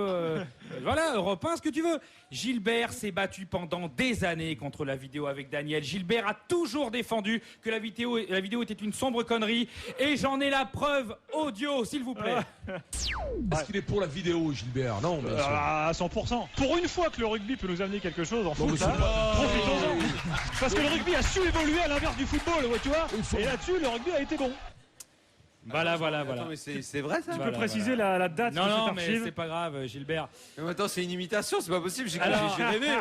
Europe 1, ce que tu veux. Gilbert s'est battu pendant des années contre la vidéo avec Daniel. Gilbert a toujours défendu que la vidéo était une sombre connerie. Et j'en ai la preuve audio, s'il vous plaît. Est-ce qu'il est pour la vidéo, Gilbert? Non, bien sûr. À 100%. Pour une fois que le rugby peut nous amener quelque chose en foot, profitons-en. Parce que le rugby a su évoluer à l'inverse du football, tu vois. Et là-dessus, le rugby a été bon. Voilà. Attends, mais c'est vrai ça? Tu peux préciser la date? Non, mais c'est pas grave, Gilbert. Mais attends, c'est une imitation, c'est pas possible. J'ai rêvé.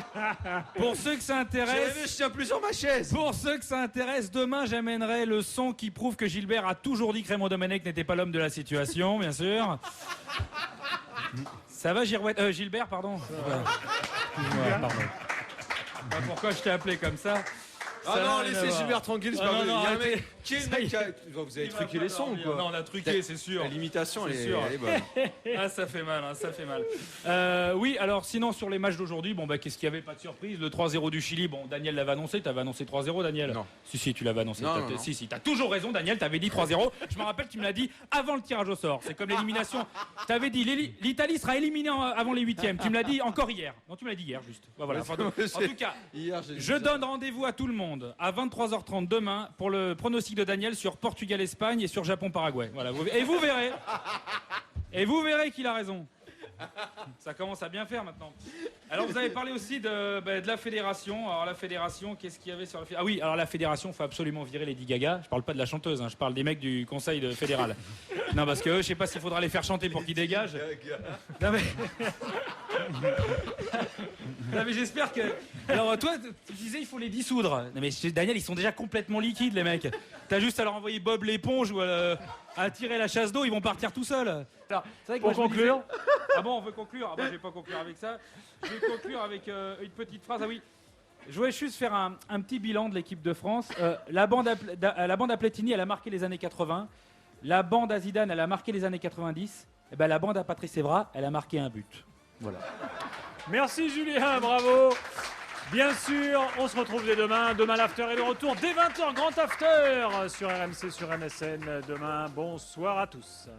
Pour ceux que ça intéresse, je tiens plus sur ma chaise. Pour ceux que ça intéresse, demain j'amènerai le son qui prouve que Gilbert a toujours dit que Raymond Domenech n'était pas l'homme de la situation, bien sûr. Ça va, Gilbert, pardon. Pardon. Pourquoi je t'ai appelé comme ça? Ah non, laissez Gilbert tranquille, c'est pas vrai. Il y a un mec vous avez truqué les sons ou quoi? Non, on a truqué, c'est sûr. L'imitation, elle est bonne. Ah, ça fait mal, ça fait mal. Oui, alors sinon, sur les matchs d'aujourd'hui, qu'est-ce qu'il y avait? Pas de surprise. Le 3-0 du Chili, Daniel l'avait annoncé. T'avais annoncé 3-0, Daniel? Non. Si, tu l'avais annoncé. Non. Si, t'as toujours raison, Daniel. T'avais dit 3-0. Je me rappelle, tu me l'as dit avant le tirage au sort. C'est comme l'élimination. T'avais dit l'Italie sera éliminée avant les huitièmes. Tu me l'as dit encore hier. Non, tu me l'as dit hier, juste. Voilà. En tout cas, je donne rendez-vous à tout le monde à 23h30 demain pour le pronostic de Daniel sur Portugal-Espagne et sur Japon-Paraguay. Voilà. Et vous verrez qu'il a raison. Ça commence à bien faire maintenant. Alors vous avez parlé aussi de la fédération. Alors la fédération, qu'est-ce qu'il y avait sur la fédération? Ah oui, alors la fédération, il faut absolument virer Lady Gaga. Je parle pas de la chanteuse, je parle des mecs du conseil fédéral. Non, parce que eux, je sais pas s'il faudra les faire chanter pour qu'ils dégagent. Non mais j'espère que... Alors toi, tu disais il faut les dissoudre. Non mais Daniel, ils sont déjà complètement liquides les mecs. T'as juste à leur envoyer Bob l'éponge ou à tirer la chasse d'eau, ils vont partir tout seuls. Alors, c'est vrai que pour conclure Ah bon, on veut conclure? Ah bon, je vais pas conclure avec ça. Je vais conclure avec une petite phrase. Ah oui, je voulais juste faire un petit bilan de l'équipe de France. La bande à Platini, elle a marqué les années 80. La bande à Zidane, elle a marqué les années 90. Et ben la bande à Patrice Evra, elle a marqué un but. Voilà. Merci Julien, bravo. Bien sûr, on se retrouve dès demain. Demain, l'after est de retour dès 20h. Grand after sur RMC, sur MSN. Demain, bonsoir à tous.